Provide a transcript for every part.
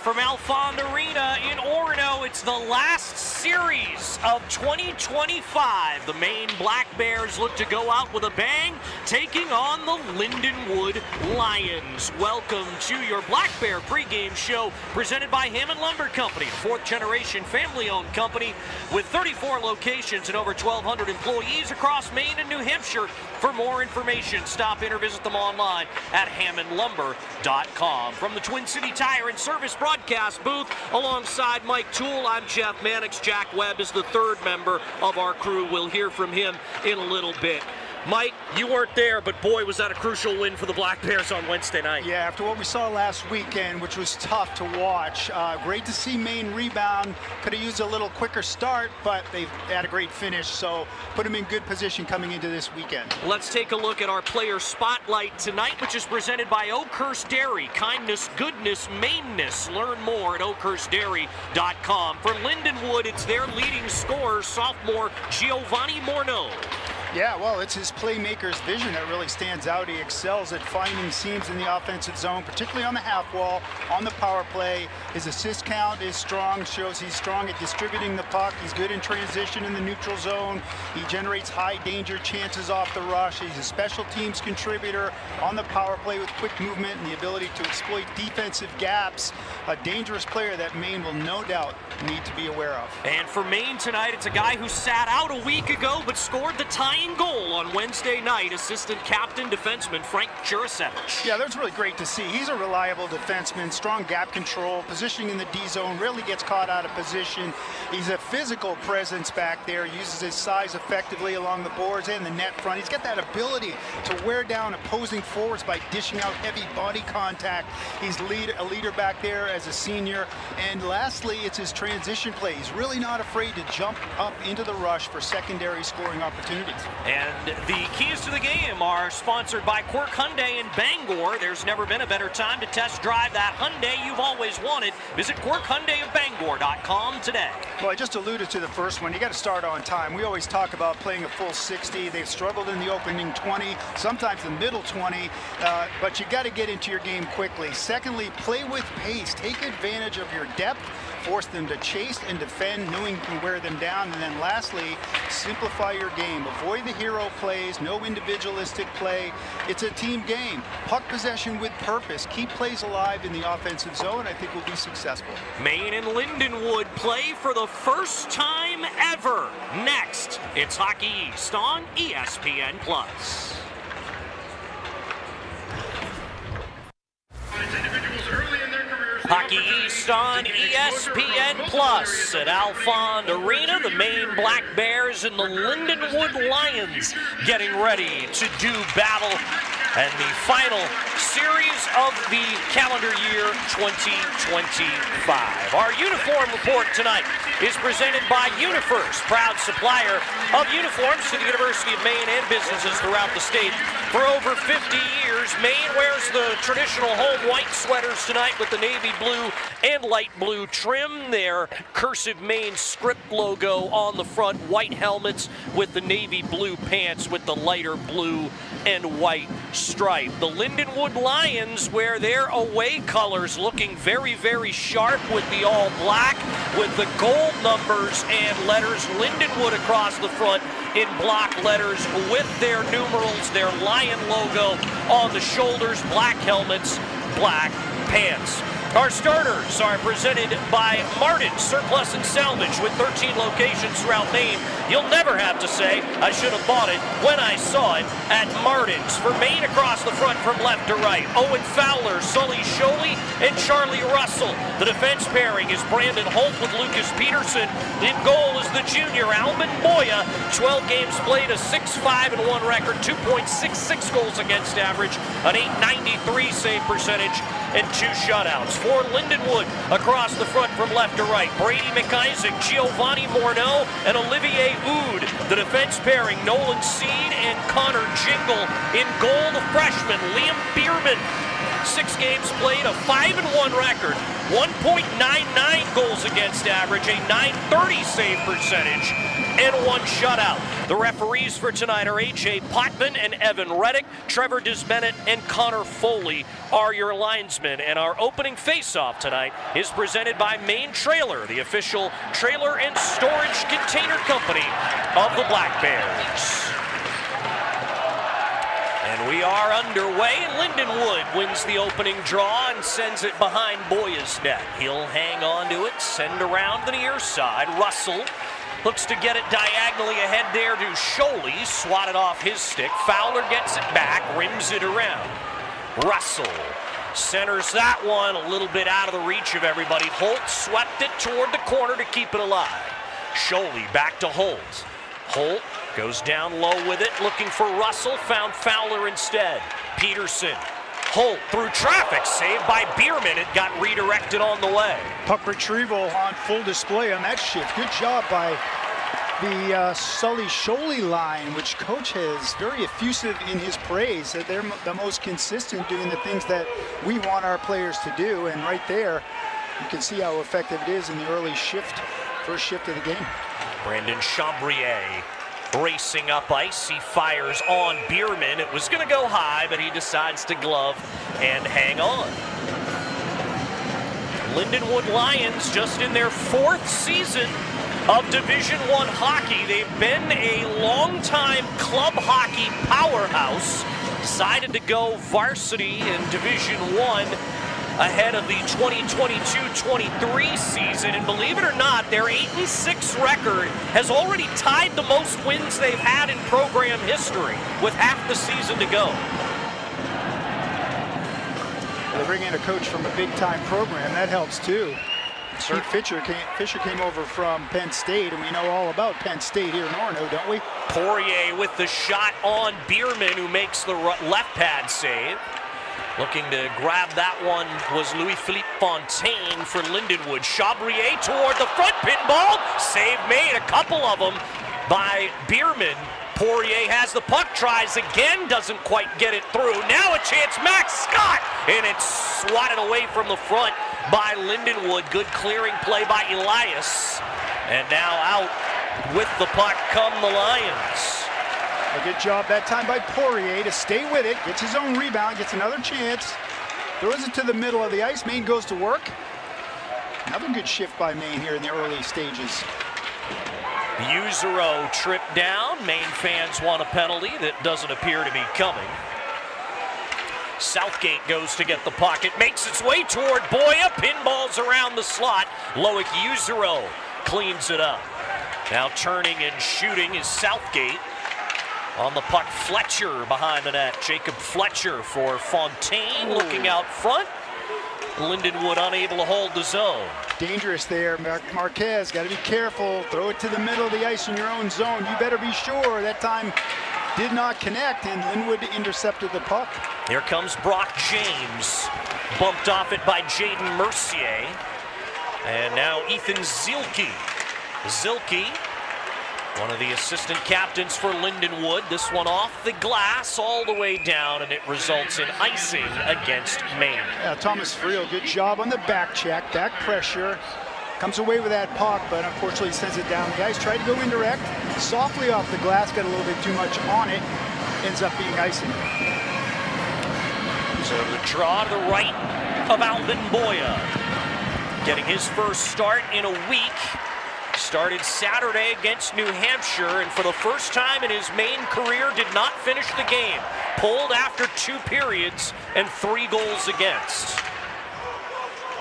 from Alfond Arena in Orono. It's the last series of 2025. The Maine Black Bears look to go out with a bang, taking on the Lindenwood Lions. Welcome to your Black Bear pregame show presented by Hammond Lumber Company, a fourth-generation family-owned company with 34 locations and over 1,200 employees across Maine and New Hampshire. For more information, stop in or visit them online at hammondlumber.com. From the Twin City Tire and Service broadcast booth, alongside Mike Toole, I'm Jeff Mannix. Jack Webb is the third member of our crew. We'll hear from him in a little bit. Mike, you weren't there, but boy, was that a crucial win for the Black Bears on Wednesday night. Yeah, after what we saw last weekend, which was tough to watch. Great to see Maine rebound. Could have used a little quicker start, but they've had a great finish, so put them in good position coming into this weekend. Let's take a look at our player spotlight tonight, which is presented by Oakhurst Dairy. Kindness, goodness, Maineness. Learn more at oakhurstdairy.com. For Lindenwood, it's their leading scorer, sophomore Giovanni Morneau. Yeah, well, it's his playmaker's vision that really stands out. He excels at finding seams in the offensive zone, particularly on the half wall, on the power play. His assist count is strong, shows he's strong at distributing the puck. He's good in transition in the neutral zone. He generates high danger chances off the rush. He's a special teams contributor on the power play with quick movement and the ability to exploit defensive gaps. A dangerous player that Maine will no doubt need to be aware of. And for Maine tonight, it's a guy who sat out a week ago but scored the tying goal on Wednesday night, assistant captain defenseman Frank Jurasevich. Yeah, that's really great to see. He's a reliable defenseman, strong gap control, positioning in the D zone, rarely gets caught out of position. He's a physical presence back there, uses his size effectively along the boards and the net front. He's got that ability to wear down opposing forwards by dishing out heavy body contact. He's a leader back there as a senior. And lastly, it's his transition play. He's really not afraid to jump up into the rush for secondary scoring opportunities. And the keys to the game are sponsored by Quirk Hyundai in Bangor. There's never been a better time to test drive that Hyundai you've always wanted. Visit QuirkHyundaiofBangor.com today. Well, I just alluded to the first one. You got to start on time. We always talk about playing a full 60. They've struggled in the opening 20, sometimes the middle 20, but you got to get into your game quickly. Secondly, play with pace. Take advantage of your depth. Force them to chase and defend, knowing you can wear them down. And then lastly, simplify your game. Avoid the hero plays, no individualistic play. It's a team game. Puck possession with purpose. Keep plays alive in the offensive zone. I think we'll be successful. Maine and Lindenwood play for the first time ever. Next, it's Hockey East on ESPN+. Hockey East on ESPN Plus at Alfond Arena. The Maine Black Bears and the Lindenwood Lions getting ready to do battle. And the final series of the calendar year 2025. Our uniform report tonight is presented by UniFirst, proud supplier of uniforms to the University of Maine and businesses throughout the state. For over 50 years, Maine wears the traditional home white sweaters tonight with the navy blue and light blue trim. Their cursive Maine script logo on the front, white helmets with the navy blue pants with the lighter blue and white stripe. The Lindenwood Lions wear their away colors looking very, very sharp with the all black, with the gold numbers and letters Lindenwood across the front in block letters with their numerals, their lion logo on the shoulders, black helmets, black pants. Our starters are presented by Martin Surplus and Salvage with 13 locations throughout Maine. You'll never have to say, I should have bought it when I saw it at Martin's. For Maine across the front from left to right, Owen Fowler, Sully Sholey, and Charlie Russell. The defense pairing is Brandon Holt with Lucas Peterson. In goal is the junior Alvin Boya. 12 games played, a 6-5-1 record, 2.66 goals against average, an .893 save percentage, and 2 shutouts. For Lindenwood, across the front from left to right, Brady McIsaac, Giovanni Morneau, and Olivier Oud. The defense pairing, Nolan Seed and Connor Jingle. In goal, the freshman, Liam Bierman. 6 games played, a 5-1 record, 1.99 goals against average, a .930 save percentage, and 1 shutout. The referees for tonight are A.J. Potman and Evan Reddick. Trevor Disbennett and Connor Foley are your linesmen. And our opening face-off tonight is presented by Maine Trailer, the official trailer and storage container company of the Black Bears. And we are underway. Lindenwood wins the opening draw and sends it behind Boya's net. He'll hang on to it, send around the near side. Russell looks to get it diagonally ahead there to Sholey. Swatted off his stick. Fowler gets it back, rims it around. Russell centers that one a little bit out of the reach of everybody. Holt swept it toward the corner to keep it alive. Sholey back to Holt. Holt goes down low with it, looking for Russell, found Fowler instead. Peterson, Holt through traffic, saved by Bierman. It got redirected on the way. Puck retrieval on full display on that shift. Good job by the Sully Sholey line, which coach has very effusive in his praise. That they're the most consistent doing the things that we want our players to do. And right there, you can see how effective it is in the early shift, first shift of the game. Brandon Chambrier racing up ice. He fires on Bierman. It was going to go high, but he decides to glove and hang on. Lindenwood Lions just in their 4th season of Division I hockey. They've been a long-time club hockey powerhouse. Decided to go varsity in Division I ahead of the 2022-23 season, and believe it or not, their 8-6 record has already tied the most wins they've had in program history with half the season to go. They bring in a coach from a big-time program. That helps too. Steve Fisher came over from Penn State, and we know all about Penn State here in Orono, don't we? Poirier with the shot on Bierman, who makes the left pad save. Looking to grab that one was Louis-Philippe Fontaine for Lindenwood. Chambrier toward the front, pinball. Save made, a couple of them by Bierman. Poirier has the puck, tries again, doesn't quite get it through. Now a chance, Max Scott! And it's swatted away from the front by Lindenwood. Good clearing play by Elias. And now out with the puck come the Lions. A good job that time by Poirier to stay with it, gets his own rebound, gets another chance, throws it to the middle of the ice. Maine goes to work. Another good shift by Maine here in the early stages. Usero tripped down. Maine fans want a penalty that doesn't appear to be coming. Southgate goes to get the puck. It makes its way toward Boya. Pinballs around the slot. Loic Usero cleans it up. Now turning and shooting is Southgate. On the puck, Fletcher behind the net. Jacob Fletcher for Fontaine looking out front. Lindenwood unable to hold the zone. Dangerous there, Marquez. Got to be careful. Throw it to the middle of the ice in your own zone. You better be sure. That time did not connect, and Linwood intercepted the puck. Here comes Brock James. Bumped off it by Jaden Mercier. And now Ethan Zielke. Zielke, one of the assistant captains for Lindenwood. This one off the glass all the way down, and it results in icing against Maine. Yeah, Thomas Friel, good job on the back check, back pressure. Comes away with that puck, but unfortunately sends it down the ice. Tried to go indirect, softly off the glass, got a little bit too much on it. Ends up being icing. So the draw to the right of Alvin Boya. Getting his first start in a week. Started Saturday against New Hampshire, and for the first time in his Maine career did not finish the game. Pulled after 2 periods and 3 goals against.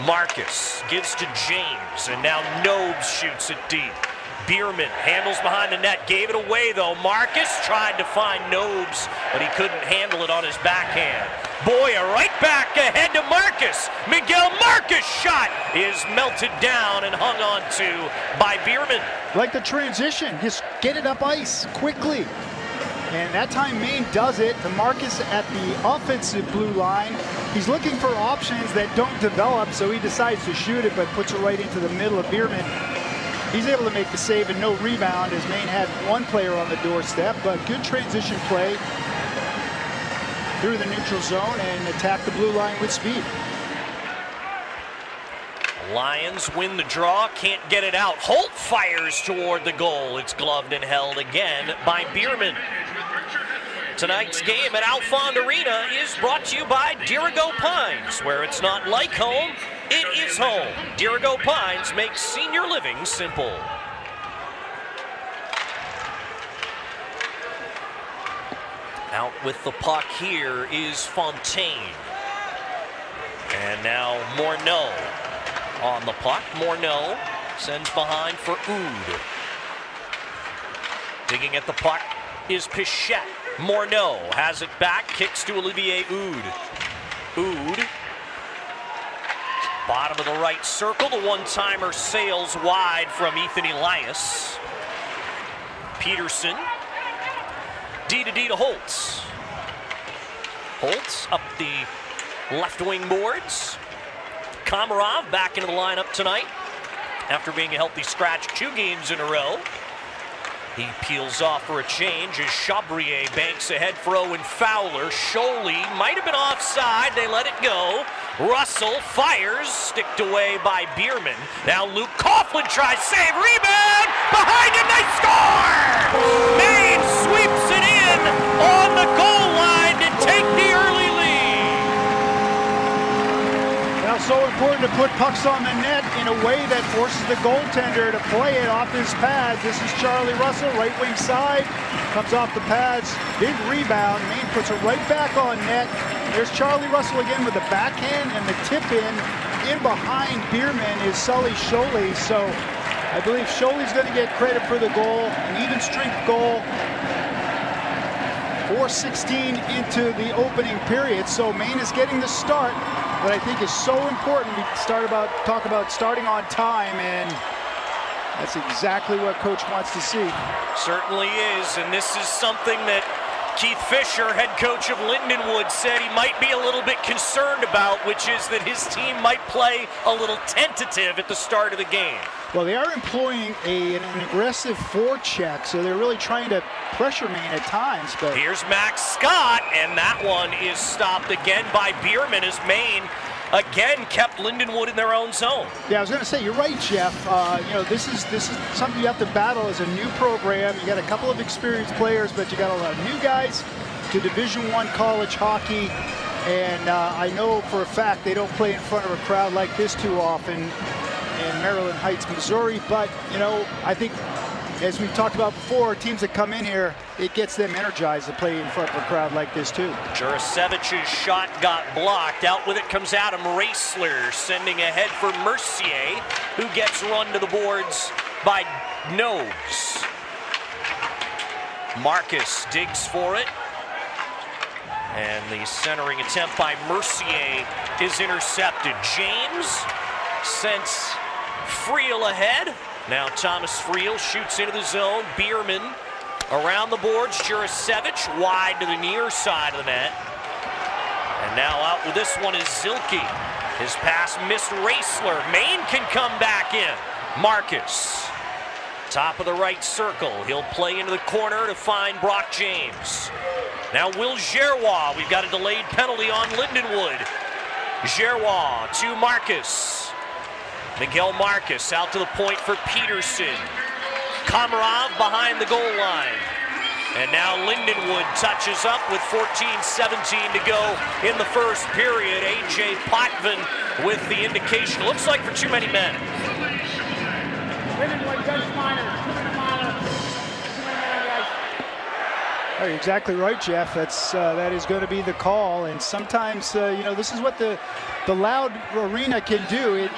Marcus gives to James, and now Nobes shoots it deep. Bierman handles behind the net, gave it away though. Marcus tried to find Nobes, but he couldn't handle it on his backhand. Boya right back ahead to Marcus. Miguel Marcus' shot is melted down and hung on to by Bierman. Like the transition, just get it up ice quickly. And that time Maine does it. The Marcus at the offensive blue line. He's looking for options that don't develop, so he decides to shoot it, but puts it right into the middle of Bierman. He's able to make the save and no rebound, as Maine had 1 player on the doorstep, but good transition play through the neutral zone and attack the blue line with speed. Lions win the draw, can't get it out. Holt fires toward the goal. It's gloved and held again by Bierman. Tonight's game at Alfond Arena is brought to you by Dirigo Pines, where it's not like home, it is home. Dirigo Pines makes senior living simple. Out with the puck here is Fontaine. And now Morneau on the puck. Morneau sends behind for Oud. Digging at the puck is Pichette. Morneau has it back, kicks to Olivier Oud. Oud, bottom of the right circle. The one-timer sails wide from Ethan Elias. Peterson. D to Holtz. Holtz up the left wing boards. Komarov back into the lineup tonight after being a healthy scratch 2 games in a row. He peels off for a change as Chabrier banks ahead for Owen Fowler. Scholey might have been offside. They let it go. Russell fires, sticked away by Bierman. Now Luke Coughlin tries save, rebound, behind him, they score! Maine sweeps it in on the goal line to take the early lead. Now, so important to put pucks on the net in a way that forces the goaltender to play it off his pads. This is Charlie Russell, right wing side, comes off the pads, big rebound. Maine puts it right back on net. There's Charlie Russell again with the backhand, and the tip in behind Bierman is Sully Scholey. So I believe Scholey's going to get credit for the goal, an even strength goal. 4:16 into the opening period, so Maine is getting the start. What I think is so important, we talk about starting on time, and that's exactly what Coach wants to see. Certainly is, and this is something that Keith Fisher, head coach of Lindenwood, said he might be a little bit concerned about, which is that his team might play a little tentative at the start of the game. Well, they are employing an aggressive forecheck, so they're really trying to pressure Maine at times. But here's Max Scott, and that one is stopped again by Bierman as Maine again kept Lindenwood in their own zone. Yeah, I was going to say, you're right, Jeff. You know, this is something you have to battle as a new program. You got a couple of experienced players, but you got a lot of new guys to Division I college hockey. And I know for a fact they don't play in front of a crowd like this too often in Maryland Heights, Missouri. But, you know, I think, as we've talked about before, teams that come in here, it gets them energized to play in front of a crowd like this too. Jurasevich's shot got blocked. Out with it comes Adam Raisler, sending ahead for Mercier, who gets run to the boards by Nose. Marcus digs for it. And the centering attempt by Mercier is intercepted. James sends Friel ahead. Now Thomas Friel shoots into the zone. Bierman around the boards. Jurasevich wide to the near side of the net. And now out with this one is Zilke. His pass missed Raisler. Maine can come back in. Marcus, top of the right circle. He'll play into the corner to find Brock James. Now Will Gerrois. We've got a delayed penalty on Lindenwood. Gerrois to Marcus. Miguel Marcus out to the point for Peterson. Komarov behind the goal line. And now Lindenwood touches up with 14:17 to go in the first period. A.J. Potvin with the indication. Looks like for too many men. Lindenwood, Judge Minor, 2-minute minor. 2-minute men on the ice. Oh, you're exactly right, Jeff. That is going to be the call. And sometimes, you know, this is what the loud arena can do.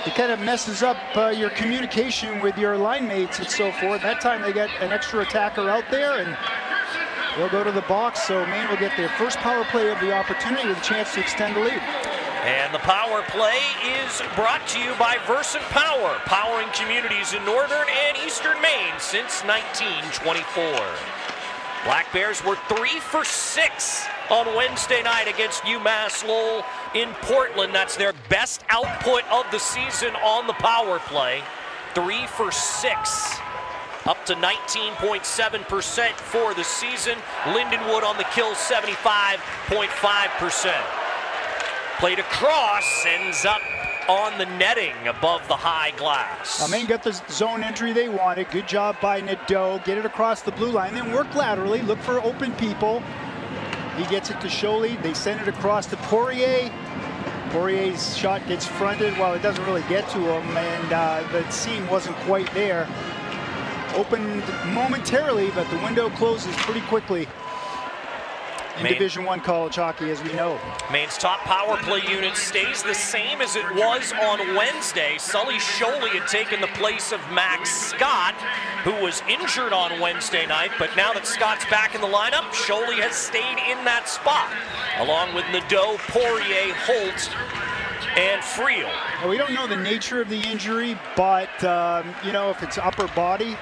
It kind of messes up your communication with your line mates and so forth. That time they get an extra attacker out there, and they'll go to the box. So Maine will get their first power play of the opportunity with a chance to extend the lead. And the power play is brought to you by Versant Power, powering communities in northern and eastern Maine since 1924. Black Bears were 3 for 6 on Wednesday night against UMass Lowell in Portland. That's their best output of the season on the power play. 3 for 6, up to 19.7% for the season. Lindenwood on the kill, 75.5%. Played across, ends up on the netting above the high glass. Maine got the zone entry they wanted. Good job by Nadeau. Get it across the blue line, then work laterally. Look for open people. He gets it to Scholey. They send it across to Poirier. Poirier's shot gets fronted. Well, it doesn't really get to him, and the seam wasn't quite there. Opened momentarily, but the window closes pretty quickly in Division I college hockey, as we know. Maine's top power play unit stays the same as it was on Wednesday. Sully Scholey had taken the place of Max Scott, who was injured on Wednesday night, but now that Scott's back in the lineup, Scholey has stayed in that spot, along with Nadeau, Poirier, Holt, and Friel. Well, we don't know the nature of the injury, but you know, if it's upper body,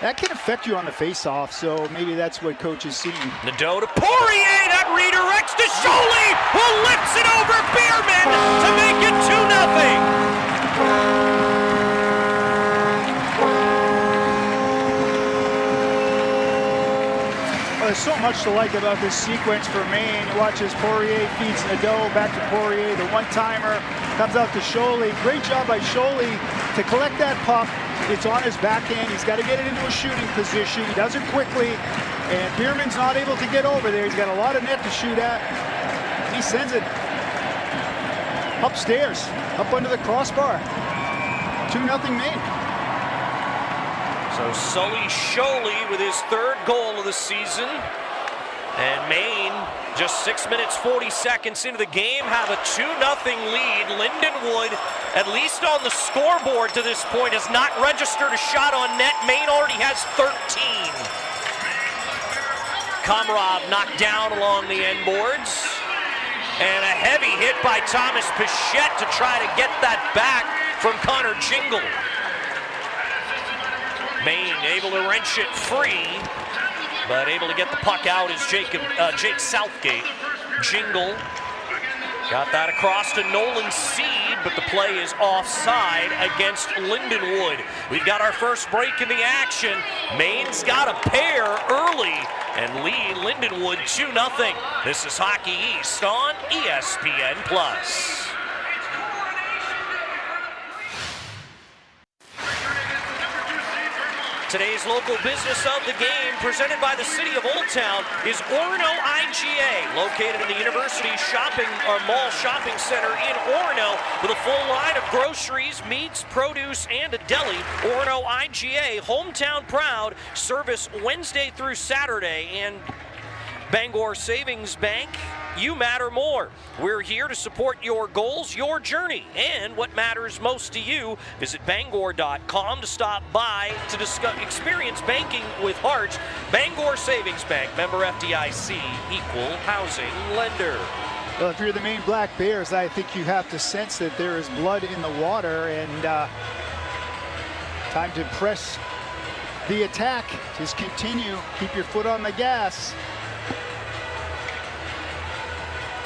that can affect you on the face-off, so maybe that's what coach is seeing. Nadeau to Poirier, that redirects to Scholey, who lifts it over Bierman to make it 2-0. Well, there's so much to like about this sequence for Maine. You watch as Poirier feeds Nadeau, back to Poirier, the one-timer, comes out to Scholey. Great job by Scholey to collect that puck. It's on his backhand. He's got to get it into a shooting position. He does it quickly, and Bierman's not able to get over there. He's got a lot of net to shoot at. He sends it upstairs, up under the crossbar. 2-0 Maine. So Sully Scholey with his third goal of the season. And Maine, just 6 minutes, 40 seconds into the game, have a 2-0 lead. Lindenwood, at least on the scoreboard to this point, has not registered a shot on net. Maine already has 13. Komarov knocked down along the end boards. And a heavy hit by Thomas Pichette to try to get that back from Connor Jingle. Maine able to wrench it free, but able to get the puck out is Jake Southgate. Jingle got that across to Nolan Seed, but the play is offside against Lindenwood. We've got our first break in the action. Maine's got a pair early and lead Lindenwood 2-0. This is Hockey East on ESPN+. Today's local business of the game, presented by the City of Old Town, is Orono IGA, located in the University Mall Shopping Center in Orono, with a full line of groceries, meats, produce, and a deli. Orono IGA, hometown proud, service Wednesday through Saturday, and Bangor Savings Bank, you matter more. We're here to support your goals, your journey, and what matters most to you. Visit Bangor.com to stop by to experience banking with heart. Bangor Savings Bank, member FDIC, equal housing lender. Well, if you're the Maine Black Bears, I think you have to sense that there is blood in the water, and time to press the attack. Just continue, keep your foot on the gas.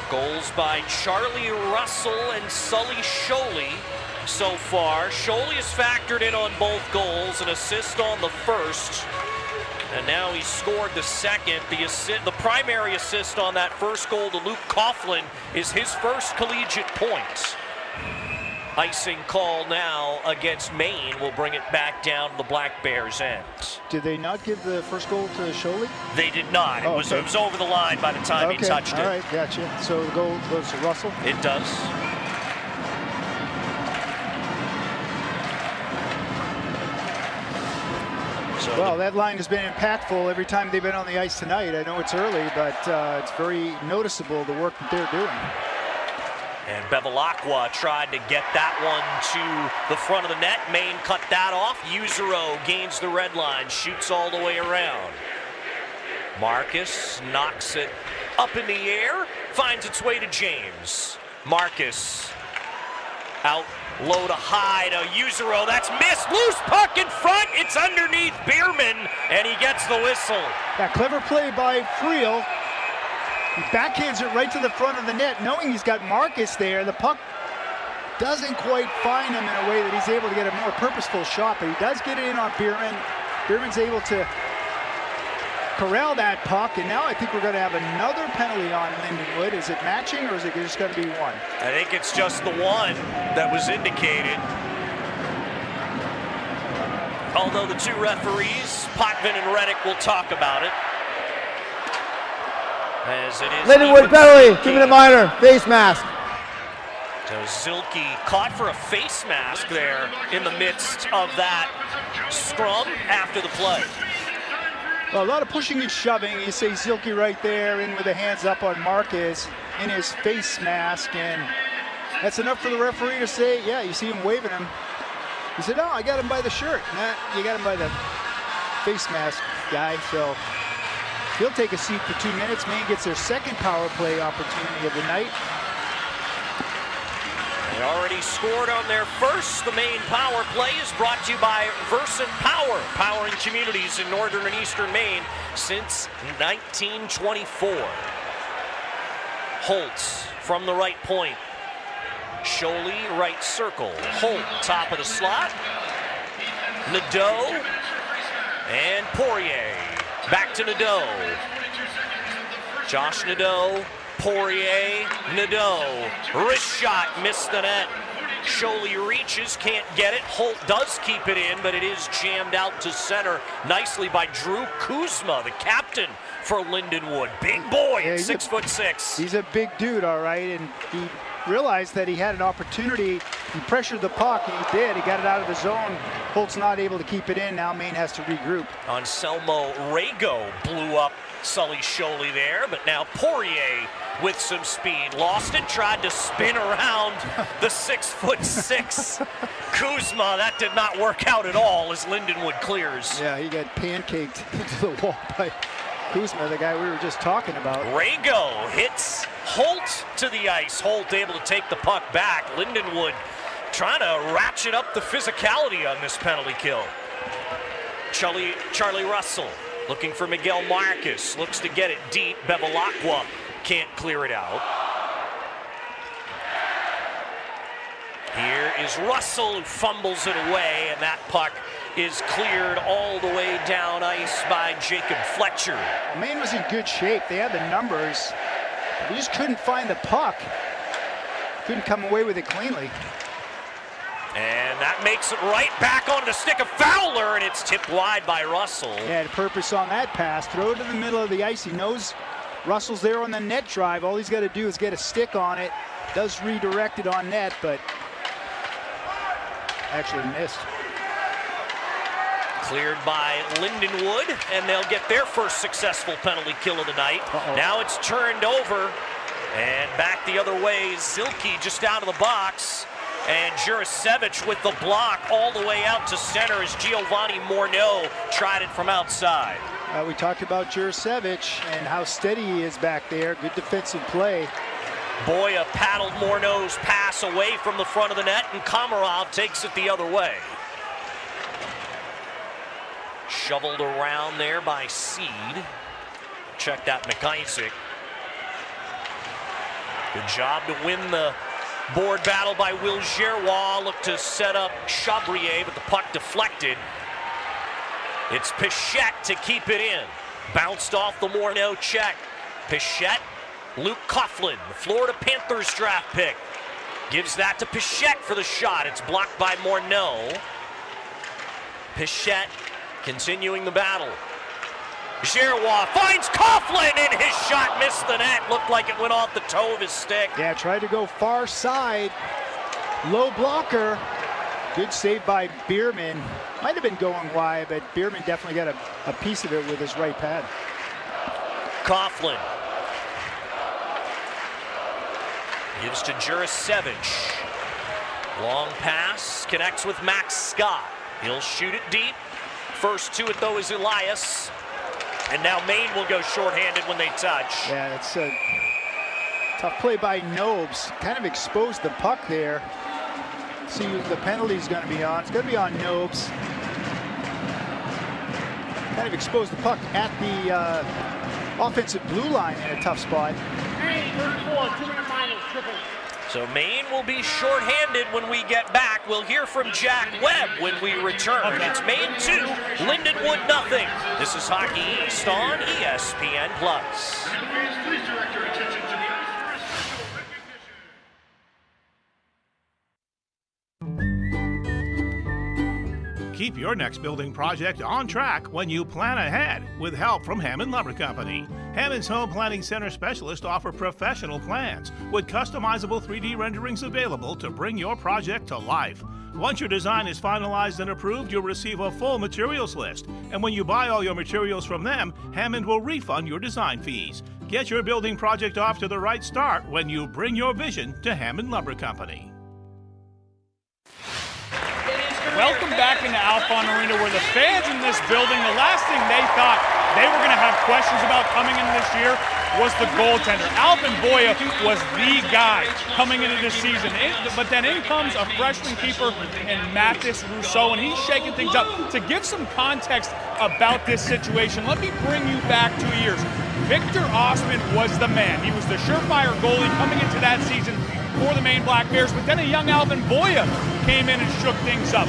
Goals by Charlie Russell and Sully Scholey so far. Scholey has factored in on both goals, an assist on the first, and now he's scored the second. The primary assist on that first goal to Luke Coughlin is his first collegiate point. Icing call now against Maine will bring it back down to the Black Bears' end. Did they not give the first goal to Scholey? They did not. It was over the line by the time he touched it. All right, gotcha. So the goal goes to Russell? It does. Well, that line has been impactful every time they've been on the ice tonight. I know it's early, but it's very noticeable the work that they're doing. And Bevilacqua tried to get that one to the front of the net. Maine cut that off. Yuzero gains the red line, shoots all the way around. Marcus knocks it up in the air, finds its way to James. Marcus out low to high to Yuzero. That's missed. Loose puck in front. It's underneath Bierman, and he gets the whistle. That clever play by Friel. He backhands it right to the front of the net, knowing he's got Marcus there. The puck doesn't quite find him in a way that he's able to get a more purposeful shot, but he does get it in on Bierman. Bierman's able to corral that puck, and now I think we're going to have another penalty on Lindenwood. Is it matching, or is it just going to be one? I think it's just the one that was indicated. Although the two referees, Potvin and Reddick, will talk about it. As it is Lindenwood penalty, 2-minute minor, face mask. So Zilke caught for a face mask there in the midst of that scrum after the play. Well, a lot of pushing and shoving. You see Zilke right there in with the hands up on Marquez in his face mask, and that's enough for the referee to say, yeah, you see him waving him. He said, oh, I got him by the shirt. Nah, you got him by the face mask, guy. So he'll take a seat for 2 minutes. Maine gets their second power play opportunity of the night. They already scored on their first. The Maine power play is brought to you by Versant Power, powering communities in northern and eastern Maine since 1924. Holtz from the right point. Scholey, right circle. Holt, top of the slot. Nadeau and Poirier. Back to Nadeau. Josh Nadeau, Poirier, Nadeau. Wrist shot, missed the net. Scholey reaches, can't get it. Holt does keep it in, but it is jammed out to center nicely by Drew Kuzma, the captain for Lindenwood. Big boy, yeah, 6'6". He's a big dude, all right, and he realized that he had an opportunity. He pressured the puck, and he did. He got it out of the zone. Holt's not able to keep it in. Now Maine has to regroup. Anselmo Rego blew up Sully Scholey there, but now Poirier with some speed. Lost it, tried to spin around the 6'6" Kuzma. That did not work out at all as Lindenwood clears. Yeah, he got pancaked into the wall by Kuzma, the guy we were just talking about. Rego hits Holt to the ice. Holt able to take the puck back. Lindenwood trying to ratchet up the physicality on this penalty kill. Charlie Russell looking for Miguel Marcus. Looks to get it deep. Bevilacqua can't clear it out. Here is Russell who fumbles it away, and that puck is cleared all the way down ice by Jacob Fletcher. Maine was in good shape. They had the numbers. They just couldn't find the puck. Couldn't come away with it cleanly. And that makes it right back onto the stick of Fowler, and it's tipped wide by Russell. He had purpose on that pass. Throw it to the middle of the ice. He knows Russell's there on the net drive. All he's got to do is get a stick on it. Does redirect it on net, but actually missed. Cleared by Lindenwood, and they'll get their first successful penalty kill of the night. Now it's turned over, and back the other way. Zilke just out of the box, and Jurasevich with the block all the way out to center as Giovanni Morneau tried it from outside. We talked about Jurasevich and how steady he is back there. Good defensive play. Boya paddled Morneau's pass away from the front of the net, and Komarov takes it the other way. Shoveled around there by Seed. Checked out McIsaac. Good job to win the board battle by Will Giroir. Looked to set up Chabrier, but the puck deflected. It's Pichette to keep it in. Bounced off the Morneau check. Pichette, Luke Coughlin, the Florida Panthers draft pick. Gives that to Pichette for the shot. It's blocked by Morneau. Pichette continuing the battle. Giroir finds Coughlin, and his shot missed the net. Looked like it went off the toe of his stick. Yeah, tried to go far side. Low blocker. Good save by Bierman. Might have been going wide, but Bierman definitely got a piece of it with his right pad. Coughlin gives to Jurasevich. Long pass, connects with Max Scott. He'll shoot it deep. First to it, though, is Elias. And now Maine will go shorthanded when they touch. Yeah, it's a tough play by Nobes. Kind of exposed the puck there. See what the penalty's going to be on. It's going to be on Nobes. Kind of exposed the puck at the offensive blue line in a tough spot. Maine 34, 2-minute minus, triple. So Maine will be shorthanded when we get back. We'll hear from Jack Webb when we return. It's Maine 2, Lindenwood nothing. This is Hockey East on ESPN+. Keep your next building project on track when you plan ahead with help from Hammond Lumber Company. Hammond's Home Planning Center specialists offer professional plans with customizable 3D renderings available to bring your project to life. Once your design is finalized and approved, you'll receive a full materials list. And when you buy all your materials from them, Hammond will refund your design fees. Get your building project off to the right start when you bring your vision to Hammond Lumber Company. Welcome back into Alphon Arena, where the fans in this building, the last thing they thought they were going to have questions about coming into this year was the goaltender. Alvin Boya was the guy coming into this season. But then in comes a freshman keeper in Mathis Rousseau, and he's shaking things up. To give some context about this situation, let me bring you back 2 years. Victor Osman was the man. He was the surefire goalie coming into that season for the Maine Black Bears, but then a young Alvin Boya came in and shook things up.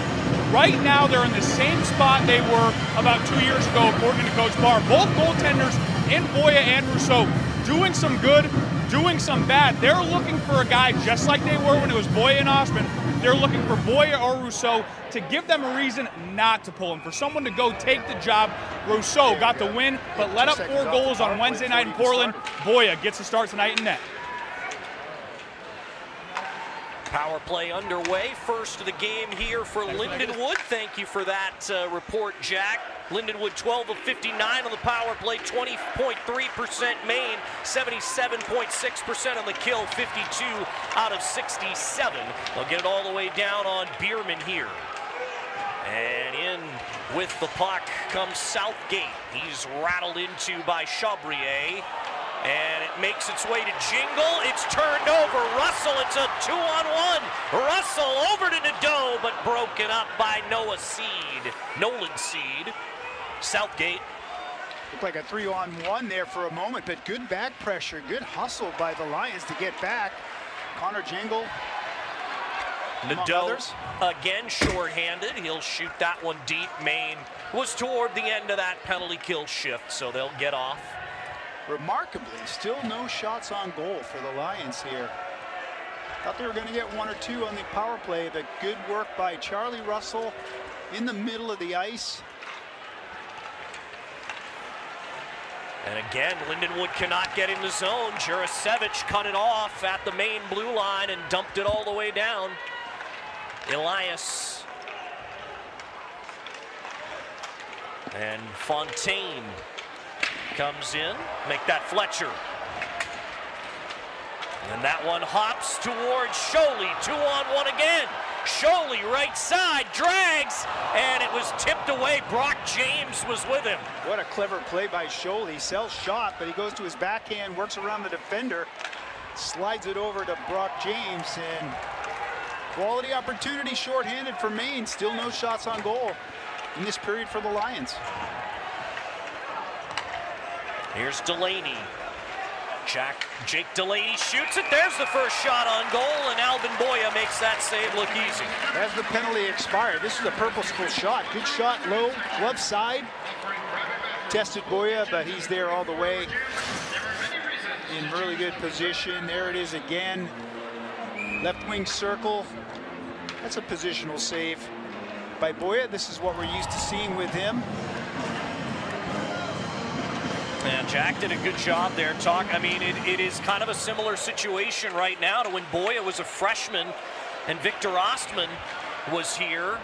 Right now, they're in the same spot they were about 2 years ago, according to Coach Barr. Both goaltenders, in Boya and Rousseau, doing some good, doing some bad. They're looking for a guy just like they were when it was Boya and Osman. They're looking for Boya or Rousseau to give them a reason not to pull him, for someone to go take the job. Rousseau got the win, but let up 4 goals on Wednesday night in Portland. Boya gets the start tonight in net. Power play underway. First of the game here for Lindenwood. Thank you for that report, Jack. Lindenwood 12 of 59 on the power play, 20.3% Maine, 77.6% on the kill, 52 out of 67. They'll get it all the way down on Bierman here. And in with the puck comes Southgate. He's rattled into by Chabrier. And it makes its way to Jingle. It's turned over. Russell, it's a 2-on-1. Russell over to Nadeau, but broken up by Nolan Seed. Southgate. Looked like a 3-on-1 there for a moment, but good back pressure, good hustle by the Lions to get back. Connor Jingle. Nadeau again shorthanded. He'll shoot that one deep. Maine was toward the end of that penalty kill shift, so they'll get off. Remarkably, still no shots on goal for the Lions here. Thought they were going to get 1 or 2 on the power play, but good work by Charlie Russell in the middle of the ice. And again, Lindenwood cannot get in the zone. Jurasevich cut it off at the Maine blue line and dumped it all the way down. Elias. And Fontaine comes in, make that Fletcher. And that one hops towards Sholey, 2-on-1 again. Sholey right side, drags, and it was tipped away. Brock James was with him. What a clever play by Sholey. Sells shot, but he goes to his backhand, works around the defender, slides it over to Brock James, and quality opportunity shorthanded for Maine. Still no shots on goal in this period for the Lions. Here's Delaney. Jake Delaney shoots it. There's the first shot on goal, and Alvin Boya makes that save look easy. As the penalty expired, this is a purposeful shot. Good shot, low, glove side. Tested Boya, but he's there all the way. In really good position. There it is again. Left wing circle. That's a positional save by Boya. This is what we're used to seeing with him. And Jack did a good job there. I mean, it is kind of a similar situation right now to when Boya was a freshman and Victor Ostman was here,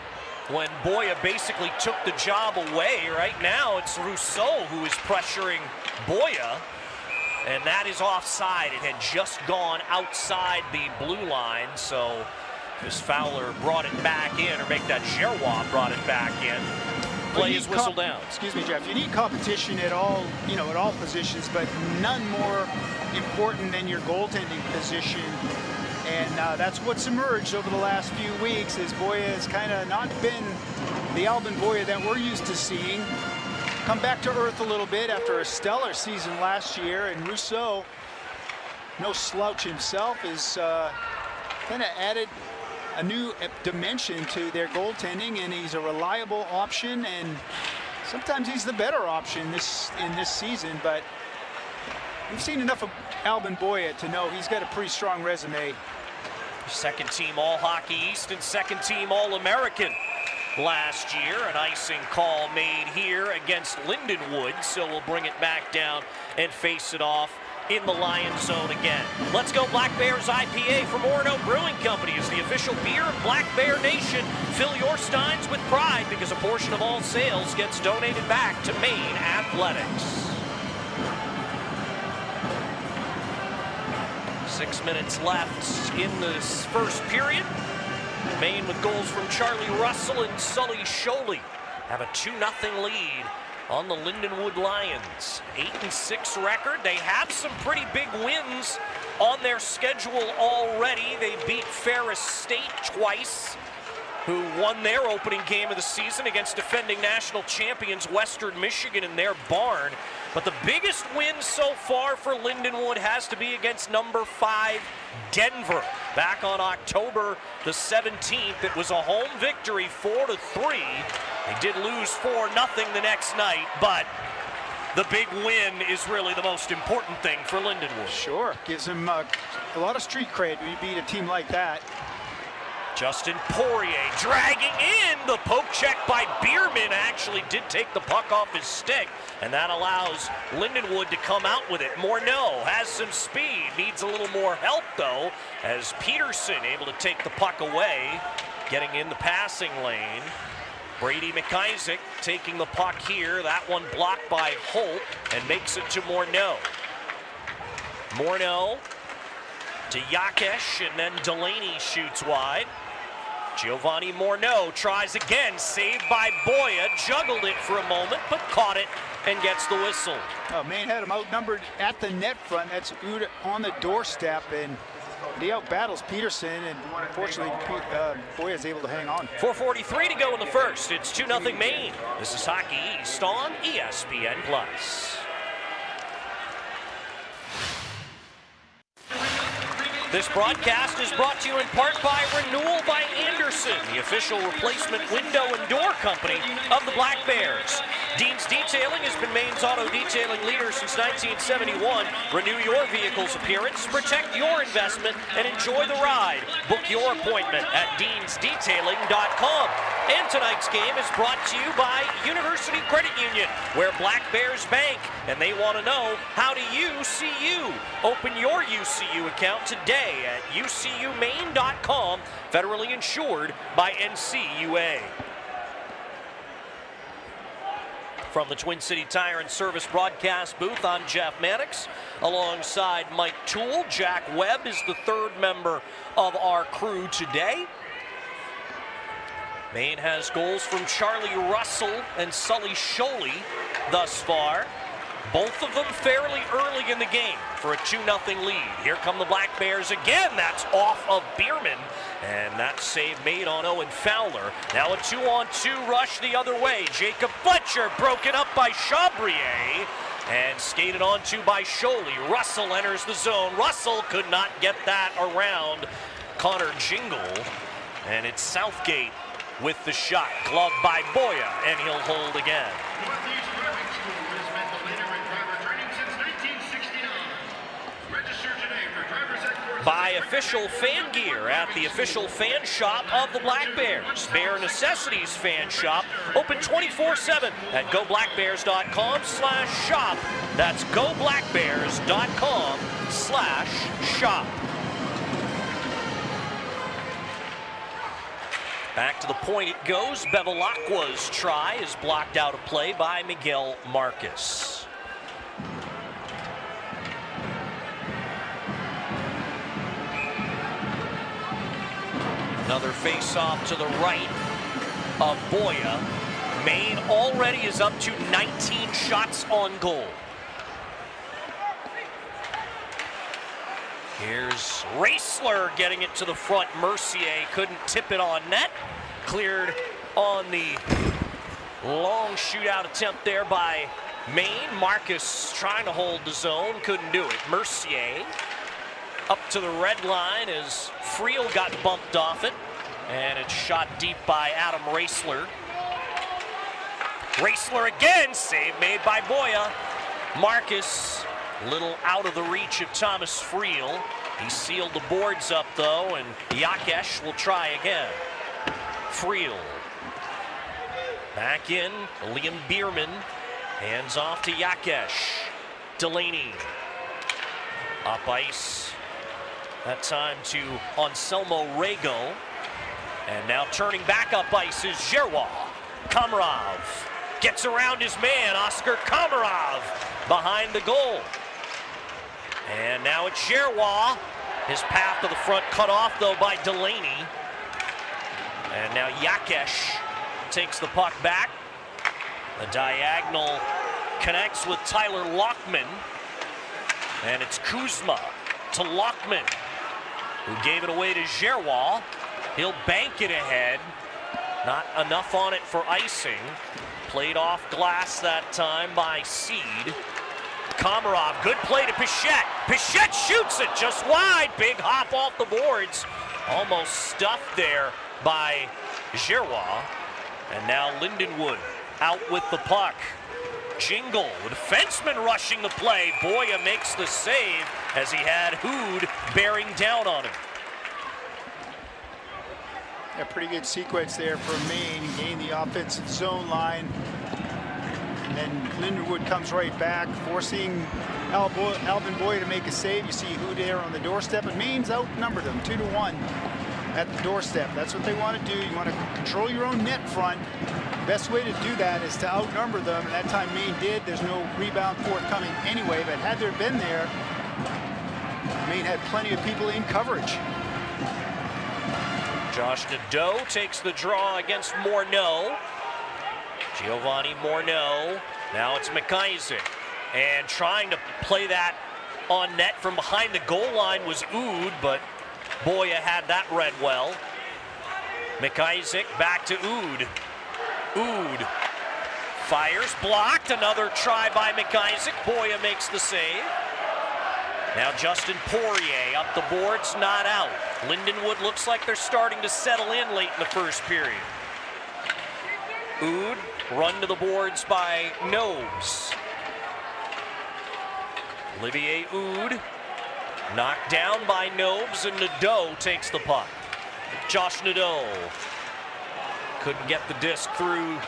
when Boya basically took the job away. Right now, it's Rousseau who is pressuring Boya, and that is offside. It had just gone outside the blue line, so this Fowler brought it back in, or make that Giroir brought it back in. Play is whistled down. Excuse me, Jeff. You need competition at all, at all positions, but none more important than your goaltending position. And that's what's emerged over the last few weeks, as Boya has kind of not been the Alvin Boya that we're used to seeing. Come back to earth a little bit after a stellar season last year, and Rousseau, no slouch himself, is kind of added a new dimension to their goaltending, and he's a reliable option, and sometimes he's the better option in this season. But we've seen enough of Albin Boya to know he's got a pretty strong resume. Second team All-Hockey East and second team All-American last year. An icing call made here against Lindenwood, so we'll bring it back down and face it off in the Lions zone again. Let's go Black Bears IPA from Orono Brewing Company is the official beer of Black Bear Nation. Fill your steins with pride because a portion of all sales gets donated back to Maine Athletics. 6 minutes left in this first period. Maine with goals from Charlie Russell and Sully Sholey have a 2-0 lead on the Lindenwood Lions. 8-6 record. They have some pretty big wins on their schedule already. They beat Ferris State twice, who won their opening game of the season against defending national champions Western Michigan in their barn. But the biggest win so far for Lindenwood has to be against number 5 Denver. Back on October the 17th, it was a home victory 4-3. They did lose 4-0 the next night, but the big win is really the most important thing for Lindenwood. Sure, gives them a lot of street cred when you beat a team like that. Justin Poirier dragging in. The poke check by Bierman actually did take the puck off his stick, and that allows Lindenwood to come out with it. Morneau has some speed, needs a little more help though, as Peterson able to take the puck away, getting in the passing lane. Brady McIsaac taking the puck here. That one blocked by Holt and makes it to Morneau. Morneau to Yakesh, and then Delaney shoots wide. Giovanni Morneau tries again, saved by Boya, juggled it for a moment, but caught it and gets the whistle. Oh, Maine had him outnumbered at the net front. That's Uda on the doorstep, and he outbattles Peterson, and unfortunately Boya is able to hang on. 4:43 to go in the first. It's 2-0 Maine. This is Hockey East on ESPN+. This broadcast is brought to you in part by Renewal by Anderson, the official replacement window and door company of the Black Bears. Dean's Detailing has been Maine's auto detailing leader since 1971. Renew your vehicle's appearance, protect your investment, and enjoy the ride. Book your appointment at deansdetailing.com. And tonight's game is brought to you by University Credit Union, where Black Bears bank, and they want to know, how do you see you? Open your UCU account today at ucumaine.com, federally insured by NCUA. From the Twin City Tire and Service broadcast booth, I'm Jeff Mannix, alongside Mike Toole. Jack Webb is the third member of our crew today. Maine has goals from Charlie Russell and Sully Sholey thus far. Both of them fairly early in the game for a 2-0 lead. Here come the Black Bears again. That's off of Bierman. And that save made on Owen Fowler. Now a 2-on-2 rush the other way. Jacob Fletcher broken up by Chabrier and skated onto by Sholey. Russell enters the zone. Russell could not get that around Connor Jingle. And it's Southgate with the shot. Gloved by Boya, and he'll hold again. Buy official fan gear at the official fan shop of the Black Bears. Bear Necessities fan shop, open 24/7 at goblackbears.com/shop. That's goblackbears.com/shop. Back to the point it goes. Bevilacqua's try is blocked out of play by Miguel Marcus. Another face-off to the right of Boya. Maine already is up to 19 shots on goal. Here's Raisler getting it to the front. Mercier couldn't tip it on net. Cleared on the long shootout attempt there by Maine. Marcus trying to hold the zone, couldn't do it. Mercier up to the red line as Friel got bumped off it. And it's shot deep by Adam Raisler. Raisler again, save made by Boya. Marcus, a little out of the reach of Thomas Friel. He sealed the boards up though, and Yakesh will try again. Friel. Back in, Liam Bierman. Hands off to Yakesh. Delaney. Up ice. That time to Anselmo Rego. And now turning back up ice is Giroux. Komarov gets around his man, Oscar Komarov, behind the goal. And now it's Giroux. His path to the front cut off though by Delaney. And now Yakesh takes the puck back. The diagonal connects with Tyler Lockman. And it's Kuzma to Lockman, who gave it away to Giroux. He'll bank it ahead. Not enough on it for icing. Played off glass that time by Seed. Komarov, good play to Pichette. Pichette shoots it just wide. Big hop off the boards. Almost stuffed there by Giroux. And now Lindenwood out with the puck. Jingle, the defenseman rushing the play. Boya makes the save as he had Hood bearing down on him. A pretty good sequence there for Maine. He gained the offensive zone line. And then Lindenwood comes right back, forcing Alvin Boya to make a save. You see Hood there on the doorstep, and Maine's outnumbered them 2-1 at the doorstep. That's what they want to do. You want to control your own net front. Best way to do that is to outnumber them, and that time Maine did. There's no rebound forthcoming anyway, but had there been there, Maine had plenty of people in coverage. Josh Nadeau takes the draw against Morneau. Giovanni Morneau. Now it's McIsaac. And trying to play that on net from behind the goal line was Oud, but Boya had that read well. McIsaac back to Oud. Oud fires, blocked. Another try by McIsaac. Boya makes the save. Now Justin Poirier up the boards, not out. Lindenwood looks like they're starting to settle in late in the first period. Oud run to the boards by Nobes. Olivier Oud knocked down by Nobes, and Nadeau takes the puck. Josh Nadeau couldn't get the disc through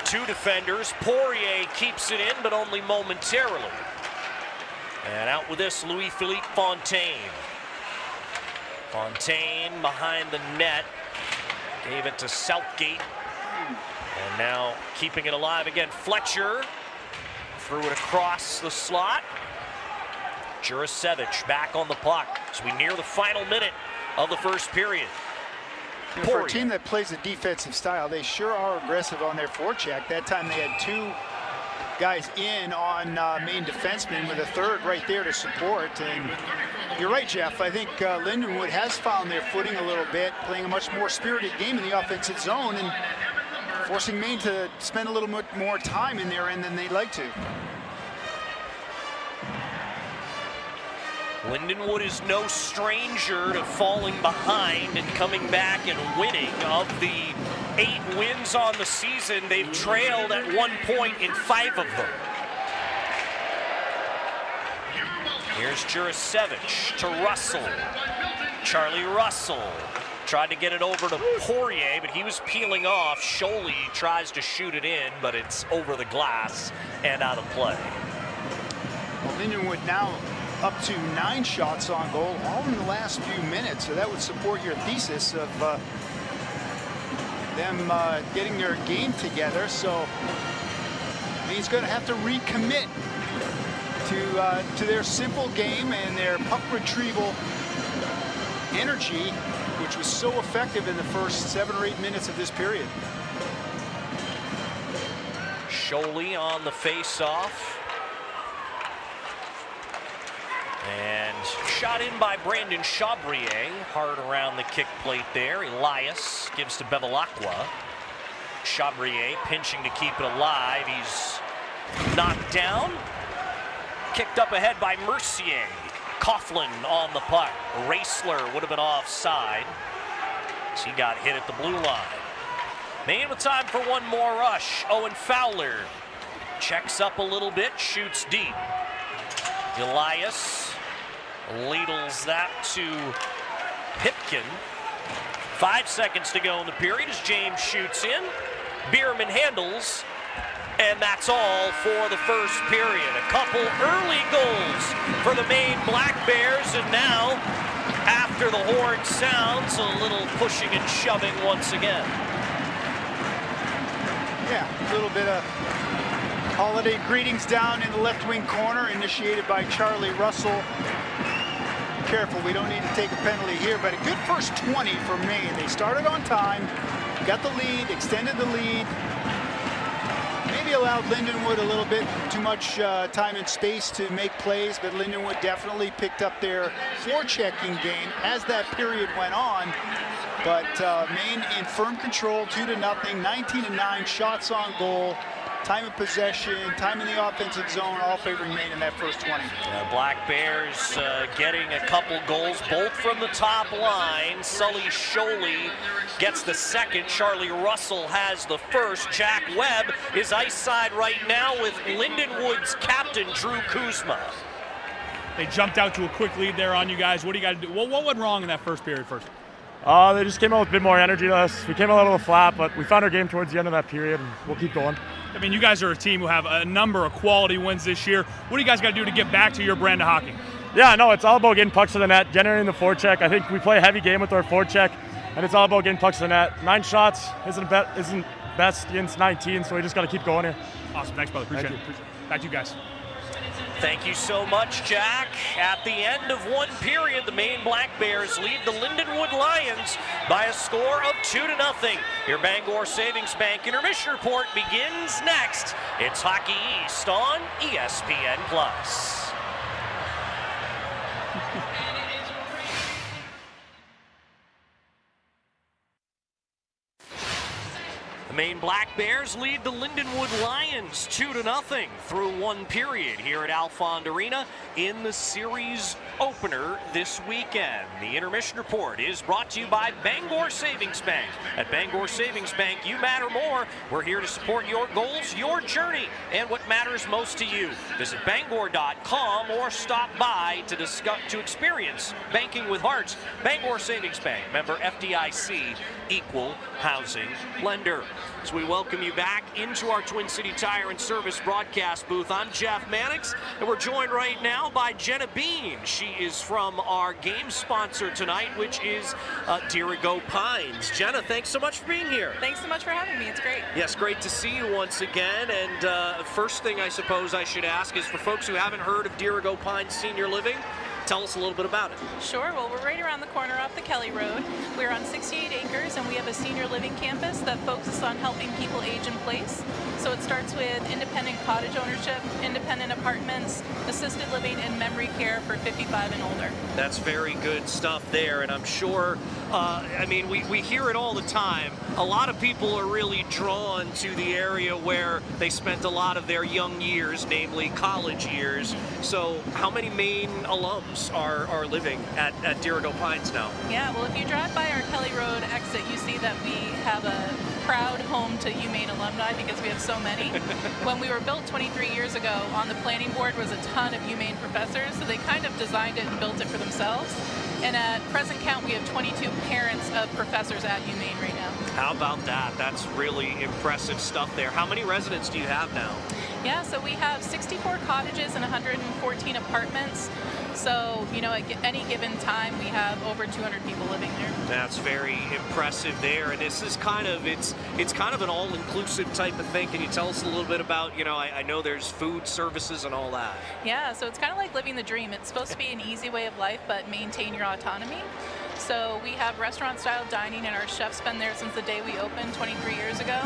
two defenders. Poirier keeps it in, but only momentarily. And out with this, Louis-Philippe Fontaine. Fontaine behind the net. Gave it to Southgate. And now keeping it alive again, Fletcher. Threw it across the slot. Jurasevich back on the puck as we near the final minute of the first period. For a team that plays a defensive style, they sure are aggressive on their forecheck. That time they had two guys in on Maine defensemen with a third right there to support. And you're right, Jeff. I think Lindenwood has found their footing a little bit, playing a much more spirited game in the offensive zone and forcing Maine to spend a little bit more time in their end than they'd like to. Lindenwood is no stranger to falling behind and coming back and winning. Of the 8 wins on the season, they've trailed at one point in 5 of them. Here's Jurasevich to Russell. Charlie Russell tried to get it over to Poirier, but he was peeling off. Scholey tries to shoot it in, but it's over the glass and out of play. Well, Lindenwood now up to 9 shots on goal, all in the last few minutes. So that would support your thesis of them getting their game together. So he's going to have to recommit to their simple game and their puck retrieval energy, which was so effective in the first 7 or 8 minutes of this period. Scholey on the face-off. And shot in by Brandon Chabrier. Hard around the kick plate there. Elias gives to Bevilacqua. Chabrier pinching to keep it alive. He's knocked down. Kicked up ahead by Mercier. Coughlin on the puck. Raisler would have been offside. So he got hit at the blue line. Maine with time for one more rush. Owen Fowler checks up a little bit, shoots deep. Elias ladles that to Pipkin. 5 seconds to go in the period as James shoots in. Bierman handles, and that's all for the first period. A couple early goals for the Maine Black Bears, and now, after the horn sounds, a little pushing and shoving once again. Yeah, a little bit of holiday greetings down in the left wing corner, initiated by Charlie Russell. Careful, we don't need to take a penalty here, but a good first 20 for Maine. They started on time, got the lead, extended the lead. Maybe allowed Lindenwood a little bit too much time and space to make plays, but Lindenwood definitely picked up their forechecking game as that period went on. But Maine in firm control, 2-0, 19-9 shots on goal. Time of possession, time in the offensive zone, all favoring Maine in that first 20. Black Bears getting a couple goals, both from the top line. Sully Sholey gets the second. Charlie Russell has the first. Jack Webb is ice side right now with Lindenwood's captain, Drew Kuzma. They jumped out to a quick lead there on you guys. What do you got to do? What went wrong in that first period first? They just came out with a bit more energy to us. We came out a little flat, but we found our game towards the end of that period, and we'll keep going. I mean, you guys are a team who have a number of quality wins this year. What do you guys got to do to get back to your brand of hockey? Yeah, no, it's all about getting pucks to the net, generating the forecheck. I think we play a heavy game with our forecheck, and it's all about getting pucks to the net. 9 shots isn't best against 19, so we just got to keep going here. Awesome. Thanks, brother. Appreciate it. Back to you guys. Thank you so much, Jack. At the end of one period, the Maine Black Bears lead the Lindenwood Lions by a score of 2-0. Your Bangor Savings Bank intermission report begins next. It's Hockey East on ESPN+. The Maine Black Bears lead the Lindenwood Lions 2-0 through one period here at Alfond Arena in the series opener this weekend. The intermission report is brought to you by Bangor Savings Bank. At Bangor Savings Bank, you matter more. We're here to support your goals, your journey, and what matters most to you. Visit Bangor.com or stop by to experience banking with hearts. Bangor Savings Bank, member FDIC, equal housing lender. So we welcome you back into our Twin City Tire and Service broadcast booth. I'm Jeff Mannix, and we're joined right now by Jenna Bean. She is from our game sponsor tonight, which is Dirigo Pines. Jenna, thanks so much for being here. Thanks so much for having me. It's great. Yes, great to see you once again. And first thing I suppose I should ask is for folks who haven't heard of Dirigo Pines Senior Living, tell us a little bit about it. Sure. Well, we're right around the corner off the Kelly Road. We're on 68 acres, and we have a senior living campus that focuses on helping people age in place. So it starts with independent cottage ownership, independent apartments, assisted living, and memory care for 55 and older. That's very good stuff there, and I'm sure, I mean, we hear it all the time. A lot of people are really drawn to the area where they spent a lot of their young years, namely college years. So how many Maine alums are living at Dirigo Pines now? Yeah, well, if you drive by our Kelly Road exit, you see that we have a proud home to UMaine alumni because we have so many. When we were built 23 years ago, on the planning board was a ton of UMaine professors, so they kind of designed it and built it for themselves. And at present count, we have 22 parents of professors at UMaine right now. How about that? That's really impressive stuff there. How many residents do you have now? Yeah, so we have 64 cottages and 114 apartments. So, you know, at any given time, we have over 200 people living there. That's very impressive there. And this is kind of, it's kind of an all-inclusive type of thing. Can you tell us a little bit about, you know, I know there's food services and all that. Yeah, so it's kind of like living the dream. It's supposed to be an easy way of life, but maintain your autonomy. So we have restaurant-style dining, and our chef's been there since the day we opened 23 years ago.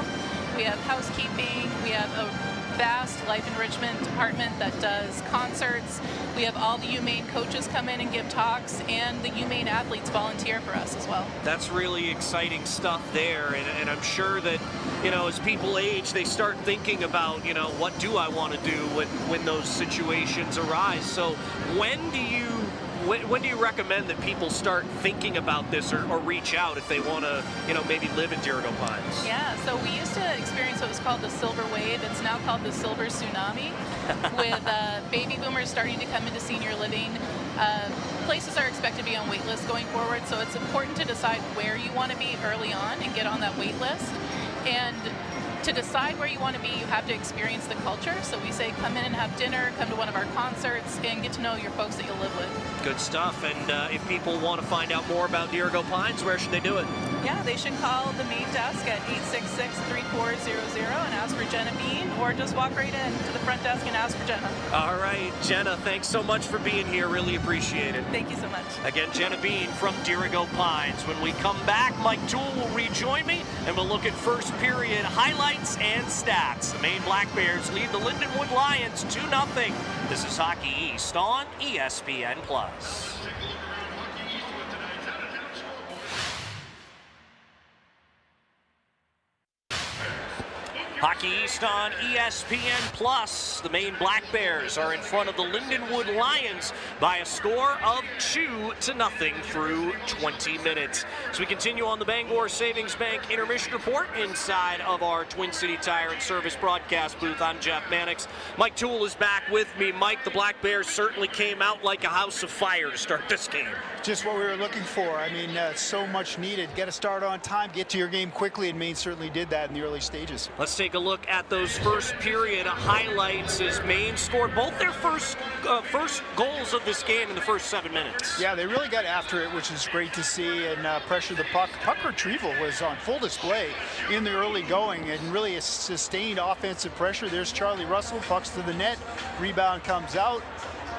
We have housekeeping. We have a vast life enrichment department that does concerts. We have all the UMaine coaches come in and give talks, and the UMaine athletes volunteer for us as well. That's really exciting stuff there, and I'm sure that, you know, as people age, they start thinking about, you know, what do I want to do when those situations arise. So when do you when do you recommend that people start thinking about this or reach out if they want to, maybe live in Dirigo Pines? Yeah, so we used to experience what was called the silver wave. It's now called the silver tsunami, with baby boomers starting to come into senior living. Places are expected to be on wait lists going forward, so it's important to decide where you want to be early on and get on that wait list. And to decide where you want to be, you have to experience the culture. So we say come in and have dinner, come to one of our concerts, and get to know your folks that you'll live with. Good stuff. And if people want to find out more about Dirigo Pines, where should they do it? Yeah, they should call the main desk at 866-3400 and ask for Jenna Bean, or just walk right in to the front desk and ask for Jenna. All right, Jenna, thanks so much for being here. Really appreciate it. Thank you so much. Again, Jenna Bean from Dirigo Pines. When we come back, Mike Toole will rejoin me, and we'll look at first period highlights and stats. The Maine Black Bears lead the Lindenwood Lions 2-0. This is Hockey East on ESPN+. Hockey East on ESPN+. The Maine Black Bears are in front of the Lindenwood Lions by a score of 2-0 through 20 minutes. So we continue on the Bangor Savings Bank intermission report inside of our Twin City Tire and Service broadcast booth. I'm Jeff Mannix. Mike Toole is back with me. Mike, the Black Bears certainly came out like a house of fire to start this game. Just what we were looking for. I mean, so much needed. Get a start on time, get to your game quickly, and Maine certainly did that in the early stages. Let's take a look at those first period highlights as Maine scored both their first goals of this game in the first 7 minutes. Yeah, they really got after it, which is great to see, and pressure the puck. Puck retrieval was on full display in the early going, and really a sustained offensive pressure. There's Charlie Russell, pucks to the net, rebound comes out,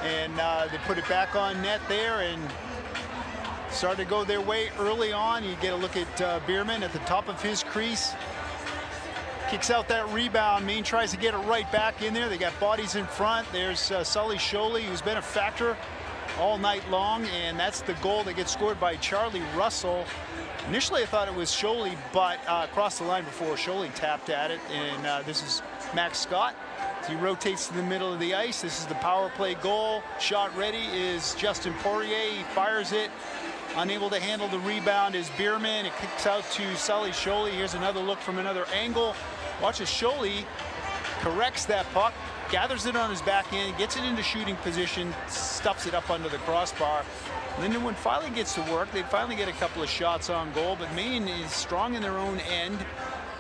and they put it back on net there, and started to go their way early on. You get a look at Bierman at the top of his crease. Kicks out that rebound. Maine tries to get it right back in there. They got bodies in front. There's Sully Sholey, who's been a factor all night long, and that's the goal that gets scored by Charlie Russell. Initially, I thought it was Sholey, but across the line before Sholey tapped at it, and this is Max Scott. He rotates to the middle of the ice. This is the power play goal. Shot ready is Justin Poirier. He fires it. Unable to handle the rebound is Bierman. It kicks out to Sully Sholey. Here's another look from another angle. Watch as Sholey corrects that puck, gathers it on his backhand, gets it into shooting position, stuffs it up under the crossbar. Lindenwood finally gets to work. They finally get a couple of shots on goal, but Maine is strong in their own end.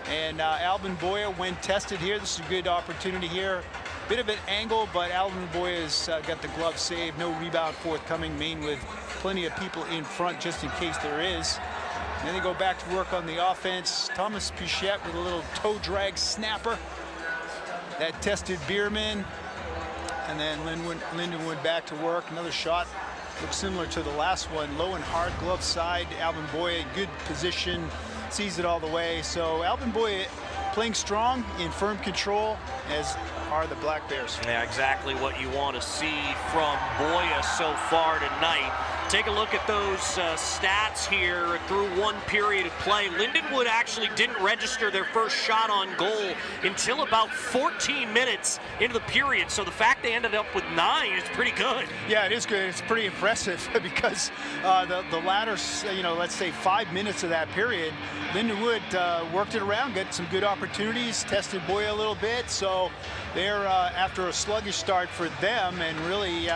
And Alvin Boya, when tested here, this is a good opportunity here. Bit of an angle, but Alvin Boya's got the glove save. No rebound forthcoming. Maine with plenty of people in front just in case there is. And then they go back to work on the offense. Thomas Pichette with a little toe drag snapper. That tested Bierman. And then Lindenwood back to work. Another shot. Looks similar to the last one. Low and hard, glove side. Alvin Boya, good position. Sees it all the way. So Alvin Boya playing strong, in firm control, as are the Black Bears. Yeah, exactly what you want to see from Boya so far tonight. Take a look at those stats here through one period of play. Lindenwood actually didn't register their first shot on goal until about 14 minutes into the period. So the fact they ended up with 9 is pretty good. Yeah, it is good. It's pretty impressive because the latter, let's say 5 minutes of that period, Lindenwood worked it around, got some good opportunities, tested Boya a little bit. So they're after a sluggish start for them, and really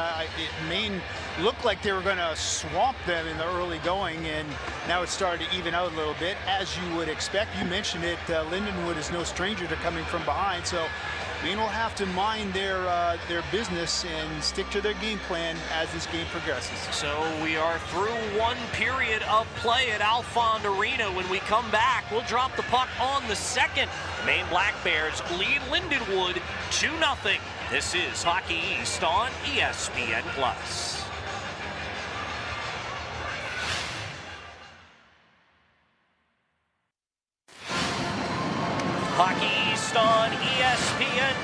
Maine looked like they were going to swamp them in the early going, and now it's started to even out a little bit, as you would expect. You mentioned it, Lindenwood is no stranger to coming from behind, so Maine will have to mind their business and stick to their game plan as this game progresses. So we are through one period of play at Alfond Arena. When we come back, we'll drop the puck on the second. The Maine Black Bears lead Lindenwood 2-0. This is Hockey East on ESPN+. Hockey East on ESPN+.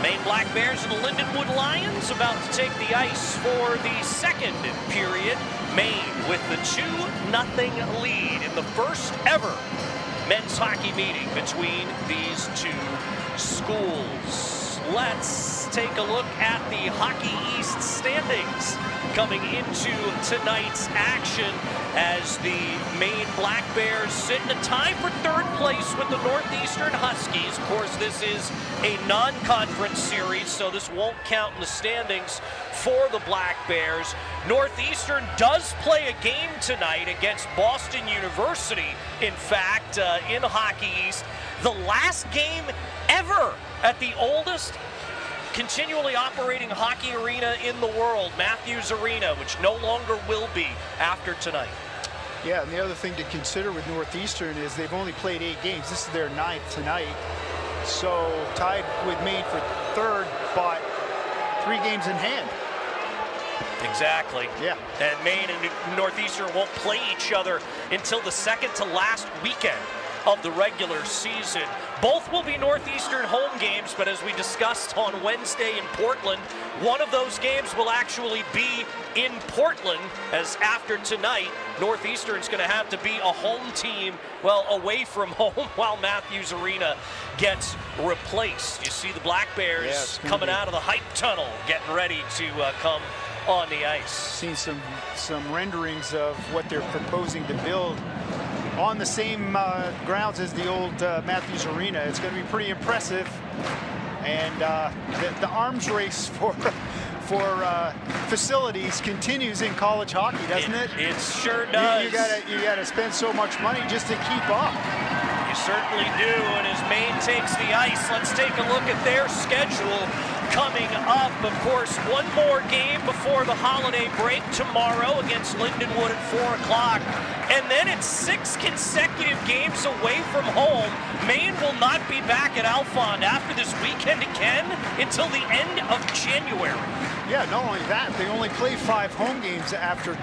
Maine Black Bears and the Lindenwood Lions about to take the ice for the second period. Maine with the 2-0 lead in the first ever men's hockey meeting between these two schools. Let's let's take a look at the Hockey East standings coming into tonight's action as the Maine Black Bears sit in a tie for third place with the Northeastern Huskies. Of course, this is a non-conference series, so this won't count in the standings for the Black Bears. Northeastern does play a game tonight against Boston University, in fact, in Hockey East. The last game ever at the oldest continually operating hockey arena in the world, Matthews Arena, which no longer will be after tonight. Yeah, and the other thing to consider with Northeastern is they've only played 8 games. This is their 9th tonight. So tied with Maine for third, but 3 games in hand. Exactly. Yeah. And Maine and Northeastern won't play each other until the second to last weekend of the regular season. Both will be Northeastern home games, but as we discussed on Wednesday in Portland, one of those games will actually be in Portland, as after tonight, Northeastern's going to have to be a home team, well, away from home while Matthews Arena gets replaced. You see the Black Bears coming out of the hype tunnel, getting ready to come on the ice. Seen some renderings of what they're proposing to build on the same grounds as the old Matthews Arena. It's going to be pretty impressive, and the arms race for facilities continues in college hockey, doesn't it? It sure does. You gotta spend so much money just to keep up. You certainly do. And as Maine takes the ice, let's take a look at their schedule coming up. Of course, one more game before the holiday break tomorrow against Lindenwood at 4 o'clock. And then it's 6 consecutive games away from home. Maine will not be back at Alphond after this weekend again until the end of January. Yeah, not only that, they only play 5 home games after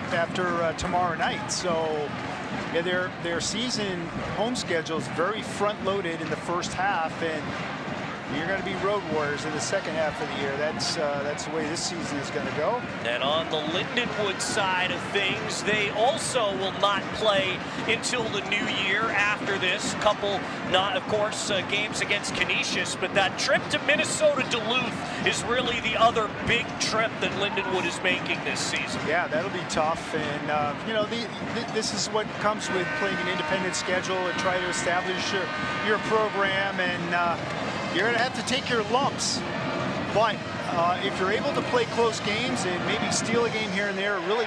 tomorrow night. So yeah, their season home schedule is very front-loaded in the first half, and you're going to be road warriors in the second half of the year. That's the way this season is going to go. And on the Lindenwood side of things, they also will not play until the new year after this. Couple, not of course, games against Canisius, but that trip to Minnesota Duluth is really the other big trip that Lindenwood is making this season. Yeah, that'll be tough. And, you know, this is what comes with playing an independent schedule and try to establish your program. And you're going to have to take your lumps, but if you're able to play close games and maybe steal a game here and there, it really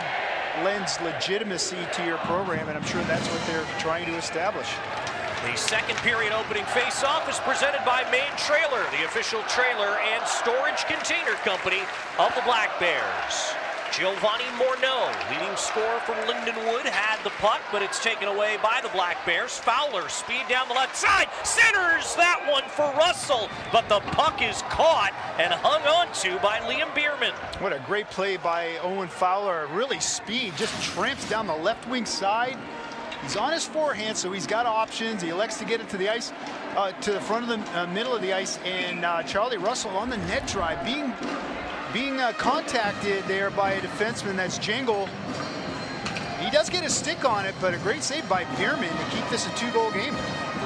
lends legitimacy to your program, and I'm sure that's what they're trying to establish. The second period opening face-off is presented by Maine Trailer, the official trailer and storage container company of the Black Bears. Giovanni Morneau, leading scorer from Lindenwood, had the puck, but it's taken away by the Black Bears. Fowler, speed down the left side, centers that one for Russell, but the puck is caught and hung on to by Liam Bierman. What a great play by Owen Fowler. Really speed, just tramps down the left wing side. He's on his forehand, so he's got options. He elects to get it to the ice, to the front of the middle of the ice, and Charlie Russell on the net drive, being contacted there by a defenseman, that's Jangle. He does get a stick on it, but a great save by Bierman to keep this a 2-goal game.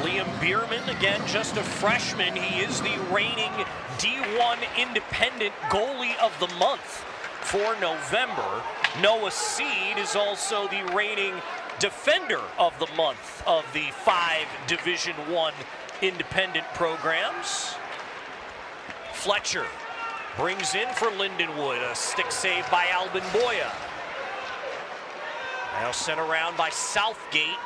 Liam Bierman, again, just a freshman. He is the reigning D1 independent goalie of the month for November. Noah Seed is also the reigning defender of the month of the 5 Division I independent programs. Fletcher brings in for Lindenwood, a stick save by Albin Boya. Now sent around by Southgate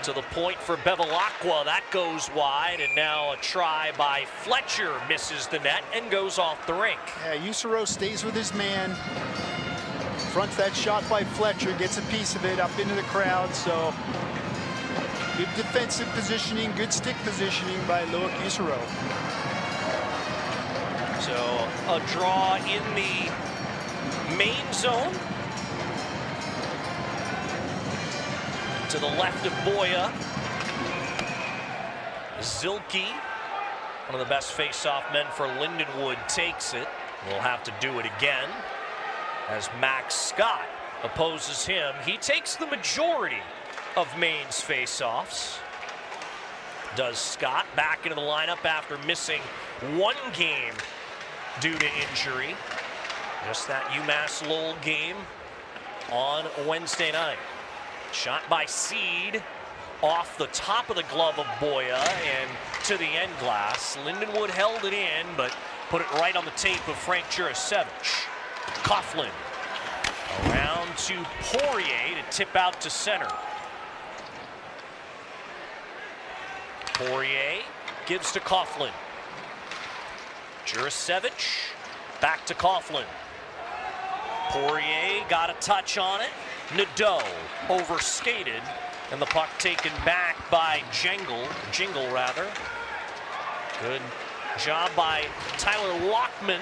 to the point for Bevilacqua. That goes wide, and now a try by Fletcher misses the net and goes off the rink. Yeah, Usero stays with his man. Fronts that shot by Fletcher, gets a piece of it up into the crowd, so good defensive positioning, good stick positioning by Loic Usero. So a draw in the main zone. To the left of Boya. Zilke, one of the best face-off men for Lindenwood, takes it. We'll have to do it again as Max Scott opposes him. He takes the majority of Maine's face-offs. Does Scott, back into the lineup after missing 1 game due to injury. Just that UMass Lowell game on Wednesday night. Shot by Seed off the top of the glove of Boya and to the end glass. Lindenwood held it in, but put it right on the tape of Frank Jurasevich. Coughlin around to Poirier to tip out to center. Poirier gives to Coughlin. Jurasevich back to Coughlin. Poirier got a touch on it. Nadeau overskated, and the puck taken back by Jingle. Good job by Tyler Lockman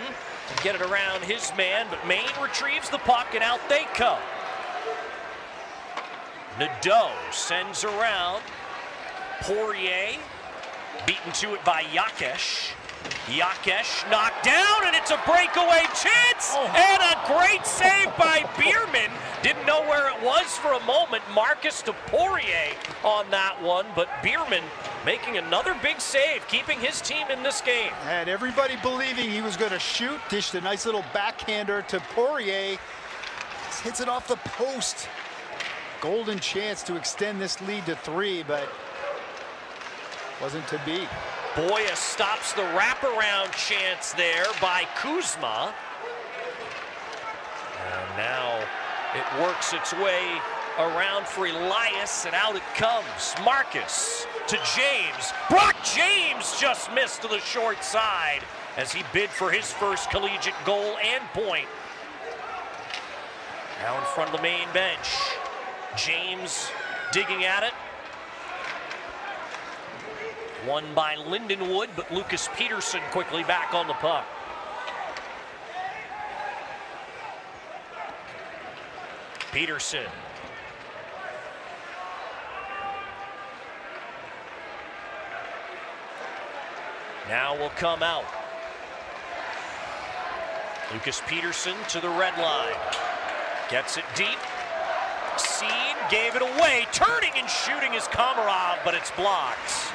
to get it around his man, but Maine retrieves the puck, and out they come. Nadeau sends around. Poirier beaten to it by Yakesh. Yakesh knocked down, and it's a breakaway chance, and a great save by Bierman. Didn't know where it was for a moment. Marcus to Poirier on that one, but Bierman making another big save, keeping his team in this game. And everybody believing he was going to shoot, dished a nice little backhander to Poirier. Just hits it off the post. Golden chance to extend this lead to 3, but wasn't to be. Boya stops the wraparound chance there by Kuzma. And now it works its way around for Elias, and out it comes. Marcus to James. Brock James just missed to the short side as he bid for his first collegiate goal and point. Now in front of the main bench. James digging at it. Won by Lindenwood, but Lucas Peterson quickly back on the puck. Peterson. Now will come out. Lucas Peterson to the red line. Gets it deep. Seed gave it away. Turning and shooting is Komarov, but it's blocked.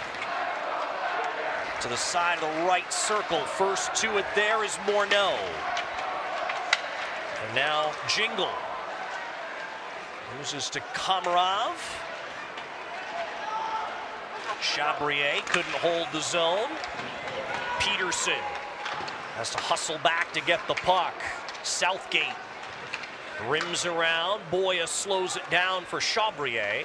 To the side of the right circle. First to it there is Morneau. And now Jingle. Loses to Komarov. Chabrier couldn't hold the zone. Peterson has to hustle back to get the puck. Southgate rims around. Boya slows it down for Chabrier.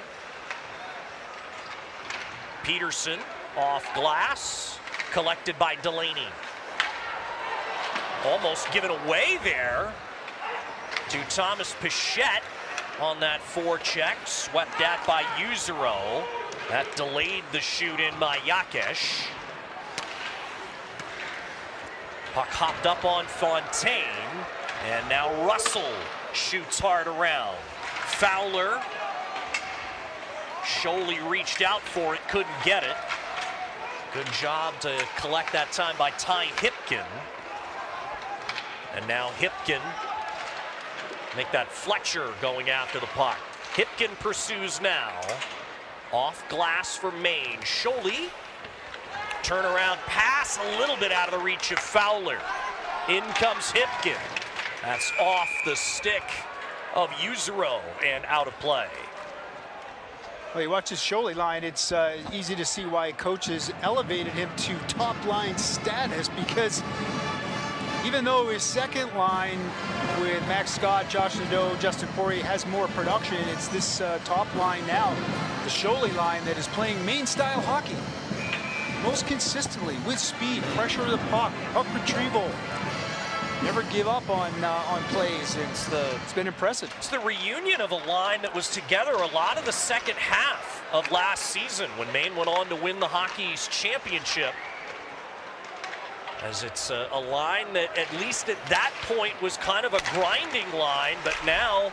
Peterson off glass. Collected by Delaney. Almost given away there to Thomas Pichette on that forecheck. Swept at by Yuzero. That delayed the shoot in by Yakesh. Puck hopped up on Fontaine. And now Russell shoots hard around. Fowler. Scholey reached out for it, couldn't get it. Good job to collect that time by Ty Hipkin. And now Hipkin make that Fletcher going after the puck. Hipkin pursues now. Off glass for Maine. Scholey. Turnaround pass a little bit out of the reach of Fowler. In comes Hipkin. That's off the stick of Yuzero and out of play. Well, you watch his Scholey line, it's easy to see why coaches elevated him to top line status, because even though his second line with Max Scott, Josh Nadeau, Justin Poirier has more production, it's this top line now, the Scholey line, that is playing Maine style hockey most consistently with speed, pressure of the puck retrieval. Never give up on plays. It's been impressive. It's the reunion of a line that was together a lot of the second half of last season when Maine went on to win the Hockey East Championship. As it's a line that at least at that point was kind of a grinding line, but now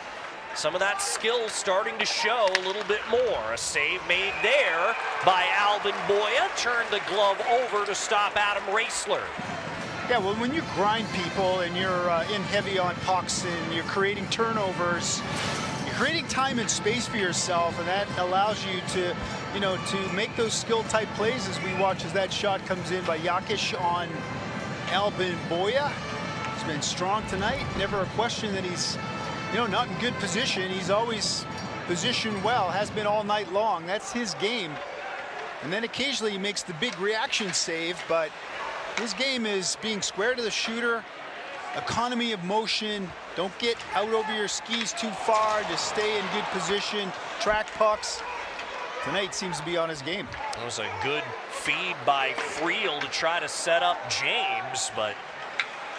some of that skill starting to show a little bit more. A save made there by Alvin Boya. Turned the glove over to stop Adam Raisler. Yeah, well, when you grind people and you're in heavy on pucks and you're creating turnovers, you're creating time and space for yourself, and that allows you to, to make those skill type plays, as we watch as that shot comes in by Yakesh on Albin Boya. He's been strong tonight. Never a question that he's, not in good position. He's always positioned well, has been all night long. That's his game. And then occasionally he makes the big reaction save, but his game is being square to the shooter, economy of motion, don't get out over your skis too far, just stay in good position, track pucks. Tonight seems to be on his game. That was a good feed by Friel to try to set up James, but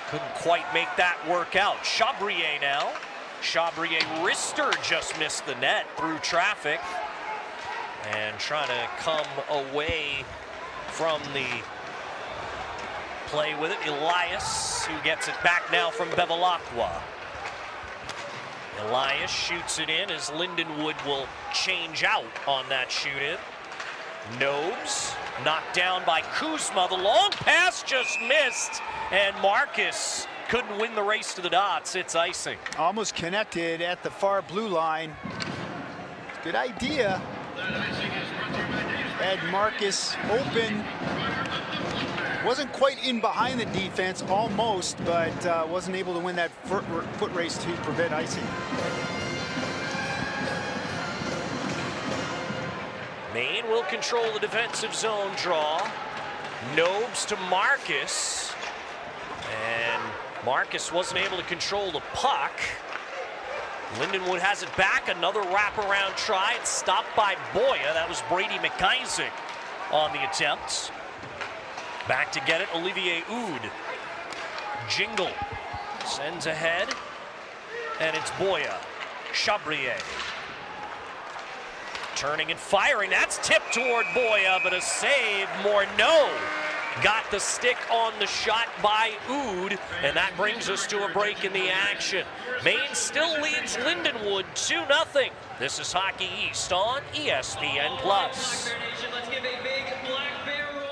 couldn't quite make that work out. Chabrier now. Chabrier wrister just missed the net through traffic. And trying to come away from the play with it. Elias, who gets it back now from Bevilacqua. Elias shoots it in as Lindenwood will change out on that shoot-in. Nobes knocked down by Kuzma. The long pass just missed, and Marcus couldn't win the race to the dots. It's icing. Almost connected at the far blue line. Good idea. Had Marcus open. Wasn't quite in behind the defense, almost, but wasn't able to win that foot race to prevent icing. Maine will control the defensive zone draw. Nobes to Marcus. And Marcus wasn't able to control the puck. Lindenwood has it back. Another wraparound try. It's stopped by Boya. That was Brady McIsaac on the attempt. Back to get it, Olivier Oud. Jingle sends ahead, and it's Boya. Chabrier. Turning and firing. That's tipped toward Boya, but a save. Morneau got the stick on the shot by Oud, and that brings us to a break in the action. Maine still leads Lindenwood 2-0. This is Hockey East on ESPN+. Let's give a big Black Bear roar.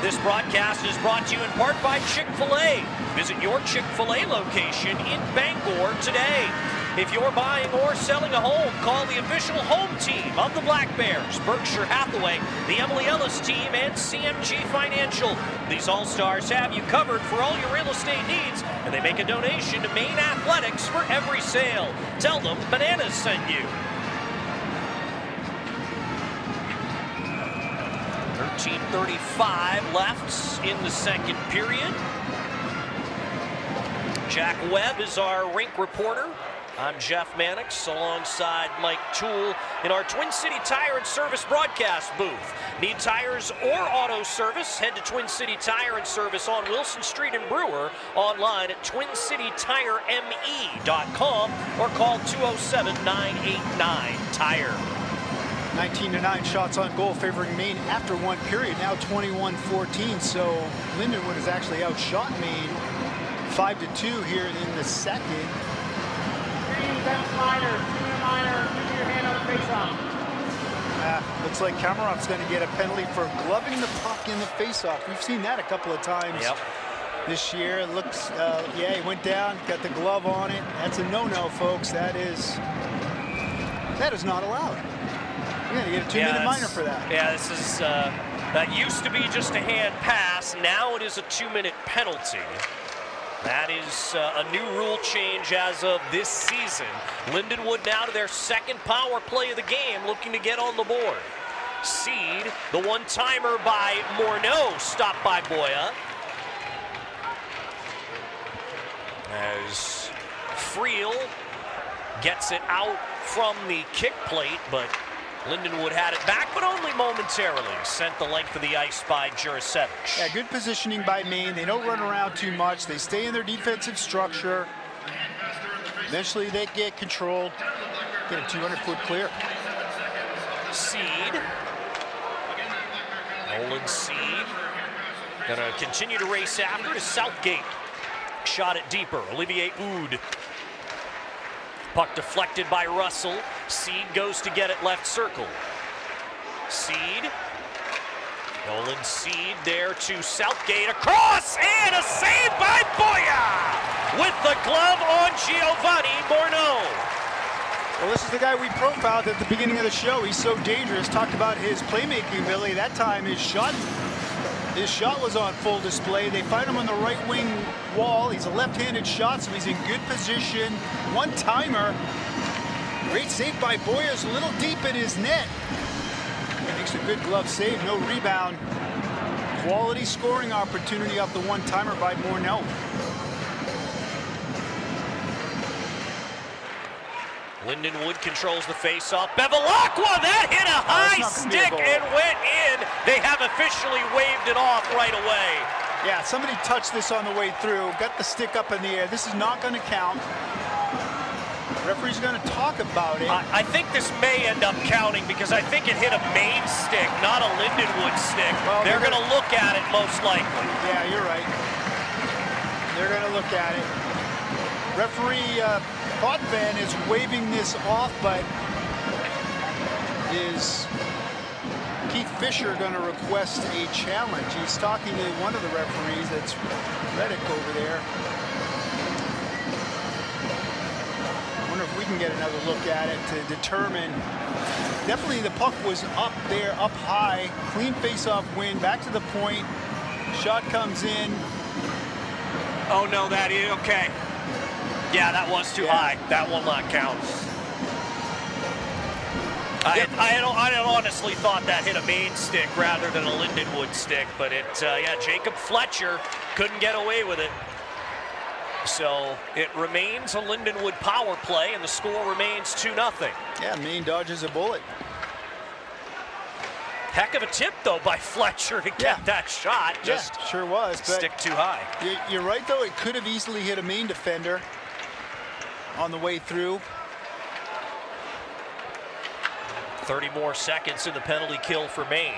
This broadcast is brought to you in part by Chick-fil-A. Visit your Chick-fil-A location in Bangor today. If you're buying or selling a home, call the official home team of the Black Bears, Berkshire Hathaway, the Emily Ellis team, and CMG Financial. These All-Stars have you covered for all your real estate needs, and they make a donation to Maine Athletics for every sale. Tell them Bananas sent you. 13:35 left in the second period. Jack Webb is our rink reporter. I'm Jeff Mannix alongside Mike Toole in our Twin City Tire and Service broadcast booth. Need tires or auto service? Head to Twin City Tire and Service on Wilson Street in Brewer, online at twincitytireme.com or call 207-989-TIRE. 19-9 shots on goal favoring Maine after one period, now 21-14. So Lindenwood has actually outshot Maine 5-2 here in the second. Minor, using your hand on the face-off. Looks like Kamarov's going to get a penalty for gloving the puck in the face-off. We've seen that a couple of times this year. It looks, yeah, he went down, got the glove on it. That's a no-no, folks. That is not allowed. You're going to get a 2-minute minor for that. Yeah, this is, that used to be just a hand pass. Now it is a 2-minute penalty. That is a new rule change as of this season. Lindenwood now to their second power play of the game, looking to get on the board. Seed, the one-timer by Morneau, stopped by Boya. As Friel gets it out from the kick plate, but Lindenwood had it back, but only momentarily. Sent the length of the ice by Jurasevich. Yeah, good positioning by Maine. They don't run around too much. They stay in their defensive structure. Eventually they get controlled. Get a 200-foot clear. Seed. Nolan Seed. Gonna continue to race after to Southgate. Shot it deeper. Olivier Oud. Puck deflected by Russell. Seed goes to get it left circle. Seed. Nolan Seed there to Southgate. Across and a save by Boya with the glove on Giovanni Morneau. Well, this is the guy we profiled at the beginning of the show. He's so dangerous. Talked about his playmaking ability. That time his shot was on full display. They find him on the right wing wall. He's a left-handed shot, so he's in good position. One-timer. Great save by Boyers, a little deep in his net. Makes a good glove save, no rebound. Quality scoring opportunity off the one-timer by Morneau. Lindenwood controls the face-off. Bevilacqua, that hit a high stick and went in. They have officially waved it off right away. Yeah, somebody touched this on the way through, got the stick up in the air. This is not going to count. Referee's going to talk about it. I think this may end up counting because I think it hit a Maine stick, not a Lindenwood stick. Well, they're going to look at it most likely. Yeah, you're right. They're going to look at it. Referee Potvin is waving this off, but is Keith Fisher going to request a challenge? He's talking to one of the referees. That's Reddick over there. I wonder if we can get another look at it to determine. Definitely the puck was up there, up high. Clean face-off win, back to the point. Shot comes in. Oh no, that is okay. Yeah, that was too high. That will not count. I honestly thought that hit a Maine stick rather than a Lindenwood stick, but yeah, Jacob Fletcher couldn't get away with it. So it remains a Lindenwood power play, and the score remains 2-0. Yeah, Maine dodges a bullet. Heck of a tip, though, by Fletcher to get that shot. Just sure was. But stick too high. You're right, though. It could have easily hit a Maine defender on the way through. 30 more seconds in the penalty kill for Maine.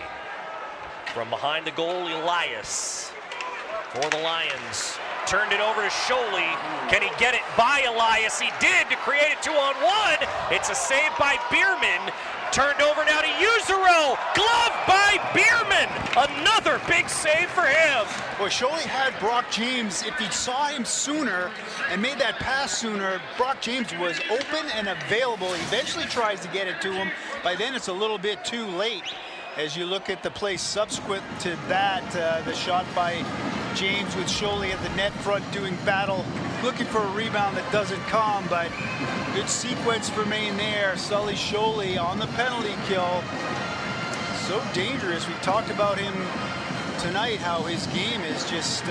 From behind the goal, Elias for the Lions. Turned it over to Sholey. Can he get it by Elias? He did to create a 2-on-1. It's a save by Bierman. Turned over now to Usero. Glove by Bierman. Another big save for him. Well, Sholey had Brock James. If he saw him sooner and made that pass sooner, Brock James was open and available. He eventually tries to get it to him. By then, it's a little bit too late. As you look at the play subsequent to that, the shot by James with Sholey at the net front doing battle, looking for a rebound that doesn't come, but good sequence for Maine there. Sully Sholey on the penalty kill. So dangerous. We talked about him tonight, how his game is just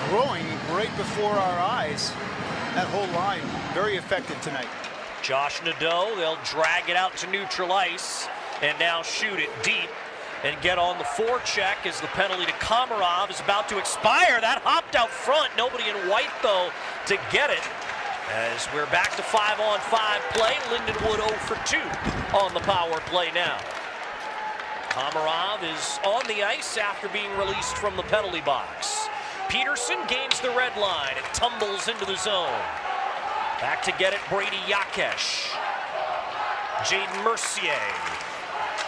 growing right before our eyes. That whole line, very effective tonight. Josh Nadeau, they'll drag it out to neutral ice and now shoot it deep and get on the forecheck as the penalty to Komarov is about to expire. That hopped out front. Nobody in white, though, to get it. As we're back to 5-on-5 play, Lindenwood 0 for 2 on the power play now. Komarov is on the ice after being released from the penalty box. Peterson gains the red line. It tumbles into the zone. Back to get it, Brady Yakesh. Jaden Mercier.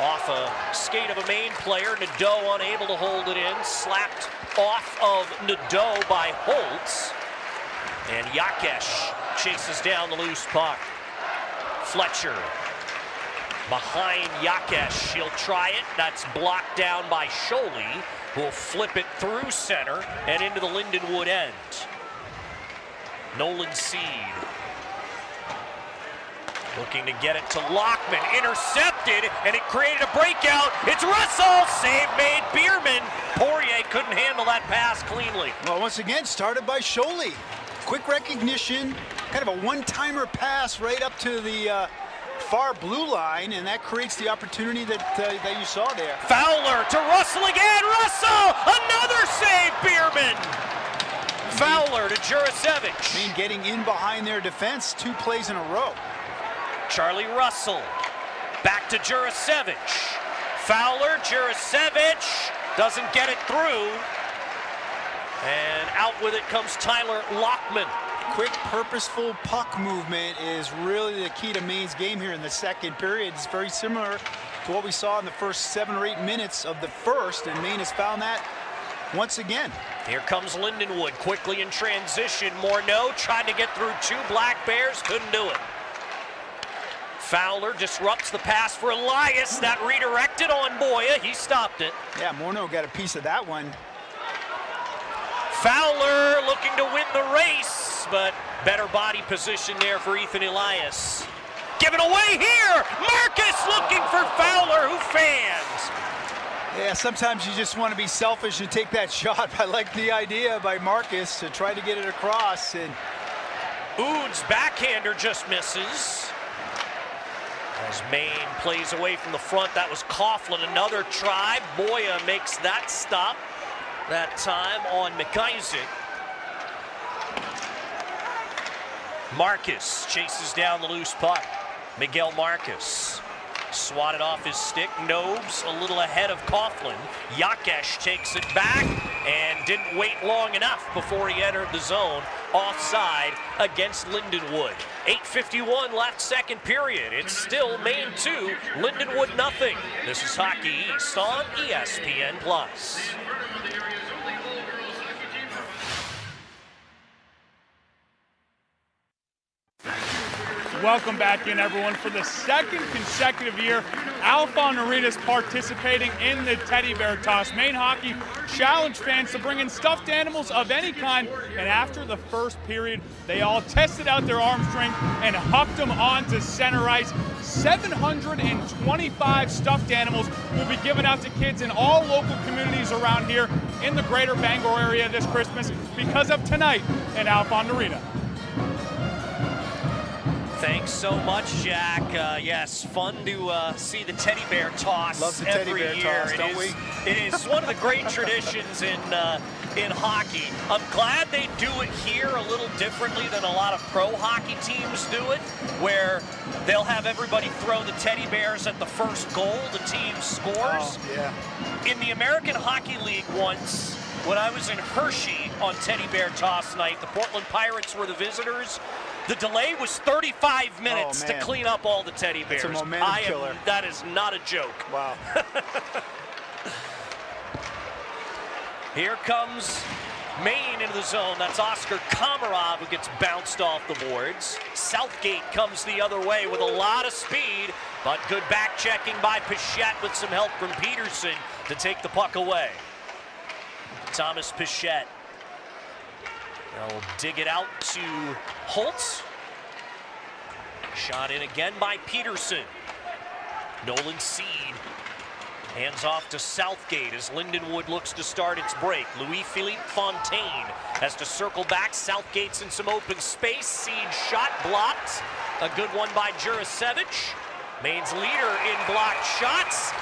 Off a skate of a Maine player, Nadeau unable to hold it in. Slapped off of Nadeau by Holtz. And Yakesh chases down the loose puck. Fletcher behind Yakesh. He'll try it. That's blocked down by Sholey, who will flip it through center and into the Lindenwood end. Nolan Seed looking to get it to Lockman. Intercepted, and it created a breakout. It's Russell. Save made Bierman. Poirier couldn't handle that pass cleanly. Well, once again, started by Sholey. Quick recognition, kind of a one-timer pass right up to the far blue line, and that creates the opportunity that you saw there. Fowler to Russell again. Russell! Another save, Bierman. Fowler to Jurasevich. Maine getting in behind their defense 2 plays in a row. Charlie Russell back to Jurasevich. Fowler, Jurasevich doesn't get it through. And out with it comes Tyler Lockman. Quick, purposeful puck movement is really the key to Maine's game here in the second period. It's very similar to what we saw in the first 7 or 8 minutes of the first, and Maine has found that once again. Here comes Lindenwood quickly in transition. Morneau tried to get through 2 Black Bears, couldn't do it. Fowler disrupts the pass for Elias. That redirected on Boya. He stopped it. Yeah, Morneau got a piece of that one. Fowler looking to win the race, but better body position there for Ethan Elias. Given away here. Marcus looking for Fowler, who fans. Yeah, sometimes you just want to be selfish and take that shot. I like the idea by Marcus to try to get it across. And Oud's backhander just misses. As Maine plays away from the front, that was Coughlin, another try. Boya makes that stop, that time on McIsaac. Marcus chases down the loose puck. Miguel Marcus swatted off his stick. Nobes a little ahead of Coughlin. Yakesh takes it back and didn't wait long enough before he entered the zone. Offside against Lindenwood. 8:51 left, second period. It's still Maine 2, Lindenwood nothing. This is Hockey East on ESPN+. Welcome back in, everyone. For the second consecutive year, Alphon Arena is participating in the Teddy Bear Toss. Maine Hockey challenged fans to bring in stuffed animals of any kind, and after the first period, they all tested out their arm strength and hucked them onto center ice. 725 stuffed animals will be given out to kids in all local communities around here in the greater Bangor area this Christmas because of tonight in Alphon Arena. Thanks so much, Jack. Yes, fun to see the Teddy Bear Toss. Love the Teddy every Bear year. Toss, don't we? It is one of the great traditions in hockey. I'm glad they do it here a little differently than a lot of pro hockey teams do it, where they'll have everybody throw the teddy bears at the first goal the team scores. Oh, yeah. In the American Hockey League once, when I was in Hershey on Teddy Bear Toss night, the Portland Pirates were the visitors. The delay was 35 minutes to clean up all the teddy bears. It's a momentum killer. That is not a joke. Wow. Here comes Maine into the zone. That's Oscar Komarov who gets bounced off the boards. Southgate comes the other way with a lot of speed, but good back checking by Pichette with some help from Peterson to take the puck away. Thomas Pichette. They'll dig it out to Holtz. Shot in again by Peterson. Nolan Seed hands off to Southgate as Lindenwood looks to start its break. Louis-Philippe Fontaine has to circle back. Southgate's in some open space. Seed shot blocked. A good one by Jurasevich. Maine's leader in blocked shots.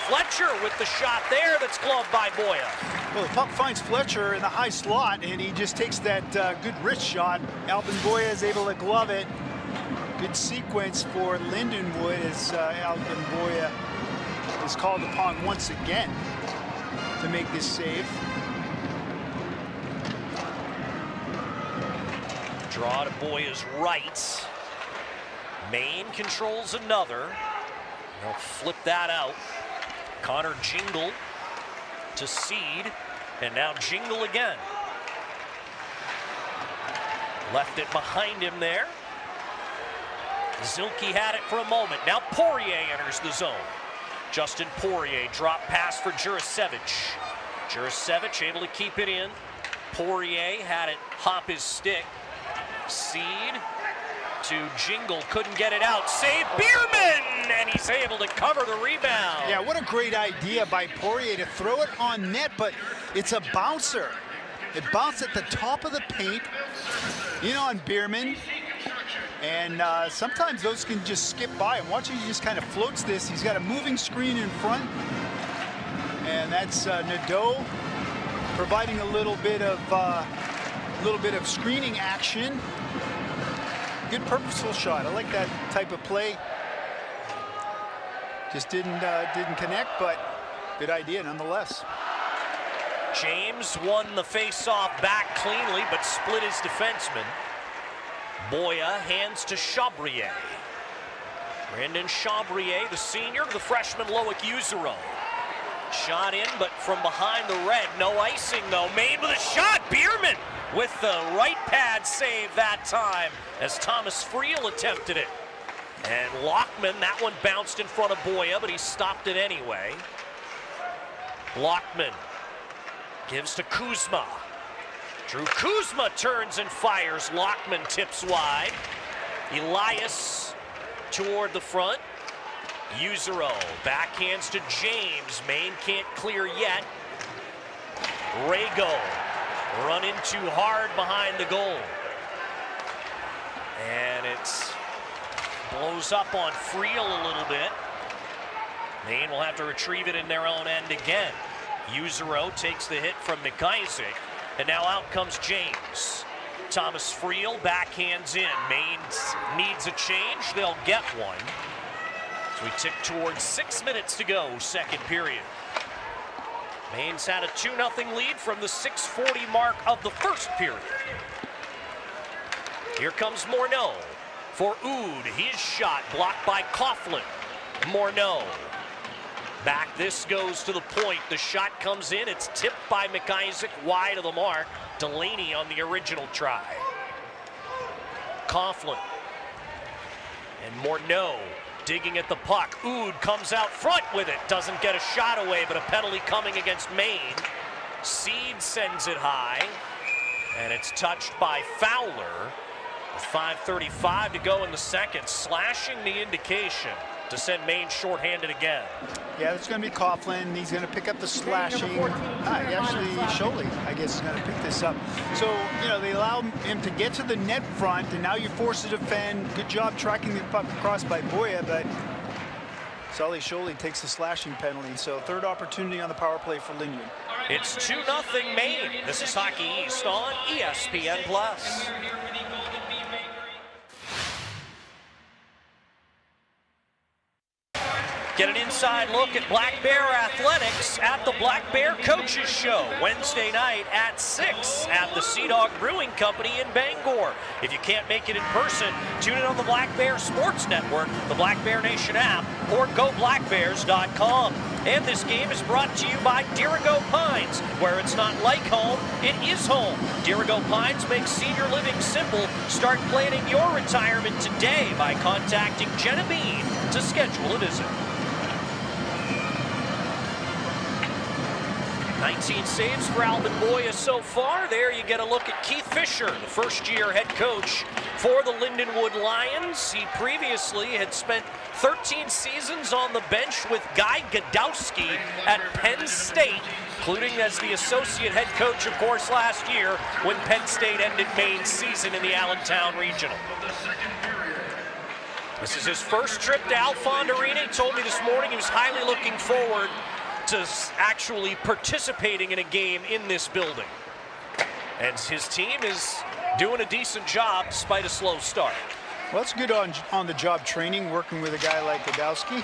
Fletcher with the shot there that's gloved by Boya. Well, the puck finds Fletcher in the high slot, and he just takes that good wrist shot. Alvin Boya is able to glove it. Good sequence for Lindenwood as Alvin Boya is called upon once again to make this save. Draw to Boya's right. Maine controls another. They'll flip that out. Connor Jingle to Seed, and now Jingle again. Left it behind him there. Zilke had it for a moment. Now Poirier enters the zone. Justin Poirier drop pass for Jurasevich. Jurasevich able to keep it in. Poirier had it hop his stick. Seed to Jingle, couldn't get it out. Save Bierman, and he's able to cover the rebound. Yeah, what a great idea by Poirier to throw it on net, but it's a bouncer. It bounced at the top of the paint, in on Bierman, and sometimes those can just skip by. And watch, he just kind of floats this. He's got a moving screen in front, and that's Nadeau providing a little bit of screening action. Good purposeful shot. I like that type of play. Just didn't connect, but good idea nonetheless. James won the face-off back cleanly, but split his defenseman. Boya hands to Chabrier. Brandon Chabrier, the senior, the freshman Loic Usero. Shot in, but from behind the red. No icing, though. Maine with a shot. Bierman with the right pad save that time as Thomas Friel attempted it. And Lockman, that one bounced in front of Boya, but he stopped it anyway. Lockman gives to Kuzma. Drew Kuzma turns and fires. Lockman tips wide. Elias toward the front. Usero backhands to James. Maine can't clear yet. Rago running too hard behind the goal. And it blows up on Friel a little bit. Maine will have to retrieve it in their own end again. Usero takes the hit from McIsaac. And now out comes James. Thomas Friel backhands in. Maine needs a change. They'll get one. So we tick towards 6 minutes to go, second period. Maine's had a 2-0 lead from the 6:40 mark of the first period. Here comes Morneau for Oud. His shot blocked by Coughlin. Morneau. Back this goes to the point. The shot comes in. It's tipped by McIsaac wide of the mark. Delaney on the original try. Coughlin. And Morneau digging at the puck. Oud comes out front with it. Doesn't get a shot away, but a penalty coming against Maine. Seed sends it high. And it's touched by Fowler. 5:35 to go in the second. Slashing the indication to send Maine shorthanded again. Yeah, it's going to be Coughlin. He's going to pick up the slashing. Actually, Sholey, I guess, is going to pick this up. So, you know, they allow him to get to the net front, and now you're forced to defend. Good job tracking the puck across by Boya, but Sully Sholey takes the slashing penalty. So, third opportunity on the power play for Lindenwood. It's 2-0 Maine. This is Hockey East on ESPN+. Get an inside look at Black Bear Athletics at the Black Bear Coaches Show Wednesday night at 6 at the Sea Dog Brewing Company in Bangor. If you can't make it in person, tune in on the Black Bear Sports Network, the Black Bear Nation app, or goblackbears.com. And this game is brought to you by Dirigo Pines, where it's not like home, it is home. Dirigo Pines makes senior living simple. Start planning your retirement today by contacting Jenna Bean to schedule a visit. 19 saves for Alvin Boya so far. There you get a look at Keith Fisher, the first-year head coach for the Lindenwood Lions. He previously had spent 13 seasons on the bench with Guy Godowski at Penn State, including as the associate head coach, of course, last year when Penn State ended Maine's season in the Allentown Regional. This is his first trip to Alfond Arena. He told me this morning he was highly looking forward to actually participating in a game in this building. And his team is doing a decent job despite a slow start. Well, it's good on the job training, working with a guy like Godowski.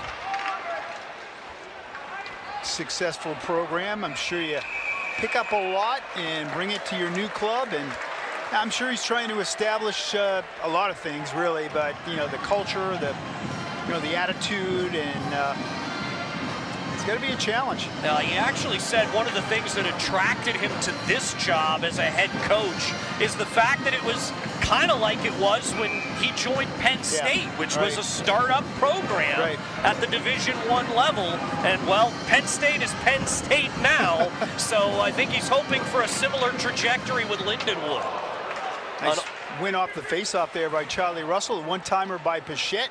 Successful program. I'm sure you pick up a lot and bring it to your new club, and I'm sure he's trying to establish a lot of things, really, but you know, the culture, the attitude, and it's going to be a challenge. Now, he actually said one of the things that attracted him to this job as a head coach is the fact that it was kind of like it was when he joined Penn State, which was a startup program at the Division I level. And, well, Penn State is Penn State now, so I think he's hoping for a similar trajectory with Lindenwood. Nice win off the faceoff there by Charlie Russell. One-timer by Pichette.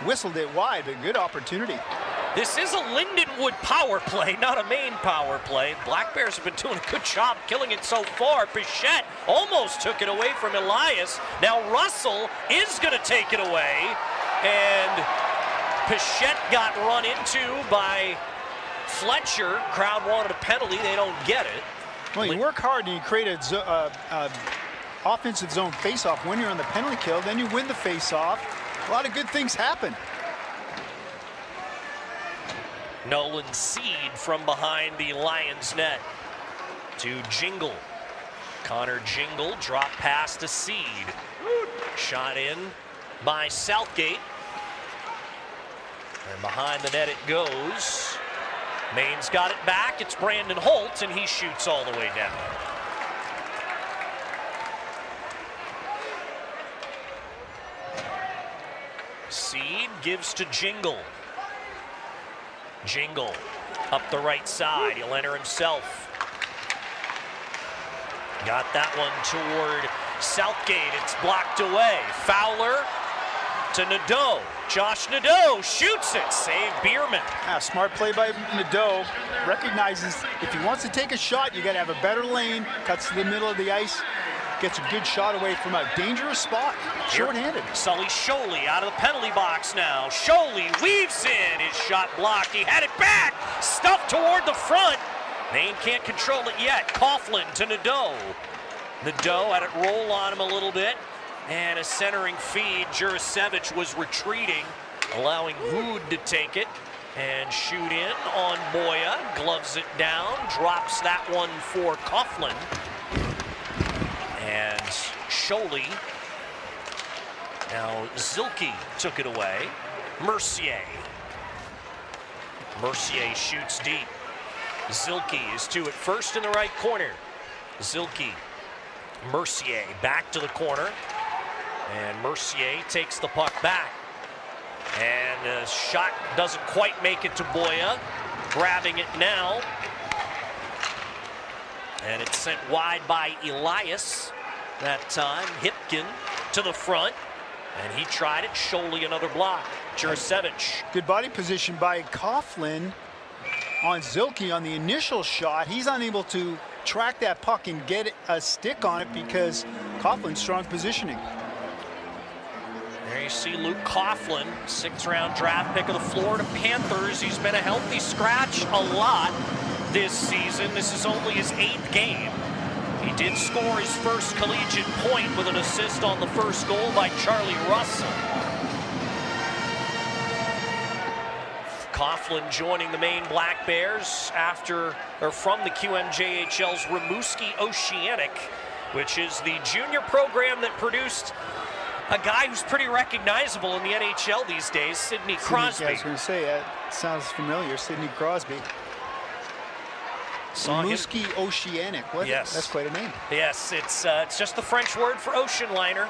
Whistled it wide, but good opportunity. This is a Lindenwood power play, not a Maine power play. Black Bears have been doing a good job killing it so far. Pichette almost took it away from Elias. Now Russell is going to take it away. And Pichette got run into by Fletcher. Crowd wanted a penalty. They don't get it. Well, you work hard and you create a offensive zone faceoff when you're on the penalty kill. Then you win the faceoff. A lot of good things happen. Nolan Seed from behind the Lions net to Jingle. Connor Jingle drop pass to Seed. Shot in by Southgate. And behind the net it goes. Maine's got it back. It's Brandon Holt, and he shoots all the way down. Seed gives to Jingle. Jingle up the right side. He'll enter himself. Got that one toward Southgate. It's blocked away. Fowler to Nadeau. Josh Nadeau shoots it. Save Bierman. Smart play by Nadeau. Recognizes if he wants to take a shot, you got to have a better lane. Cuts to the middle of the ice. Gets a good shot away from a dangerous spot. Short-handed. Sully Sholey out of the penalty box now. Sholey weaves in. His shot blocked. He had it back. Stuffed toward the front. Maine can't control it yet. Coughlin to Nadeau. Nadeau had it roll on him a little bit. And a centering feed. Jurasevich was retreating, allowing Wood to take it and shoot in on Boya. Gloves it down. Drops that one for Coughlin. And Sholey. Now Zilke took it away. Mercier. Mercier shoots deep. Zilke is to it first in the right corner. Zilke. Mercier back to the corner. And Mercier takes the puck back. And the shot doesn't quite make it to Boya. Grabbing it now. And it's sent wide by Elias. That time, Hipkin to the front. And he tried it. Sholey another block. Jurasevich. Good body position by Coughlin on Zilke on the initial shot. He's unable to track that puck and get a stick on it because Coughlin's strong positioning. There you see Luke Coughlin, 6th-round draft pick of the Florida Panthers. He's been a healthy scratch a lot this season. This is only his 8th game. He did score his first collegiate point with an assist on the first goal by Charlie Russell. Coughlin joining the Maine Black Bears from the QMJHL's Rimouski Oceanic, which is the junior program that produced a guy who's pretty recognizable in the NHL these days, Sidney Crosby. I was going to say, that sounds familiar, Sidney Crosby. Rimouski Oceanic. What? Yes. That's quite a name. Yes, it's just the French word for ocean liner.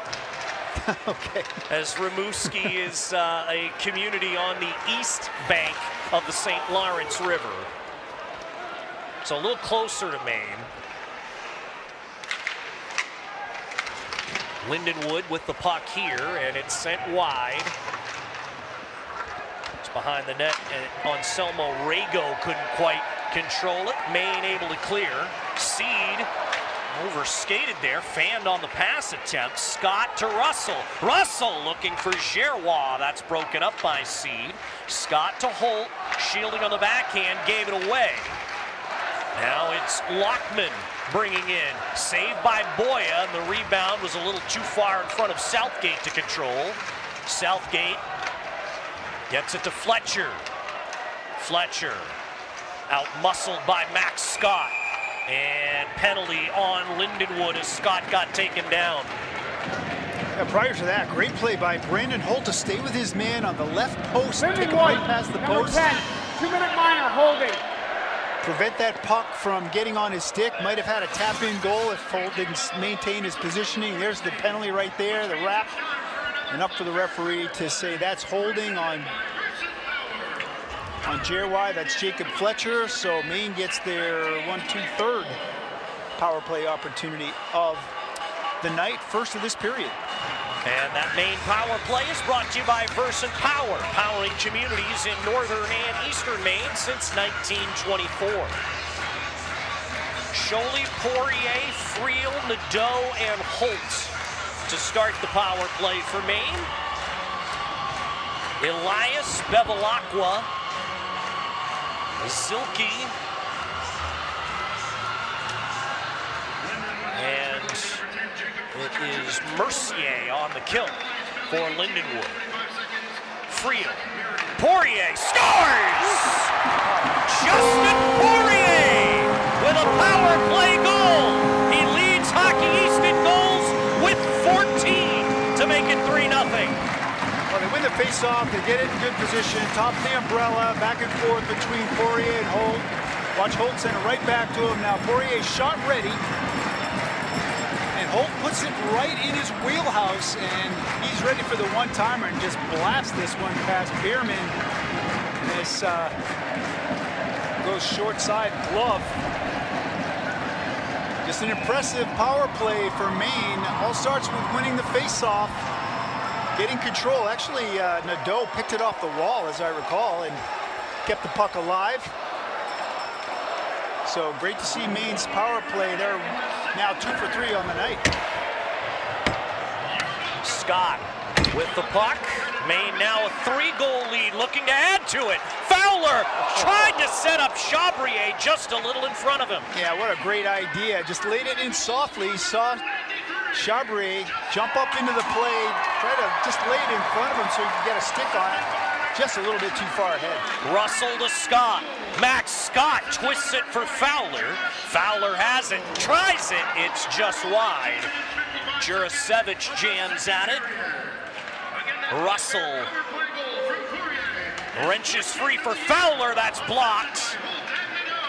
Okay. As Rimouski is a community on the east bank of the St. Lawrence River. So a little closer to Maine. Lindenwood with the puck here, and it's sent wide. It's behind the net, and Anselmo Rego couldn't quite control it. Maine able to clear. Seed overskated there, fanned on the pass attempt. Scott to Russell. Russell looking for Gerrois. That's broken up by Seed. Scott to Holt, shielding on the backhand, gave it away. Now it's Lockman bringing in. Saved by Boya, and the rebound was a little too far in front of Southgate to control. Southgate gets it to Fletcher. Fletcher out-muscled by Max Scott. And penalty on Lindenwood as Scott got taken down. Prior to that, great play by Brandon Holt to stay with his man on the left post. Lindenwood, take him right past the number post. 10, 2-minute minor, holding. Prevent that puck from getting on his stick. Might have had a tap-in goal if Holt didn't maintain his positioning. There's the penalty right there, the wrap. And up for the referee to say that's holding on Gerrois. That's Jacob Fletcher. So Maine gets their 1/2/3 power play opportunity of the night, first of this period. And that Maine power play is brought to you by Versant Power, powering communities in northern and eastern Maine since 1924. Sholey, Poirier, Friel, Nadeau, and Holt to start the power play for Maine. Elias, Bevilacqua, Zilke, and it is Mercier on the kill for Lindenwood. Friel, Poirier scores! Justin Poirier with a power play goal. He leads Hockey East in goals with 14 to make it 3-0. Well, they win the face-off, they get it in good position, top of the umbrella, back and forth between Poirier and Holt. Watch Holt send it right back to him. Now Poirier shot ready, and Holt puts it right in his wheelhouse, and he's ready for the one-timer and just blasts this one past Bierman. This goes short side glove. Just an impressive power play for Maine. All starts with winning the face-off, getting control. Actually, Nadeau picked it off the wall, as I recall, and kept the puck alive. So great to see Maine's power play. They're now 2 for 3 on the night. Scott with the puck. Maine now a 3-goal lead, looking to add to it. Fowler tried to set up Chabrier just a little in front of him. Yeah, what a great idea. Just laid it in softly. Saw Chabrier jump up into the play, try to just lay it in front of him so he could get a stick on it. Just a little bit too far ahead. Russell to Scott. Max Scott twists it for Fowler. Fowler has it, tries it, it's just wide. Jurasevich jams at it. Russell wrenches free for Fowler, that's blocked.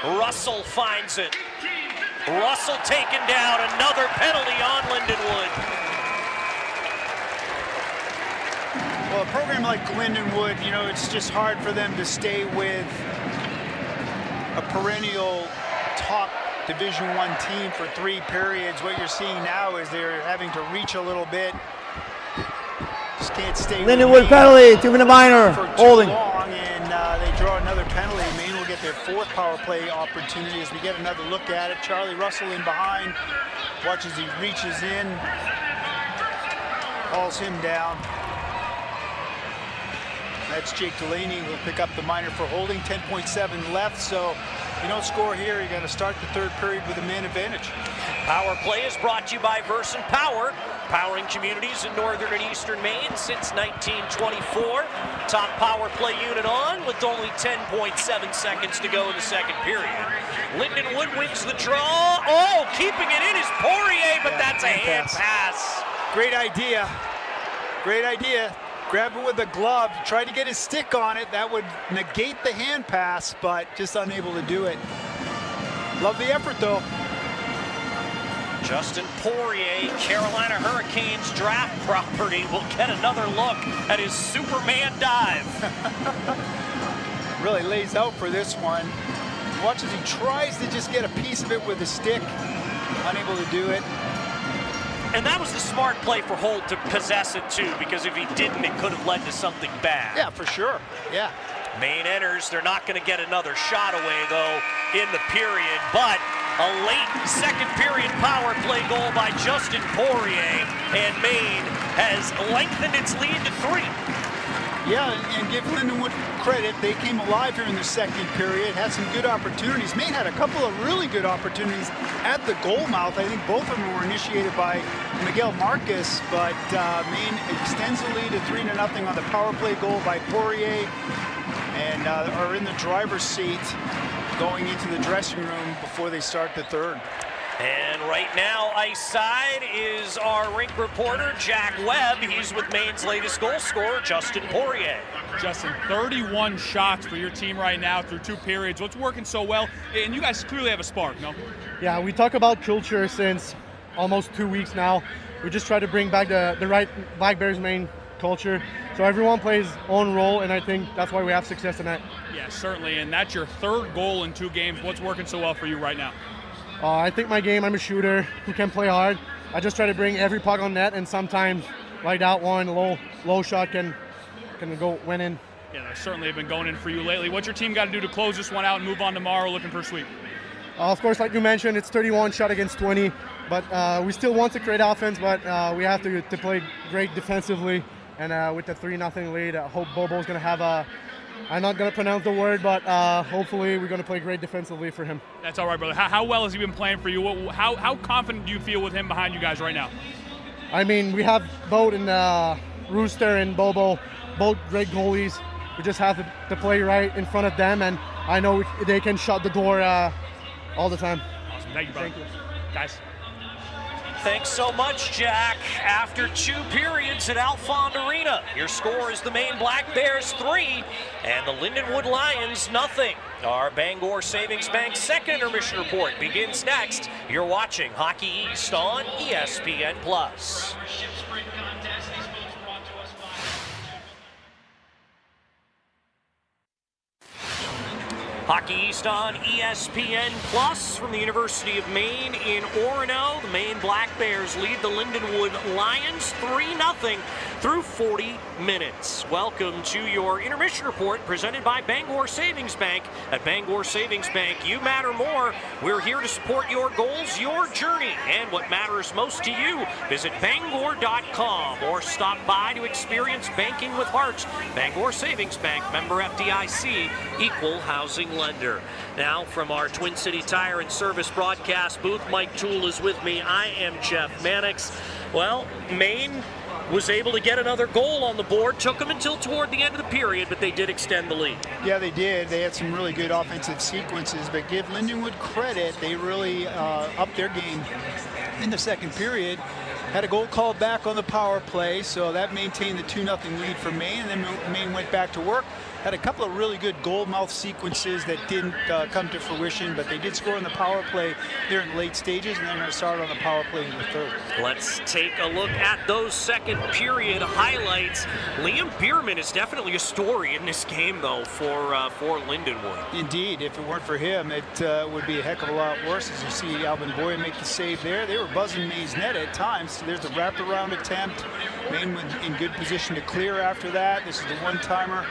Russell finds it. Russell taken down, another penalty on Lindenwood. Well, a program like Lindenwood, you know, it's just hard for them to stay with a perennial top Division I team for 3 periods. What you're seeing now is they're having to reach a little bit. Just can't stay Lindenwood penalty, 2-minute minor, for too holding. long, and they draw another penalty. Maine will get their 4th power play opportunity as we get another look at it. Charlie Russell in behind, watches he reaches in, hauls him down. That's Jake Delaney. Will pick up the minor for holding. 10.7 left, so if you don't score here, you got to start the 3rd period with a man advantage. Power play is brought to you by Versant Power, powering communities in northern and eastern Maine since 1924. Top power play unit on with only 10.7 seconds to go in the 2nd period. Lindenwood wins the draw. Oh, keeping it in is Poirier, but that's a hand pass. Great idea. Great idea. Grab it with the glove, tried to get his stick on it. That would negate the hand pass, but just unable to do it. Love the effort, though. Justin Poirier, Carolina Hurricanes draft property, will get another look at his Superman dive. Really lays out for this one. Watch as he tries to just get a piece of it with a stick. Unable to do it. And that was the smart play for Holt to possess it too, because if he didn't, it could have led to something bad. Yeah, for sure. Yeah. Maine enters. They're not going to get another shot away, though, in the period. But a late 2nd period power play goal by Justin Poirier, and Maine has lengthened its lead to 3. Yeah, and give Lindenwood credit. They came alive here in the 2nd period, had some good opportunities. Maine had a couple of really good opportunities at the goal mouth. I think both of them were initiated by Miguel Marcus, but Maine extends the lead to 3-0 on the power play goal by Poirier, and are in the driver's seat going into the dressing room before they start the 3rd. And right now, ice side is our rink reporter, Jack Webb. He's with Maine's latest goal scorer, Justin Poirier. Justin, 31 shots for your team right now through 2 periods. What's working so well? And you guys clearly have a spark, no? Yeah, we talk about culture since almost 2 weeks now. We just try to bring back the right Black Bears Maine culture. So everyone plays own role, and I think that's why we have success tonight. Yeah, certainly. And that's your 3rd goal in 2 games. What's working so well for you right now? I think my game, I'm a shooter who can play hard. I just try to bring every puck on net, and sometimes like that one, low shot can go win in. Yeah, they certainly have been going in for you lately. What's your team got to do to close this one out and move on tomorrow looking for a sweep? Of course, like you mentioned, it's 31 shot against 20, but we still want to create offense, but we have to play great defensively. And with the 3-0 lead, I hope Bobo's going to have a, I'm not going to pronounce the word, but hopefully we're going to play great defensively for him. That's all right, brother. How well has he been playing for you? How confident do you feel with him behind you guys right now? I mean, we have Boat and Rooster and Bobo, both great goalies. We just have to play right in front of them, and I know they can shut the door all the time. Awesome. Thank you, brother. Thank you. Guys. Thanks so much, Jack. After 2 periods at Alfond Arena, your score is the Maine Black Bears 3 and the Lindenwood Lions nothing. Our Bangor Savings Bank second intermission report begins next. You're watching Hockey East on ESPN+. Hockey East on ESPN Plus from the University of Maine in Orono. The Maine Black Bears lead the Lindenwood Lions 3-0 through 40 minutes. Welcome to your intermission report presented by Bangor Savings Bank. At Bangor Savings Bank, you matter more. We're here to support your goals, your journey, and what matters most to you. Visit Bangor.com or stop by to experience banking with heart. Bangor Savings Bank, member FDIC, equal housing lender. Now from our Twin City Tire and Service broadcast booth, Mike Toole is with me. I am Jeff Mannix. Well, Maine was able to get another goal on the board. Took them until toward the end of the period, but they did extend the lead. Yeah, they did. They had some really good offensive sequences, but give Lindenwood credit. They really upped their game in the second period. Had a goal called back on the power play, so that maintained the 2-0 lead for Maine, and then Maine went back to work. Had a couple of really good goal-mouth sequences that didn't come to fruition, but they did score on the power play there in the late stages, and they're going to start on the power play in the third. Let's take a look at those second period highlights. Liam Bierman is definitely a story in this game, though, for Lindenwood. Indeed. If it weren't for him, it would be a heck of a lot worse. As you see Alvin Boyer make the save there. They were buzzing Maine's net at times. So there's a wraparound attempt. Maine in good position to clear after that. This is the one-timer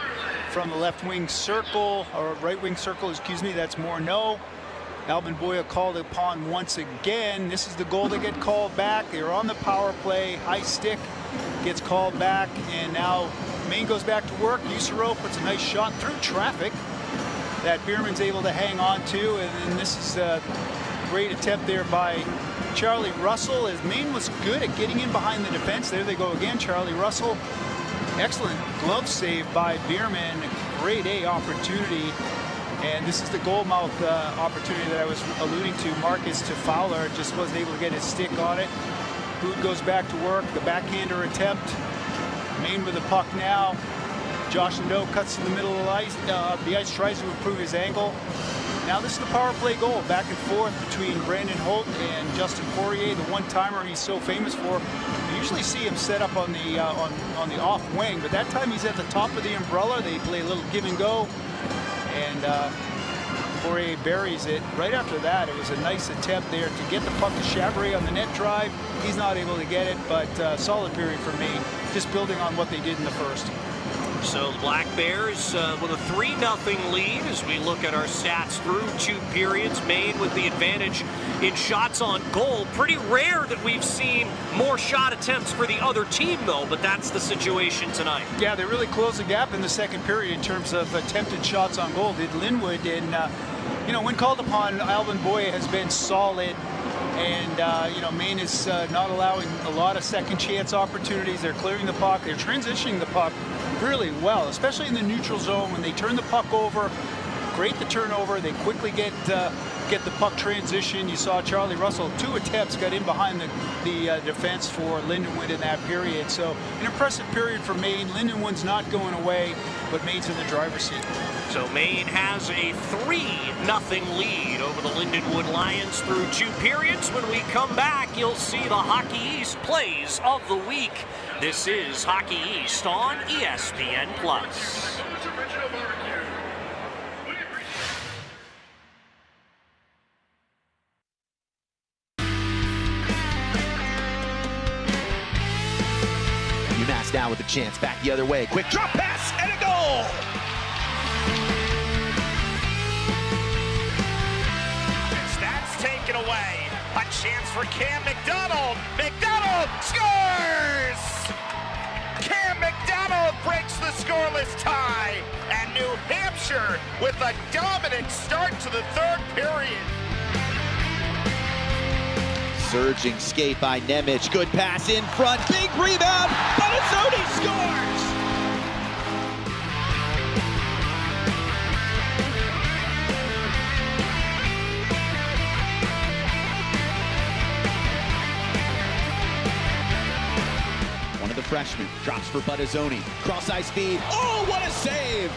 from the left wing circle, or right wing circle, excuse me. That's Morneau. Alvin Boyer called upon once again. This is the goal that get called back. They were on the power play. High stick gets called back, and now Maine goes back to work. Usero puts a nice shot through traffic that Bierman's able to hang on to, and then this is a great attempt there by Charlie Russell, as Maine was good at getting in behind the defense. There they go again, Charlie Russell. Excellent glove save by Bierman. Great A opportunity. And this is the goal-mouth opportunity that I was alluding to. Marcus to Fowler just wasn't able to get his stick on it. Bood goes back to work. The backhander attempt. Maine with the puck now. Josh Nadeau cuts to the middle of the ice, tries to improve his angle. Now this is the power play goal, back and forth between Brandon Holt and Justin Poirier, the one-timer he's so famous for. You usually see him set up on the off wing, but that time he's at the top of the umbrella. They play a little give and go, and Poirier buries it. Right after that, it was a nice attempt there to get the puck to Chabray on the net drive. He's not able to get it, but solid period for Maine, just building on what they did in the first. So the Black Bears with a 3-0 lead as we look at our stats through 2 periods. Maine with the advantage in shots on goal. Pretty rare that we've seen more shot attempts for the other team, though, but that's the situation tonight. Yeah, they really closed the gap in the second period in terms of attempted shots on goal. Did Linwood, and when called upon, Alvin Boyer has been solid. And, Maine is not allowing a lot of second chance opportunities. They're clearing the puck. They're transitioning the puck really well, especially in the neutral zone when they turn the puck over. Great the turnover. They quickly get the puck transition. You saw Charlie Russell, 2 attempts, got in behind the defense for Lindenwood in that period. So an impressive period for Maine. Lindenwood's not going away, but Maine's in the driver's seat. So Maine has a 3-0 lead over the Lindenwood Lions through 2 periods. When we come back, you'll see the Hockey East plays of the week. This is Hockey East on ESPN+. UMass now with a chance, back the other way. Quick drop pass and a goal! That's taken away. A chance for Cam McDonald. McDonald scores! Cam McDonald breaks the scoreless tie. And New Hampshire with a dominant start to the third period. Surging skate by Nemec. Good pass in front. Big rebound. Bonazzoni scores! freshman. Drops for Buttazzoni. Cross-eye speed. Oh, what a save!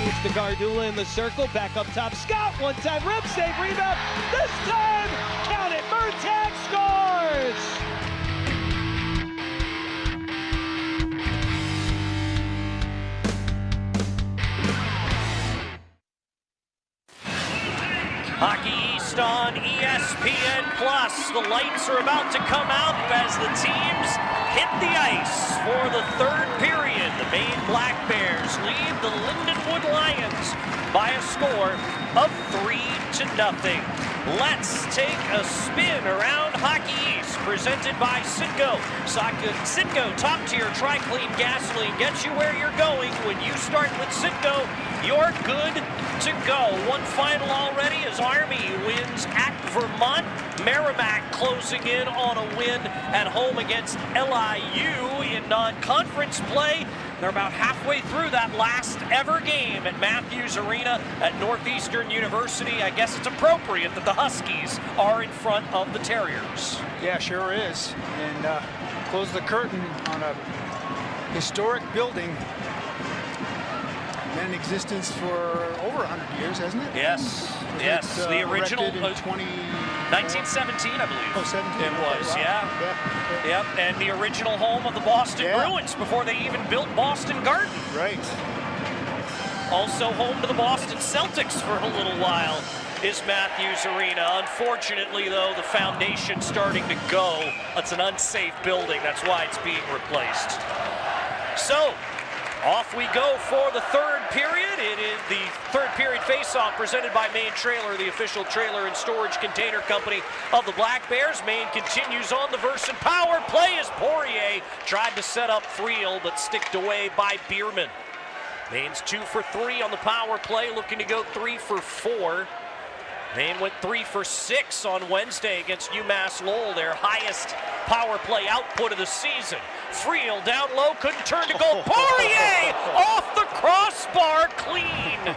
It's the Gardula in the circle. Back up top. Scott, one-time rip save, rebound. This time, count it. Murtagh scores! Hockey East on ESPN+. The lights are about to come out as the teams hit the ice for the third period. The Maine Black Bears lead the Lindenwood Lions by a score of 3-0. Let's take a spin around Hockey East, presented by Citgo. Citgo top-tier tri-clean gasoline gets you where you're going. When you start with Citgo, you're good to go. One final already as Army wins at Vermont. Merrimack closing in on a win at home against LIU in non-conference play. They're about halfway through that last ever game at Matthews Arena at Northeastern University. I guess it's appropriate that the Huskies are in front of the Terriers. Yeah, sure is. And close the curtain on a historic building. Been in existence for over 100 years, hasn't it? Yes, yes. The original, in 1917, I believe. Oh, 17. It was, wow. yeah. Yep, and the original home of the Boston Bruins before they even built Boston Garden. Right. Also home to the Boston Celtics for a little while is Matthews Arena. Unfortunately, though, the foundation's starting to go. It's an unsafe building. That's why it's being replaced. So, off we go for the third period. It is the third period face-off presented by Maine Trailer, the official trailer and storage container company of the Black Bears. Maine continues on the verse and power play as Poirier tried to set up Friel, but sticked away by Bierman. Maine's 2 for 3 on the power play, looking to go 3 for 4. Maine went 3 for 6 on Wednesday against UMass Lowell, their highest power play output of the season. Friel down low, couldn't turn to goal. Poirier off the crossbar, clean.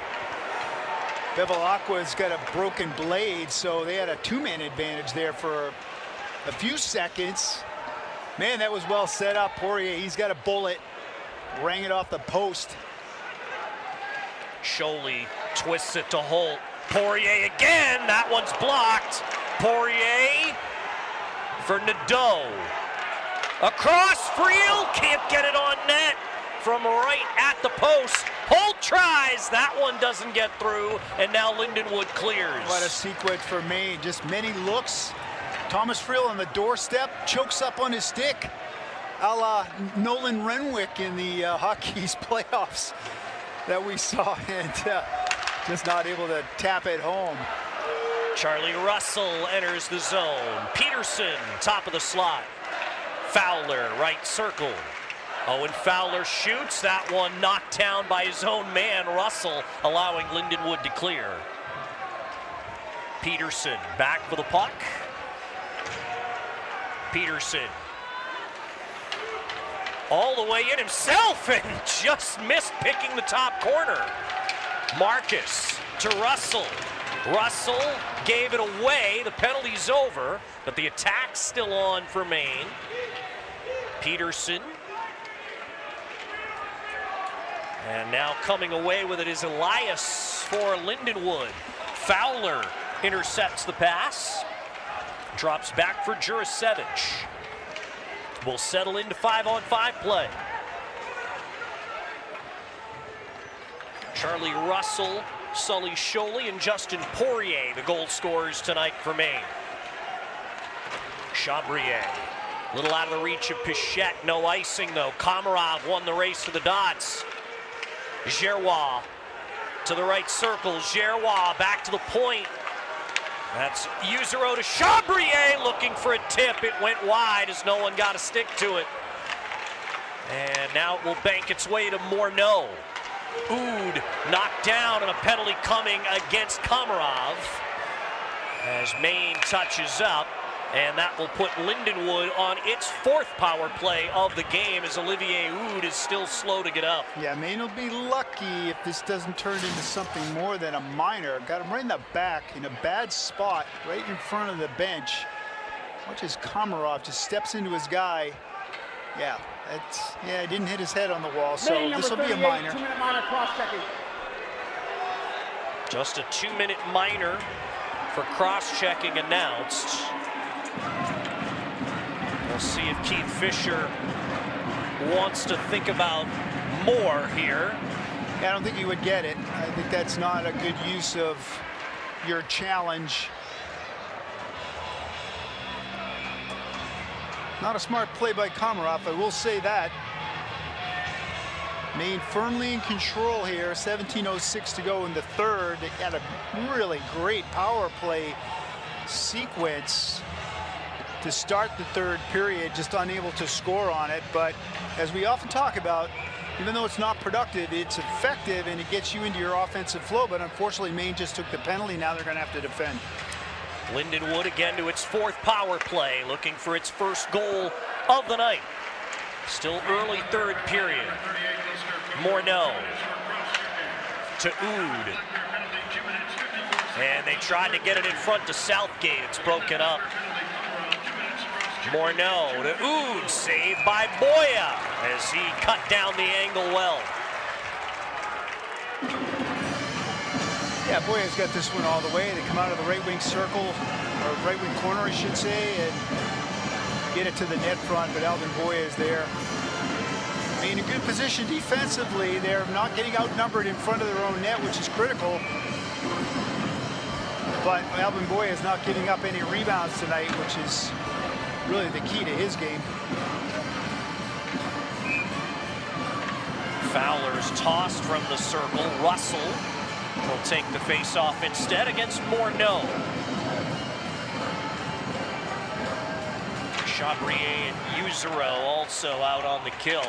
Bevilacqua's got a broken blade, so they had a two-man advantage there for a few seconds. Man, that was well set up. Poirier, he's got a bullet. Rang it off the post. Scholey twists it to Holt. Poirier again, that one's blocked. Poirier for Nadeau. Across, Friel, can't get it on net from right at the post. Holt tries, that one doesn't get through, and now Lindenwood clears. What a sequence for Maine, just many looks. Thomas Friel on the doorstep, chokes up on his stick, a la Nolan Renwick in the Hockey East playoffs that we saw, and just not able to tap it home. Charlie Russell enters the zone. Peterson, top of the slot. Fowler, right circle. Owen Fowler shoots. That one knocked down by his own man, Russell, allowing Lindenwood to clear. Peterson back for the puck. Peterson all the way in himself and just missed picking the top corner. Marcus to Russell. Russell gave it away. The penalty's over, but the attack's still on for Maine. Peterson. And now coming away with it is Elias for Lindenwood. Fowler intercepts the pass. Drops back for Jurasevich. Will settle into 5-on-5 play. Charlie Russell, Sully Scholey, and Justin Poirier, the goal scorers tonight for Maine. Chabrier, a little out of the reach of Pichette, no icing though. Komarov won the race to the dots. Gerrois to the right circle. Gerrois back to the point. That's Usero to Chabrier, looking for a tip. It went wide as no one got a stick to it. And now it will bank its way to Morneau. Oud knocked down, and a penalty coming against Komarov as Maine touches up. And that will put Lindenwood on its 4th power play of the game as Olivier Oud is still slow to get up. Yeah, Maine will be lucky if this doesn't turn into something more than a minor. Got him right in the back in a bad spot, right in front of the bench. Watch as Komarov just steps into his guy. Yeah, he didn't hit his head on the wall, so this will be a minor. 2-minute minor cross-checking. Just a 2-minute minor for cross-checking announced. We'll see if Keith Fisher wants to think about more here. Yeah, I don't think he would get it. I think that's not a good use of your challenge. Not a smart play by Komarov, I will say that. Maine firmly in control here, 17:06 to go in the 3rd. They had a really great power play sequence to start the 3rd period, just unable to score on it. But as we often talk about, even though it's not productive, it's effective and it gets you into your offensive flow. But unfortunately, Maine just took the penalty. Now they're going to have to defend. Lindenwood again to its 4th power play, looking for its 1st goal of the night. Still early 3rd period. Morneau to Oud. And they tried to get it in front to Southgate. It's broken up. Morneau to Oud, saved by Boya as he cut down the angle well. Yeah, Boya's got this one all the way. They come out of the right wing circle, or right wing corner, I should say, and get it to the net front, but Alvin Boya is there. I mean, in a good position defensively. They're not getting outnumbered in front of their own net, which is critical. But Alvin Boya is not giving up any rebounds tonight, which is really the key to his game. Fowler's tossed from the circle. Russell will take the face-off instead against Morneau. Chabrier and Usero also out on the kill.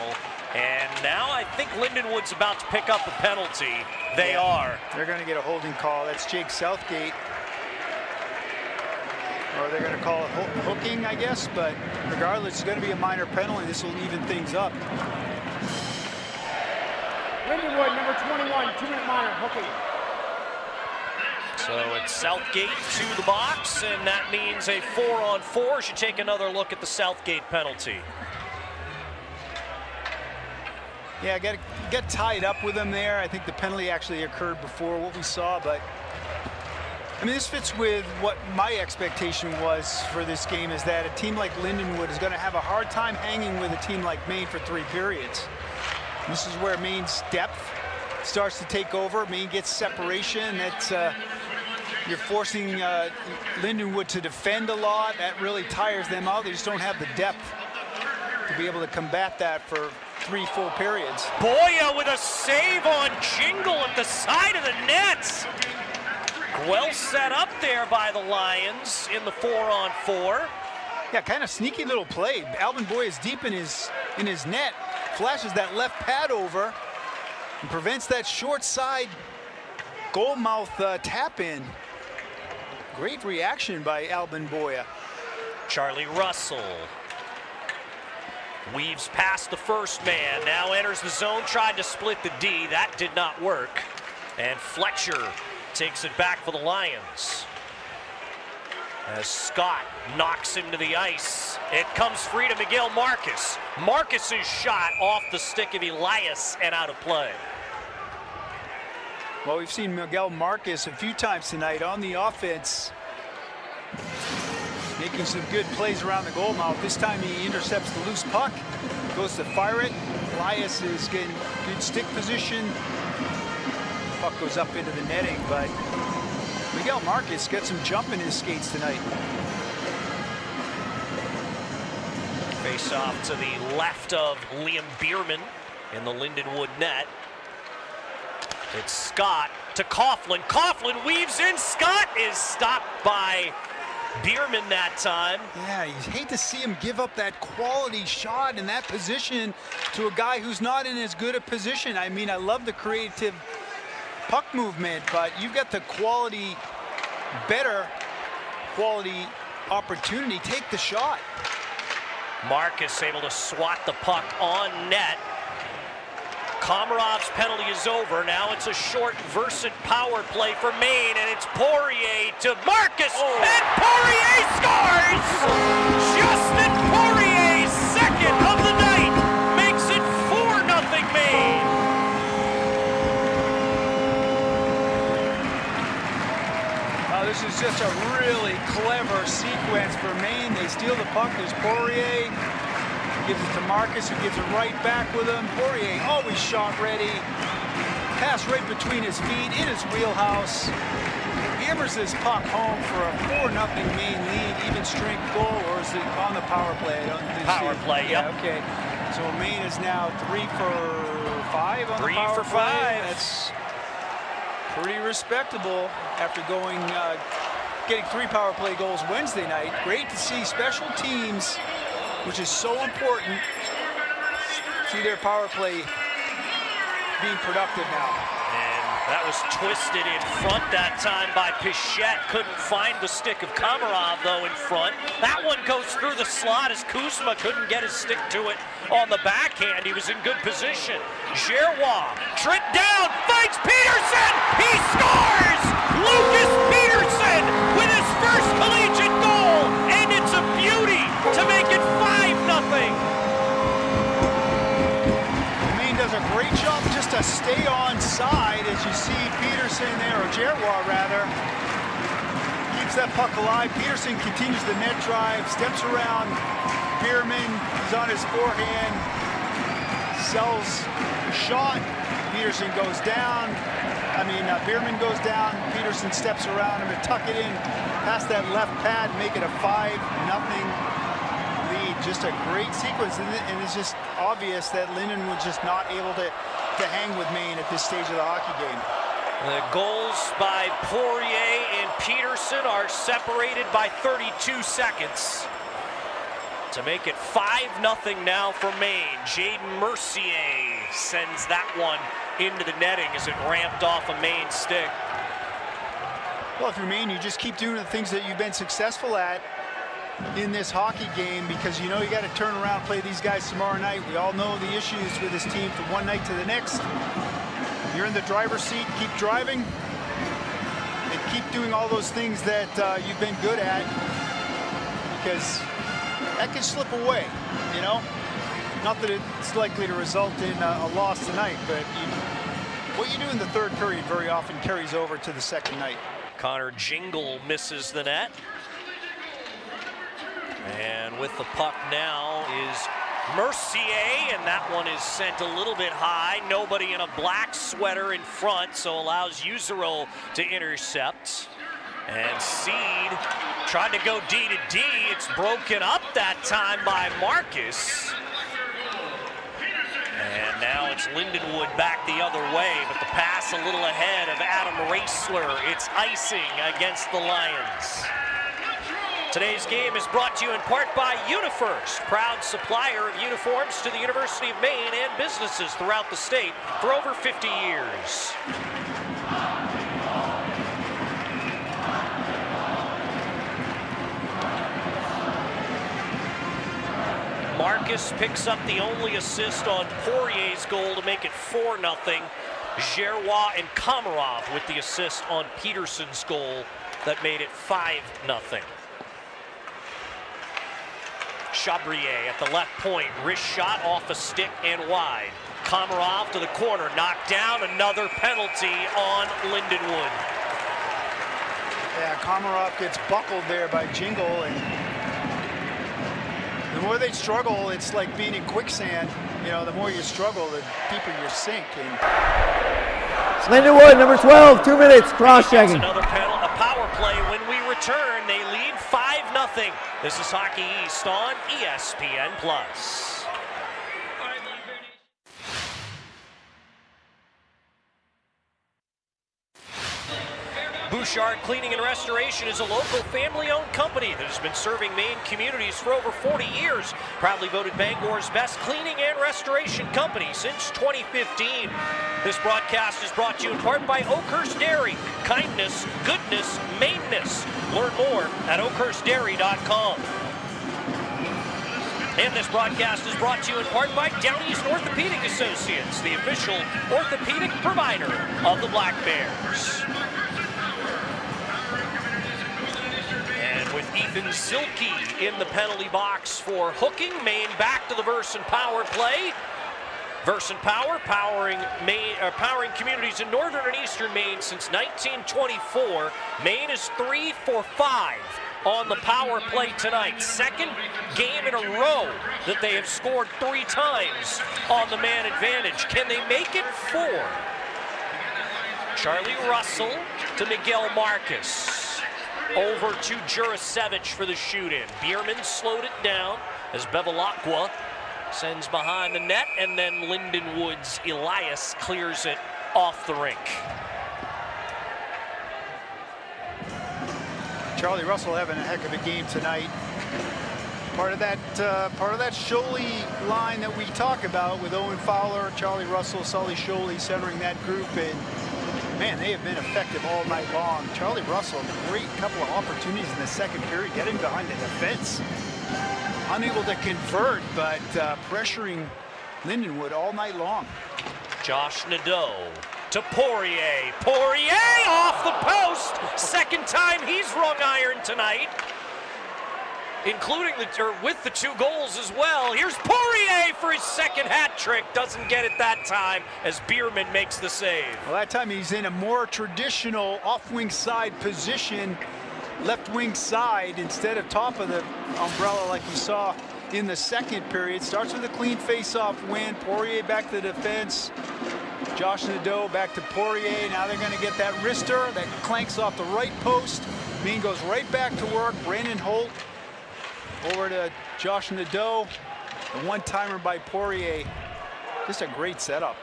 And now I think Lindenwood's about to pick up a penalty. They are. They're going to get a holding call. That's Jake Southgate. Or they're going to call it hooking, I guess. But regardless, it's going to be a minor penalty. This will even things up. Lindenwood, number 21, 2-minute minor, hooking. So it's Southgate to the box, and that means a 4-on-4. Should take another look at the Southgate penalty. Yeah, got tied up with him there. I think the penalty actually occurred before what we saw, but I mean, this fits with what my expectation was for this game, is that a team like Lindenwood is going to have a hard time hanging with a team like Maine for 3 periods. This is where Maine's depth starts to take over. Maine gets separation. That's you're forcing Lindenwood to defend a lot. That really tires them out. They just don't have the depth to be able to combat that for 3 full periods. Boya with a save on Jingle at the side of the net. Well set up there by the Lions in the 4-on-4. Yeah, kind of sneaky little play. Alvin Boya is deep in his net, flashes that left pad over, and prevents that short side goal mouth tap in. Great reaction by Alvin Boya. Charlie Russell weaves past the first man, now enters the zone, tried to split the D. That did not work. And Fletcher takes it back for the Lions. As Scott knocks him to the ice, it comes free to Miguel Marcus. Marcus's shot off the stick of Elias and out of play. Well, we've seen Miguel Marcus a few times tonight on the offense, making some good plays around the goal mouth. This time he intercepts the loose puck, goes to fire it. Elias is getting good stick position. Puck goes up into the netting, but Miguel Marcus gets some jump in his skates tonight. Face off to the left of Liam Bierman in the Lindenwood net. It's Scott to Coughlin. Coughlin weaves in. Scott is stopped by Bierman that time. Yeah, you hate to see him give up that quality shot in that position to a guy who's not in as good a position. I mean, I love the creative puck movement, but you've got the quality, better quality opportunity, take the shot. Marcus able to swat the puck on net. Komarov's penalty is over. Now it's a short Versant power play for Maine, and it's Poirier to Marcus, and Poirier scores! Justin Poirier, second of the night, makes it 4-0 Maine. This is just a really clever sequence for Maine. They steal the puck. There's Poirier. Gives it to Marcus, who gives it right back with him. Poirier always shot ready. Pass right between his feet, in his wheelhouse. Hammers this puck home for a 4-0 Maine lead. Even strength goal, or is it on the power play? Power play, yeah. Yep. Okay. So Maine is now 3 for 5 on the power play. That's pretty respectable after going getting 3 power play goals Wednesday night. Great to see special teams, which is so important, see their power play being productive now. And that was twisted in front that time by Pichette. Couldn't find the stick of Komarov, though, in front. That one goes through the slot as Kuzma couldn't get his stick to it on the backhand. He was in good position. Gerrois, tripped down, finds Peterson! He scores! Lucas Peterson with his first collegiate goal, and it's a beauty to make it 5-0. Maine does a great job just to stay on side, as you see Peterson there, or Gerrois rather, keeps that puck alive. Peterson continues the net drive, steps around Bierman, he's on his forehand, sells the shot, Peterson goes down. Bierman goes down, Peterson steps around him to tuck it in past that left pad, make it a 5-0 lead. Just a great sequence, and it's just obvious that Lindenwood's just not able to hang with Maine at this stage of the hockey game. The goals by Poirier and Peterson are separated by 32 seconds to make it 5-0 now for Maine. Jaden Mercier sends that one into the netting as it ramped off a Maine stick. Well, if you're Maine, you just keep doing the things that you've been successful at in this hockey game, because you know you got to turn around, play these guys tomorrow night. We all know the issues with this team from one night to the next. You're in the driver's seat, keep driving and keep doing all those things that you've been good at, because that can slip away, you know? Not that it's likely to result in a loss tonight, but what you do in the third period very often carries over to the second night. Connor Jingle misses the net. And with the puck now is Mercier, and that one is sent a little bit high. Nobody in a black sweater in front, so allows Yuzero to intercept. And Seed tried to go D to D. It's broken up that time by Marcus. And now it's Lindenwood back the other way, but the pass a little ahead of Adam Raisler. It's icing against the Lions. Today's game is brought to you in part by UniFirst, proud supplier of uniforms to the University of Maine and businesses throughout the state for over 50 years. Marcus picks up the only assist on Poirier's goal to make it 4-0. Gerrois and Komarov with the assist on Peterson's goal that made it 5-0. Chabrier at the left point, wrist shot off a stick and wide. Komarov to the corner, knocked down, another penalty on Lindenwood. Yeah, Komarov gets buckled there by Jingle, and the more they struggle, it's like being in quicksand. You know, the more you struggle, the deeper you sink. And Lindenwood, number 12, 2 minutes, cross-checking. Another a power play when we return. They lead 5-0. This is Hockey East on ESPN+. Bouchard Cleaning and Restoration is a local family-owned company that has been serving Maine communities for over 40 years. Proudly voted Bangor's best cleaning and restoration company since 2015. This broadcast is brought to you in part by Oakhurst Dairy. Kindness, goodness, Maineness. Learn more at oakhurstdairy.com. And this broadcast is brought to you in part by Down East Orthopedic Associates, the official orthopedic provider of the Black Bears. And with Ethan Zilke in the penalty box for hooking, Maine back to the Verson power play. Verson Power, powering communities in northern and eastern Maine since 1924. Maine is 3 for 5 on the power play tonight. Second game in a row that they have scored 3 times on the man advantage. Can they make it 4? Charlie Russell to Miguel Marcus. Over to Jurasevich for the shoot-in. Bierman slowed it down as Bevilacqua sends behind the net, and then Lindenwood's Elias clears it off the rink. Charlie Russell having a heck of a game tonight. Part of that Sholey line that we talk about with Owen Fowler, Charlie Russell, Sully Sholey centering that group, and man, they have been effective all night long. Charlie Russell, great couple of opportunities in the second period, getting behind the defense. Unable to convert, but pressuring Lindenwood all night long. Josh Nadeau to Poirier. Poirier off the post. Second time he's rung iron tonight, including with the 2 goals as well. Here's Poirier for his second hat trick. Doesn't get it that time as Bierman makes the save. Well, that time he's in a more traditional off-wing side position, left wing side instead of top of the umbrella like we saw in the second period. Starts with a clean face-off win. Poirier back to the defense. Josh Nadeau back to Poirier. Now they're going to get that wrister that clanks off the right post. Maine goes right back to work. Brandon Holt over to Josh Nadeau. The one-timer by Poirier. Just a great setup.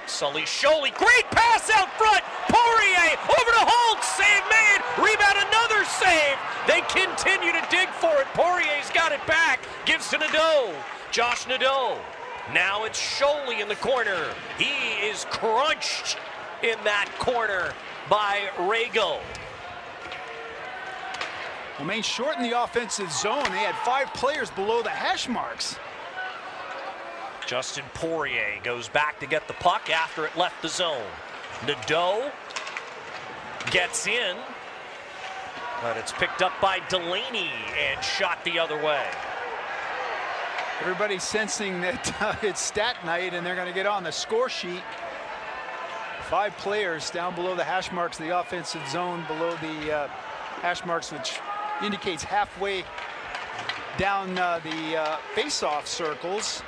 Sully Sholey, great pass out front. Poirier over to Holt, save made. Rebound, another save. They continue to dig for it. Poirier's got it back, gives to Nadeau. Josh Nadeau. Now it's Sholey in the corner. He is crunched in that corner by Rago. Well, Maine short in the offensive zone. They had 5 players below the hash marks. Justin Poirier goes back to get the puck after it left the zone. Nadeau gets in, but it's picked up by Delaney and shot the other way. Everybody's sensing that it's stat night and they're going to get on the score sheet. 5 players down below the hash marks of the offensive zone, below the hash marks, which indicates halfway down the face-off circles.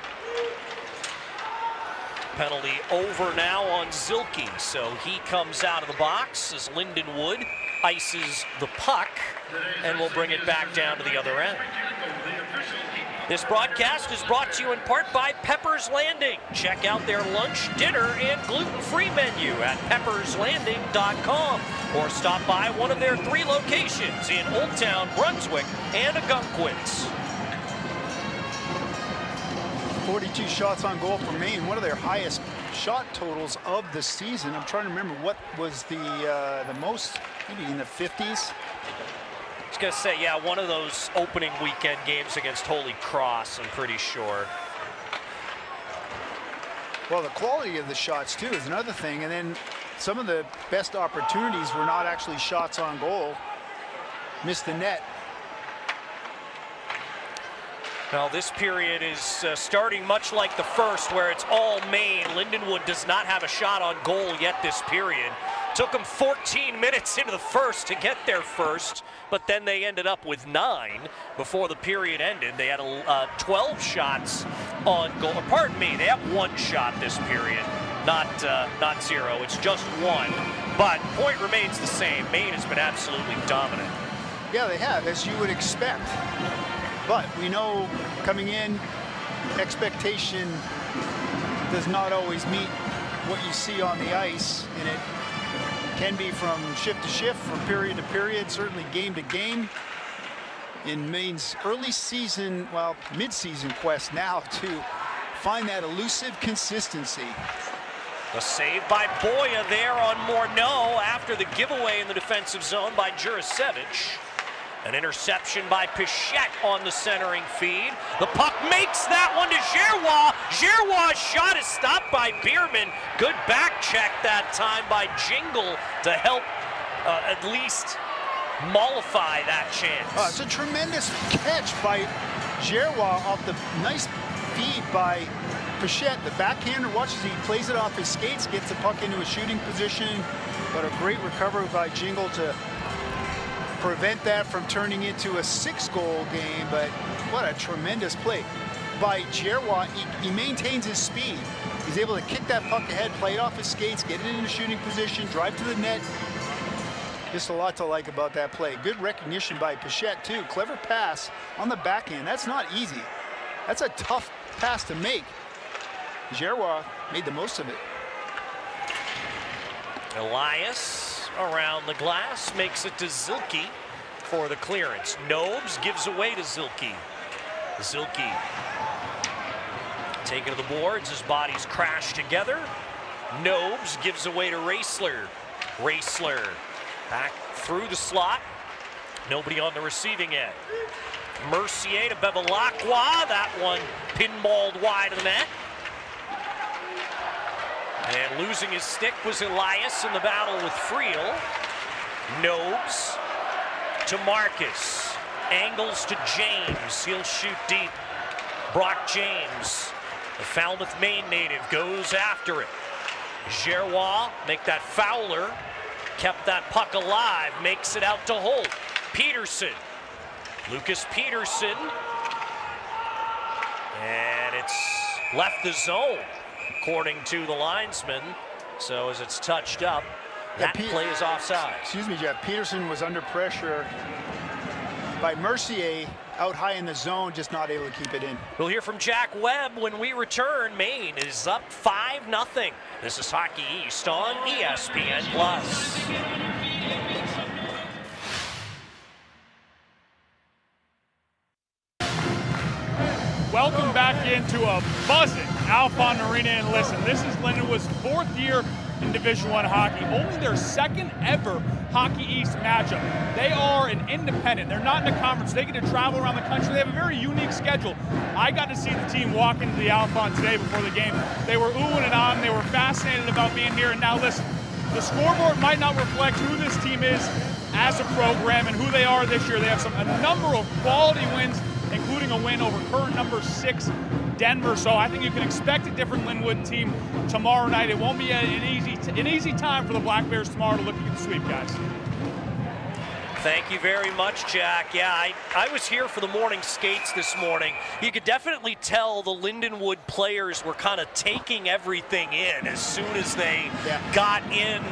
Penalty over now on Zilke, so he comes out of the box as Lindenwood ices the puck and will bring it back down to the other end. This broadcast is brought to you in part by Pepper's Landing. Check out their lunch, dinner, and gluten-free menu at pepperslanding.com or stop by one of their 3 locations in Old Town, Brunswick, and Ogunquit. 42 shots on goal for Maine, one of their highest shot totals of the season. I'm trying to remember what was the most, maybe in the 50s. I was going to say, yeah, one of those opening weekend games against Holy Cross, I'm pretty sure. Well, the quality of the shots, too, is another thing. And then some of the best opportunities were not actually shots on goal. Missed the net. Now, this period is starting much like the first, where it's all Maine. Lindenwood does not have a shot on goal yet this period. Took them 14 minutes into the first to get their first, but then they ended up with 9 before the period ended. They had 12 shots on goal. Pardon me, they have 1 shot this period, not 0. It's just 1, but point remains the same. Maine has been absolutely dominant. Yeah, they have, as you would expect. But we know coming in, expectation does not always meet what you see on the ice, and it Can be from shift to shift, from period to period, certainly game to game. In Maine's early season, well, mid-season quest now to find that elusive consistency. A save by Boya there on Morneau after the giveaway in the defensive zone by Jurasevich. An interception by Pichette on the centering feed. The puck makes that one to Giroux. Giroux's shot is stopped by Bierman. Good back check that time by Jingle to help at least mollify that chance. It's a tremendous catch by Giroux off the nice feed by Pichette. The backhander, watches he plays it off his skates, gets the puck into a shooting position, but a great recovery by Jingle to prevent that from turning into a 6-goal game. But what a tremendous play by Giroux. He maintains his speed. He's able to kick that puck ahead, play it off his skates, get it into shooting position, drive to the net. Just a lot to like about that play. Good recognition by Pichette too. Clever pass on the backhand. That's not easy. That's a tough pass to make. Giroux made the most of it. Elias around the glass makes it to Zilke for the clearance. Nobes gives away to Zilke. Zilke taken to the boards. His bodies crash together. Nobes gives away to Raisler. Raisler back through the slot. Nobody on the receiving end. Mercier to Bevilacqua. That one pinballed wide of the net. And losing his stick was Elias in the battle with Friel. Nobes to Marcus. Angles to James. He'll shoot deep. Brock James, the Falmouth, Maine native, goes after it. Giroux make that Fowler. Kept that puck alive. Makes it out to Holt. Peterson. Lucas Peterson. And it's left the zone, according to the linesman. So as it's touched up, that play is offside. Excuse me, Jeff. Peterson was under pressure by Mercier out high in the zone, just not able to keep it in. We'll hear from Jack Webb when we return. Maine is up 5-0. This is Hockey East on ESPN+. Welcome back into a buzzing Alphon Arena, and listen, this is Lindenwood's 4th year in Division I hockey, only their 2nd ever Hockey East matchup. They are an independent. They're not in a conference. They get to travel around the country. They have a very unique schedule. I got to see the team walk into the Alphon today before the game. They were oohing and ahhing. They were fascinated about being here. And now listen, the scoreboard might not reflect who this team is as a program and who they are this year. They have a number of quality wins, including a win over current number 6 Denver. So I think you can expect a different Lindenwood team tomorrow night. It won't be an easy time for the Black Bears tomorrow to look at the sweep, guys. Thank you very much, Jack. Yeah, I was here for the morning skates this morning. You could definitely tell the Lindenwood players were kind of taking everything in as soon as they got in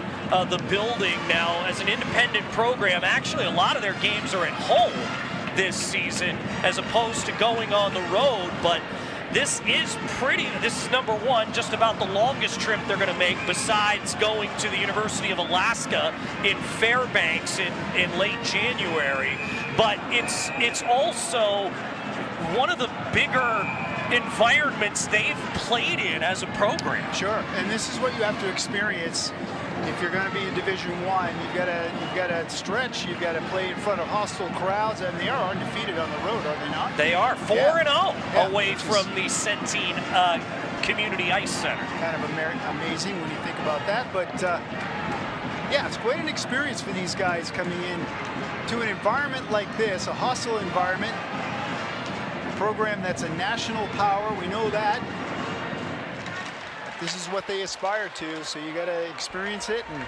the building. Now, as an independent program, actually a lot of their games are at home this season as opposed to going on the road, but this is number 1, just about the longest trip they're going to make besides going to the University of Alaska in Fairbanks in late January. But it's also one of the bigger environments they've played in as a program. Sure, and this is what you have to experience if you're going to be in Division I. You've got to stretch. You've got to play in front of hostile crowds, and they are undefeated on the road, are they not? They are 4-0 away from the Centene Community Ice Center. Kind of amazing when you think about that, but yeah, it's quite an experience for these guys coming in to an environment like this, a hostile environment, a program that's a national power. We know that. This is what they aspire to, so you got to experience it and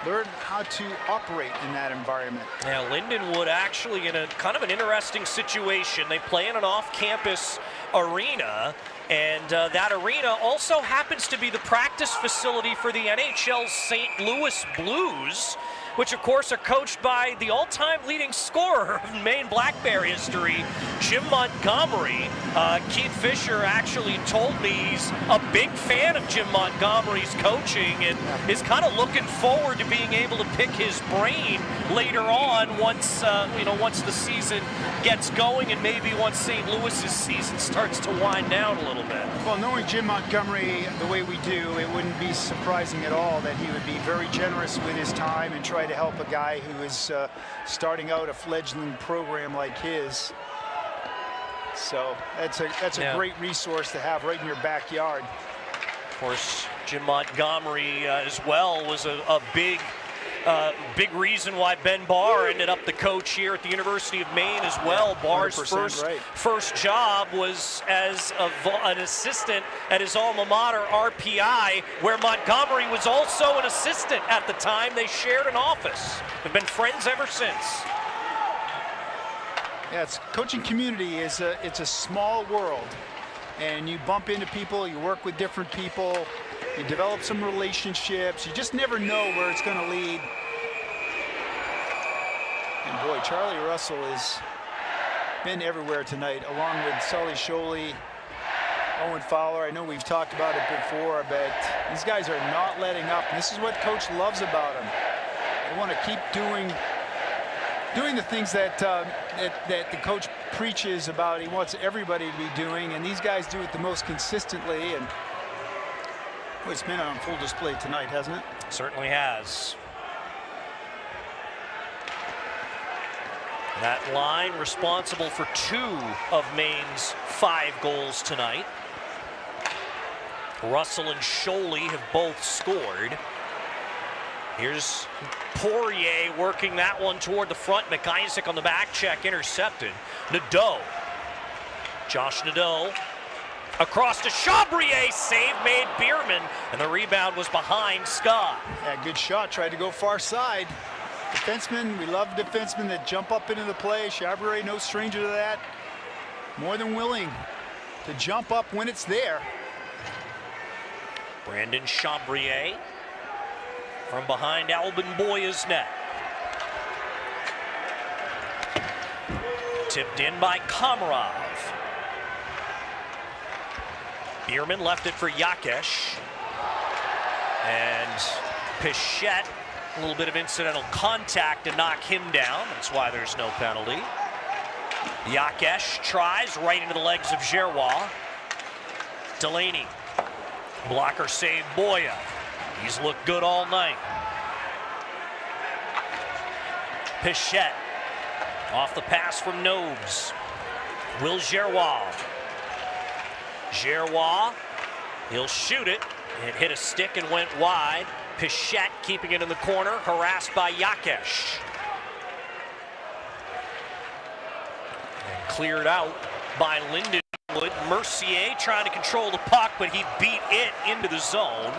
learn how to operate in that environment. Yeah, Lindenwood actually in a kind of an interesting situation. They play in an off-campus arena, and that arena also happens to be the practice facility for the NHL's St. Louis Blues. which of course are coached by the all-time leading scorer of Maine Black Bear history, Jim Montgomery. Keith Fisher actually told me he's a big fan of Jim Montgomery's coaching and is kind of looking forward to being able to pick his brain later on once once the season gets going and maybe once St. Louis's season starts to wind down a little bit. Well, knowing Jim Montgomery the way we do, it wouldn't be surprising at all that he would be very generous with his time and try to help a guy who is starting out a fledgling program like his. So that's a great resource to have right in your backyard. Of course, Jim Montgomery as well was a big reason why Ben Barr ended up the coach here at the University of Maine as well. Barr's first job was as an assistant at his alma mater, RPI, where Montgomery was also an assistant at the time. They shared an office. They've been friends ever since. Yeah, coaching community is it's a small world, and you bump into people, you work with different people, you develop some relationships. You just never know where it's going to lead. And boy, Charlie Russell has been everywhere tonight, along with Sully Sholey, Owen Fowler. I know we've talked about it before, but these guys are not letting up. And this is what Coach loves about them. They want to keep doing the things that that the coach preaches about. He wants everybody to be doing, and these guys do it the most consistently. And well, it's been on full display tonight, hasn't it? Certainly has. That line responsible for 2 of Maine's 5 goals tonight. Russell and Sholey have both scored. Here's Poirier working that one toward the front. McIsaac on the back check, intercepted. Nadeau. Josh Nadeau. Across to Chabrier, save made Bierman, and the rebound was behind Scott. Yeah, good shot, tried to go far side. Defensemen, we love defensemen that jump up into the play. Chabrier, no stranger to that. More than willing to jump up when it's there. Brandon Chabrier from behind Albin Boya's net. Tipped in by Komarov. Bierman left it for Yakesh. And Pichette, a little bit of incidental contact to knock him down. That's why there's no penalty. Yakesh tries right into the legs of Gerrois. Delaney. Blocker save Boya. He's looked good all night. Pichette off the pass from Nobes. Will Gerrois. Gerrois, he'll shoot it. It hit a stick and went wide. Pichette keeping it in the corner, harassed by Yakesh. And cleared out by Lindenwood. Mercier trying to control the puck, but he beat it into the zone.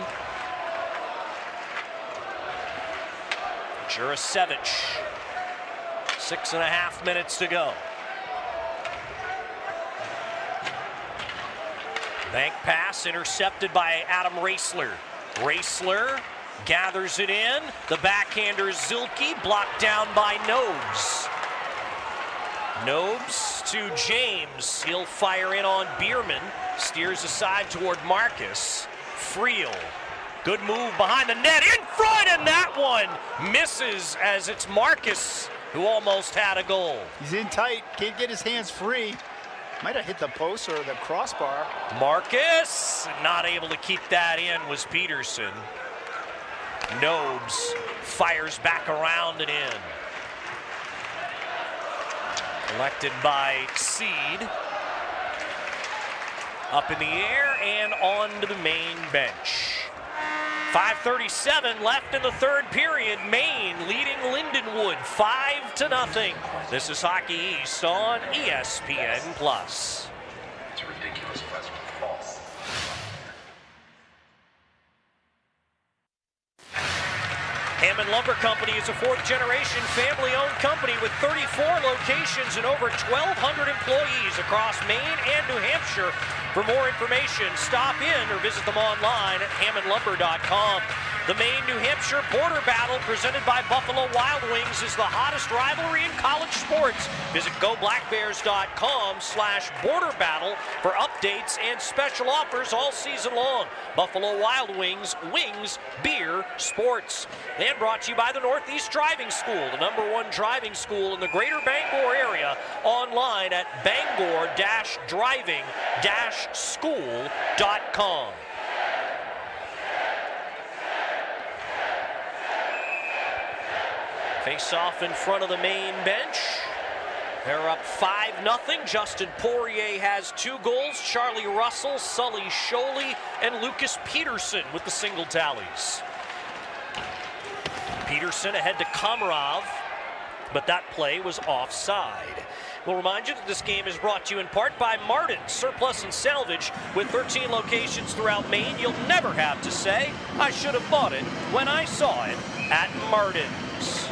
Jurasevich, 6.5 minutes to go. Bank pass intercepted by Adam Raisler. Raisler gathers it in. The backhander Zilke blocked down by Nobes. Nobes to James. He'll fire in on Bierman. Steers aside toward Marcus. Friel. Good move behind the net. In front, and that one misses as it's Marcus who almost had a goal. He's in tight. Can't get his hands free. Might have hit the post or the crossbar. Marcus not able to keep that in was Peterson. Nobes fires back around and in. Collected by Seed. Up in the air and on to the Maine bench. 5:37 left in the third period. Maine leading Lindenwood 5-0. This is Hockey East on ESPN+. It's ridiculous. That's false. Hammond Lumber Company is a fourth-generation family-owned company with 34 locations and over 1,200 employees across Maine and New Hampshire. For more information, stop in or visit them online at hammondlumber.com. The Maine-New Hampshire border battle presented by Buffalo Wild Wings is the hottest rivalry in college sports. Visit goblackbears.com/border battle for updates and special offers all season long. Buffalo Wild Wings, wings, beer, sports. And brought to you by the Northeast Driving School, the #1 driving school in the greater Bangor area, online at bangor-driving-school.com. Face off in front of the Maine bench. They're up 5-0. Justin Poirier has 2 goals. Charlie Russell, Sully Sholey, and Lucas Peterson with the single tallies. Peterson ahead to Komarov, but that play was offside. We'll remind you that this game is brought to you in part by Martin Surplus and Salvage. With 13 locations throughout Maine, you'll never have to say, I should have bought it when I saw it at Martin's.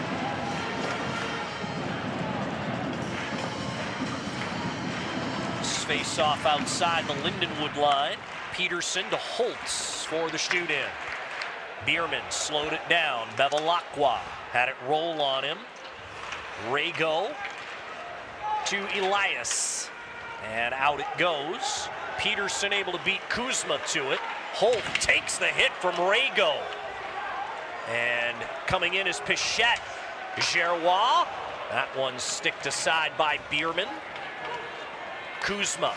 Face off outside the Lindenwood line. Peterson to Holtz for the shoot in. Bierman slowed it down. Bevilacqua had it roll on him. Rago to Elias. And out it goes. Peterson able to beat Kuzma to it. Holt takes the hit from Rago. And coming in is Pichette. Gerrois. That one sticked aside by Bierman. Kuzma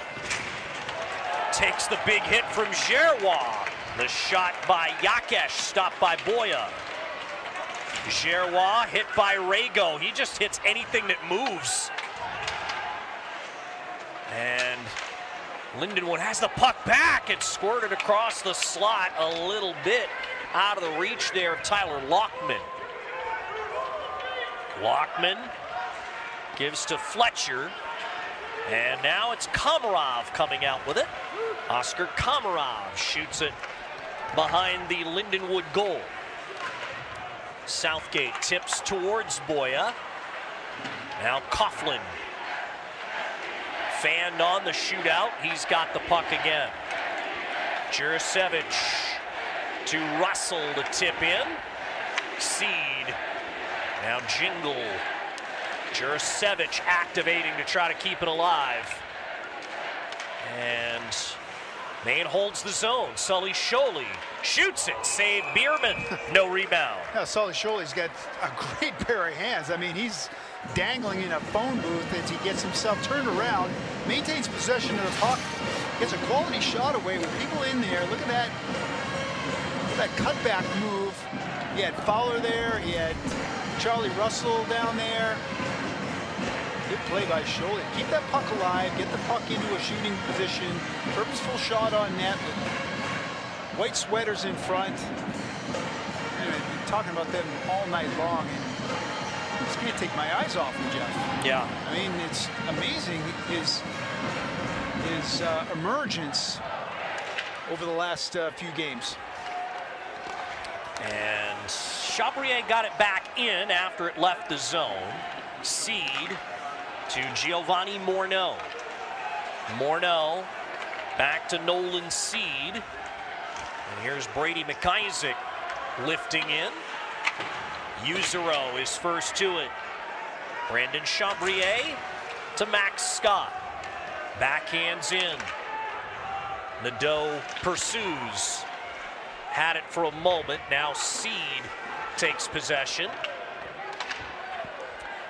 takes the big hit from Gerrois. The shot by Yakesh, stopped by Boya. Gerrois hit by Rago. He just hits anything that moves. And Lindenwood has the puck back. It squirted across the slot a little bit out of the reach there of Tyler Lockman. Lockman gives to Fletcher. And now it's Komarov coming out with it. Oscar Komarov shoots it behind the Lindenwood goal. Southgate tips towards Boya. Now Coughlin. Fanned on the shootout. He's got the puck again. Jurasevich to Russell to tip in. Seed. Now Jingle. Jurasevich activating to try to keep it alive. And Maine holds the zone. Sully Sholey shoots it. Save Bierman. No rebound. Yeah, Sully Sholey's got a great pair of hands. I mean, he's dangling in a phone booth as he gets himself turned around, maintains possession of the puck, gets a quality shot away with people in there. Look at that. Look at that cutback move. He had Fowler there. He had Charlie Russell down there. Good play by Sholey. Keep that puck alive, get the puck into a shooting position, purposeful shot on net with white sweaters in front. I've been talking about them all night long, and I just can't take my eyes off him, Jeff. Yeah. I mean, it's amazing his emergence over the last few games. And Chabrier got it back in after it left the zone. Seed to Giovanni Morneau. Morneau back to Nolan Seed. And here's Brady McIsaac lifting in. Usero is first to it. Brandon Chabrier to Max Scott. Backhands in. Nadeau pursues. Had it for a moment. Now Seed takes possession.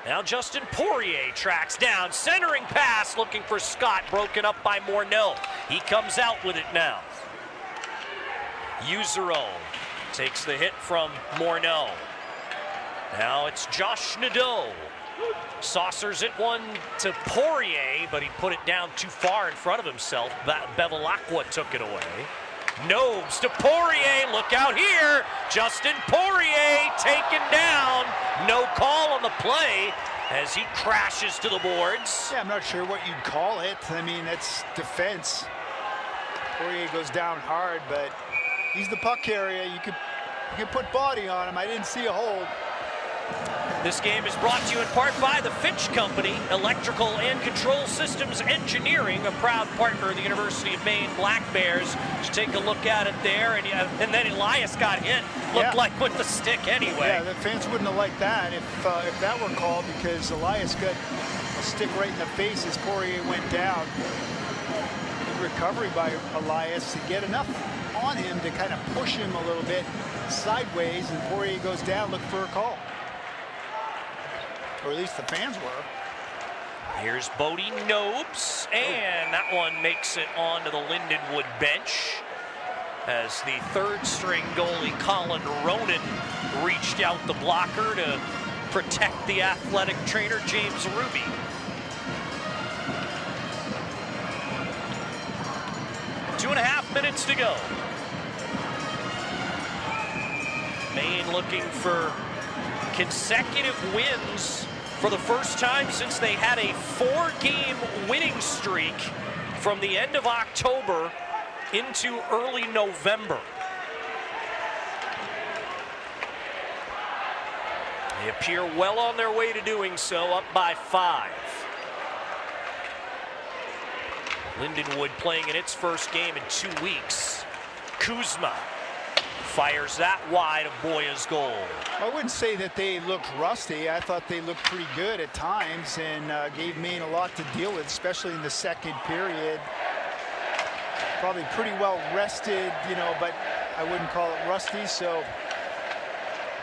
Now Justin Poirier tracks down, centering pass, looking for Scott, broken up by Morneau. He comes out with it now. Usero takes the hit from Morneau. Now it's Josh Nadeau. Saucers it one to Poirier, but he put it down too far in front of himself. Bevilacqua took it away. Nobes to Poirier, look out here. Justin Poirier taken down. No call on the play as he crashes to the boards. Yeah, I'm not sure what you'd call it. I mean, that's defense. Poirier goes down hard, but he's the puck carrier. You could put body on him. I didn't see a hold. This game is brought to you in part by the Fitch Company, Electrical and Control Systems Engineering, a proud partner of the University of Maine Black Bears. Just take a look at it there, and then Elias got hit. Looked like with the stick anyway. Yeah, the fans wouldn't have liked that if that were called, because Elias got a stick right in the face as Poirier went down. Good recovery by Elias to get enough on him to kind of push him a little bit sideways, and Poirier goes down, look for a call. Or at least the fans were. Here's Bodie Nobes, and that one makes it onto the Lindenwood bench as the third-string goalie Colin Ronan reached out the blocker to protect the athletic trainer James Ruby. Two and a half minutes to go. Maine looking for consecutive wins for the first time since they had a 4-game winning streak from the end of October into early November. They appear well on their way to doing so, up by 5. Lindenwood playing in its first game in 2 weeks. Kuzma fires that wide of Boya's goal. I wouldn't say that they looked rusty. I thought they looked pretty good at times and gave Maine a lot to deal with, especially in the second period. Probably pretty well rested, you know, but I wouldn't call it rusty. So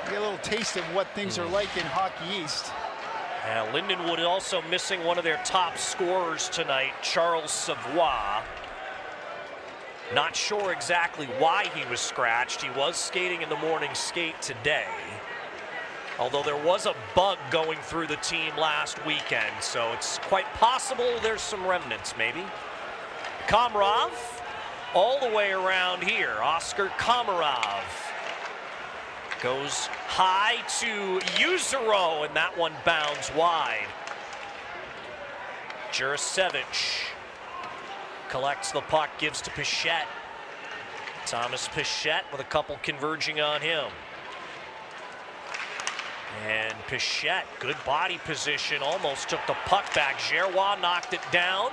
you get a little taste of what things are like in Hockey East. Lindenwood also missing one of their top scorers tonight, Charles Savoie. Not sure exactly why he was scratched. He was skating in the morning skate today, although there was a bug going through the team last weekend, so it's quite possible there's some remnants maybe. Komarov all the way around here. Oscar Komarov goes high to Yuzero, and that one bounds wide. Jurasevich collects the puck, gives to Pichette. Thomas Pichette with a couple converging on him. And Pichette, good body position, almost took the puck back. Gerrois knocked it down.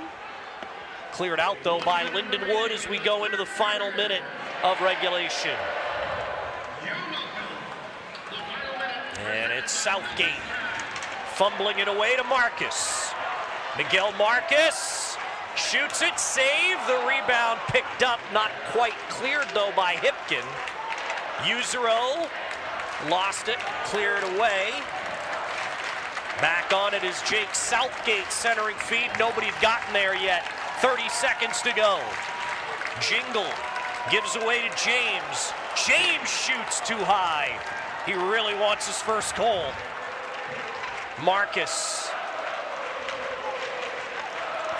Cleared out though by Lindenwood as we go into the final minute of regulation. And it's Southgate fumbling it away to Marcus. Miguel Marcus shoots it, save, the rebound picked up, not quite cleared though by Hipkin. Yuzero lost it, cleared away. Back on it is Jake Southgate centering feed, nobody had gotten there yet. 30 seconds to go. Jingle gives away to James. James shoots too high. He really wants his first goal. Marcus.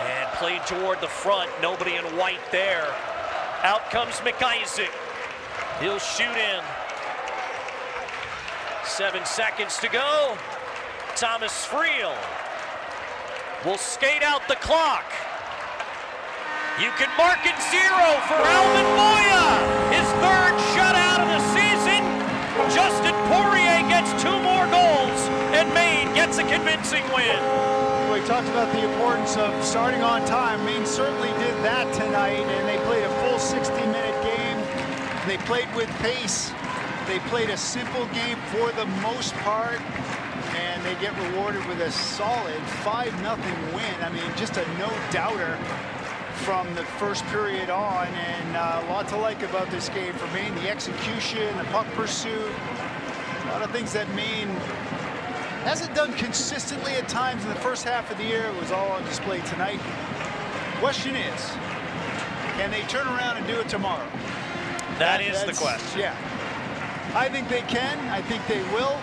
And played toward the front, nobody in white there. Out comes McIsaac. He'll shoot in. 7 seconds to go. Thomas Friel will skate out the clock. You can mark it 0 for Alvin Boya. His third shutout of the season. Justin Poirier gets 2 more goals, and Maine gets a convincing win. We talked about the importance of starting on time. Maine certainly did that tonight, and they played a full 60-minute game. They played with pace. They played a simple game for the most part, and they get rewarded with a solid 5-0 win. I mean, just a no-doubter from the first period on, and a lot to like about this game for Maine. The execution, the puck pursuit, a lot of things that Maine hasn't done consistently at times in the first half of the year. It was all on display tonight. Question is, can they turn around and do it tomorrow? That's the question. Yeah. I think they can. I think they will.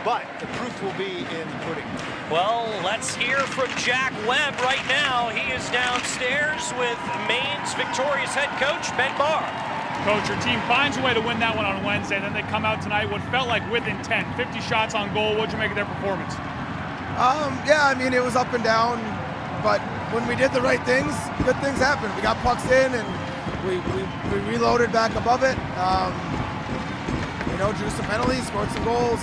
But the proof will be in the pudding. Well, let's hear from Jack Webb right now. He is downstairs with Maine's victorious head coach, Ben Barr. Coach, your team finds a way to win that one on Wednesday, and then they come out tonight what felt like with intent. 50 shots on goal. What'd you make of their performance? Yeah, I mean, it was up and down, but when we did the right things, good things happened. We got pucks in, and we reloaded back above it. Drew some penalties, scored some goals.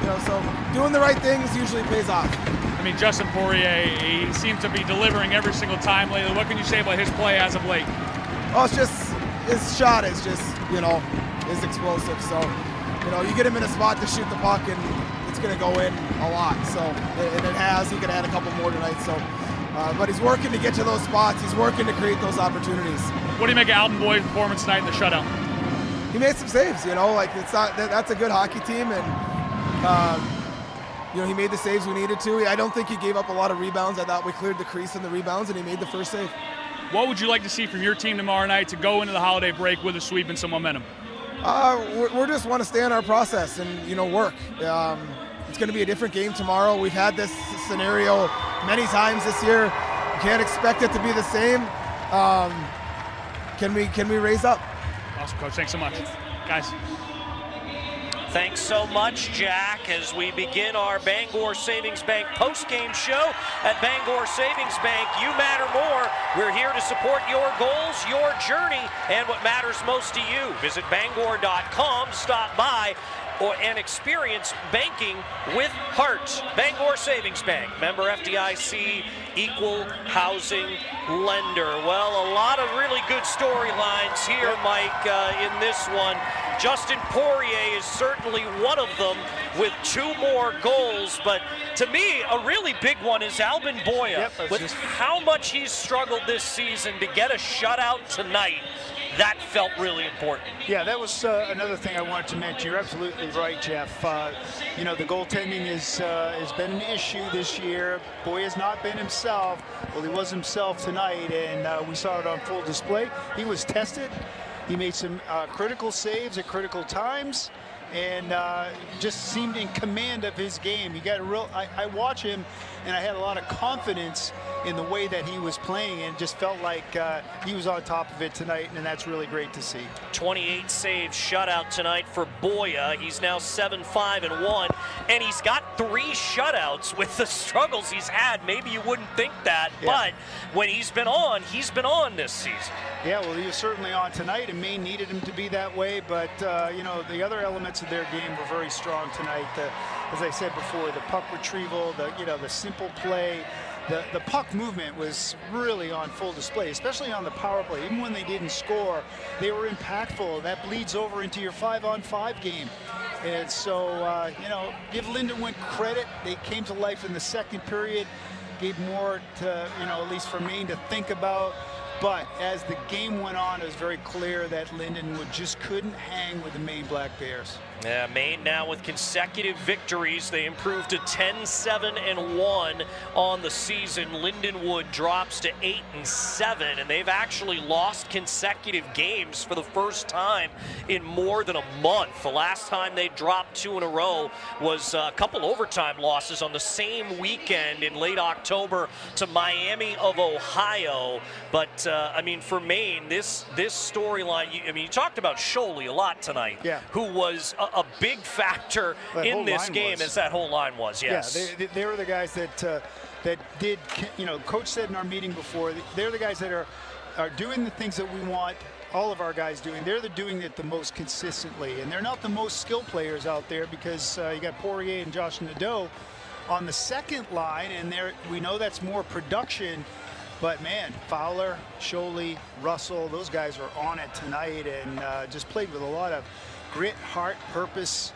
So doing the right things usually pays off. I mean, Justin Poirier, he seems to be delivering every single time lately. What can you say about his play as of late? Oh, it's just, his shot is just, is explosive. So, you get him in a spot to shoot the puck and it's going to go in a lot. So, and it has. He could add a couple more tonight. So, but he's working to get to those spots. He's working to create those opportunities. What do you make of Alvin Boyd's performance tonight in the shutout? He made some saves, it's not, that's a good hockey team, and he made the saves we needed to. I don't think he gave up a lot of rebounds. I thought we cleared the crease in the rebounds, and he made the first save. What would you like to see from your team tomorrow night to go into the holiday break with a sweep and some momentum? We just want to stay on our process and work. It's going to be a different game tomorrow. We've had this scenario many times this year. You can't expect it to be the same. Can we raise up? Awesome, Coach. Thanks so much. Guys. Thanks so much, Jack, as we begin our Bangor Savings Bank post-game show. At Bangor Savings Bank, you matter more. We're here to support your goals, your journey, and what matters most to you. Visit Bangor.com, stop by, and experience banking with heart. Bangor Savings Bank, member FDIC, equal housing lender. Well, a lot of really good storylines here, Mike, in this one. Justin Poirier is certainly one of them with 2 more goals, but to me, a really big one is Alvin Boya. With how much he's struggled this season to get a shutout tonight, that felt really important. Yeah, that was another thing I wanted to mention. You're absolutely right, Jeff. The goaltending has been an issue this year. Boy has not been himself. Well, he was himself tonight, and we saw it on full display. He was tested. He made some critical saves at critical times, and just seemed in command of his game. He got a real. I watch him, and I had a lot of confidence in the way that he was playing, and just felt like he was on top of it tonight, and that's really great to see. 28 saves, shutout tonight for Boya. He's now 7-5-1, and he's got 3 shutouts with the struggles he's had. Maybe you wouldn't think that, but when he's been on this season. Yeah, well, he was certainly on tonight, and Maine needed him to be that way, but the other elements of their game were very strong tonight. As I said before, the puck retrieval, the simple play. The puck movement was really on full display, especially on the power play. Even when they didn't score, they were impactful. That bleeds over into your 5-on-5 game. And so, give Lindenwood credit. They came to life in the second period, gave more to, at least for Maine to think about. But as the game went on, it was very clear that Lindenwood just couldn't hang with the Maine Black Bears. Yeah, Maine now with consecutive victories. They improved to 10-7-1 on the season. Lindenwood drops to 8-7, and they've actually lost consecutive games for the first time in more than a month. The last time they dropped 2 in a row was a couple overtime losses on the same weekend in late October to Miami of Ohio. But for Maine, this storyline. You talked about Scholey a lot tonight, who was a big factor in this game, as that whole line was. Yes, yeah, they were the guys that did. Coach said in our meeting before, they're the guys that are doing the things that we want all of our guys doing. They're doing it the most consistently, and they're not the most skilled players out there, because you got Poirier and Josh Nadeau on the second line, and we know that's more production. But man, Fowler, Scholey, Russell, those guys were on it tonight, and just played with a lot of grit, heart, purpose,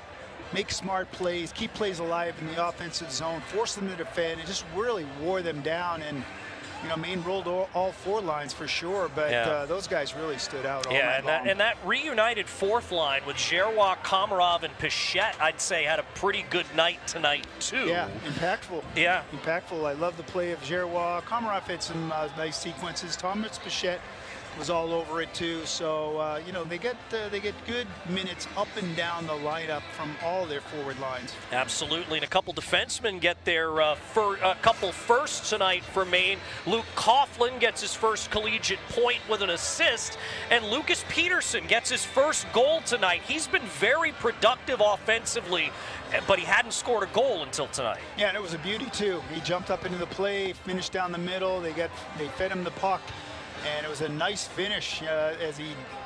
make smart plays, keep plays alive in the offensive zone, force them to defend, and just really wore them down. And Maine rolled all 4 lines for sure, but those guys really stood out all night long. And that reunited fourth line with Giroux, Komarov, and Pichette, I'd say, had a pretty good night tonight too. Yeah, impactful. Yeah, impactful. I love the play of Giroux. Komarov had some nice sequences. Thomas Pichette was all over it too. So they get good minutes up and down the lineup from all their forward lines. Absolutely, and a couple defensemen get their couple firsts tonight for Maine. Luke Coughlin gets his first collegiate point with an assist, and Lucas Peterson gets his first goal tonight. He's been very productive offensively, but he hadn't scored a goal until tonight. Yeah, and it was a beauty too. He jumped up into the play, finished down the middle. They fed him the puck. And it was a nice finish as he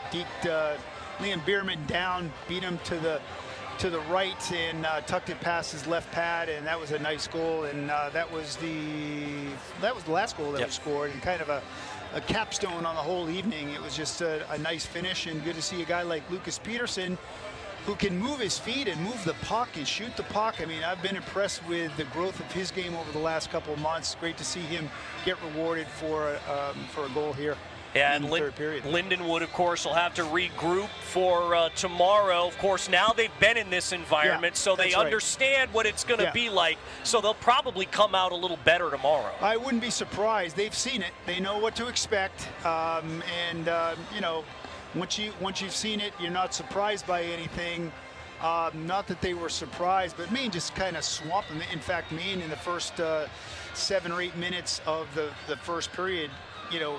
deked Liam Bierman down, beat him to to the right and tucked it past his left pad, and that was a nice goal. And that was the last goal that was scored, and kind of a capstone on the whole evening. It was just a nice finish, and good to see a guy like Lucas Peterson who can move his feet and move the puck and shoot the puck. I mean, I've been impressed with the growth of his game over the last couple of months. Great to see him get rewarded for a goal here. Yeah, and Lindenwood, of course, will have to regroup for tomorrow. Of course, now they've been in this environment, so they understand what it's going to be like. So they'll probably come out a little better tomorrow. I wouldn't be surprised. They've seen it. They know what to expect. You know, once you've seen it, you're not surprised by anything. Not that they were surprised, but Maine just kind of swamped them. In fact, Maine in the first 7 or 8 minutes of the first period, you know,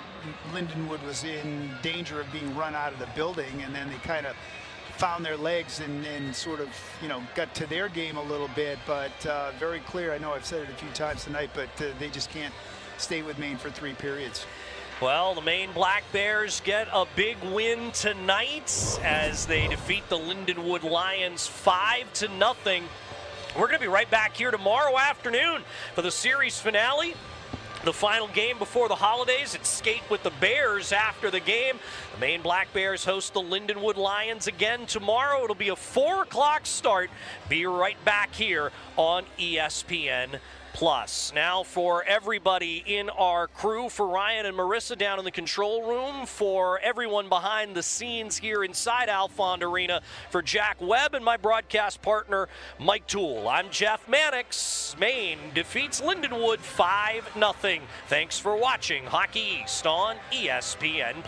Lindenwood was in danger of being run out of the building, and then they kind of found their legs and sort of, you know, got to their game a little bit. But very clear. I know I've said it a few times tonight, but they just can't stay with Maine for 3 periods. Well, the Maine Black Bears get a big win tonight as they defeat the Lindenwood Lions 5-0. We're going to be right back here tomorrow afternoon for the series finale. The final game before the holidays. It's skate with the Bears after the game. The Maine Black Bears host the Lindenwood Lions again tomorrow. It'll be a 4 o'clock start. Be right back here on ESPN+. Now for everybody in our crew, for Ryan and Marissa down in the control room, for everyone behind the scenes here inside Alfond Arena, for Jack Webb and my broadcast partner, Mike Toole, I'm Jeff Mannix. Maine defeats Lindenwood 5-0. Thanks for watching Hockey East on ESPN+.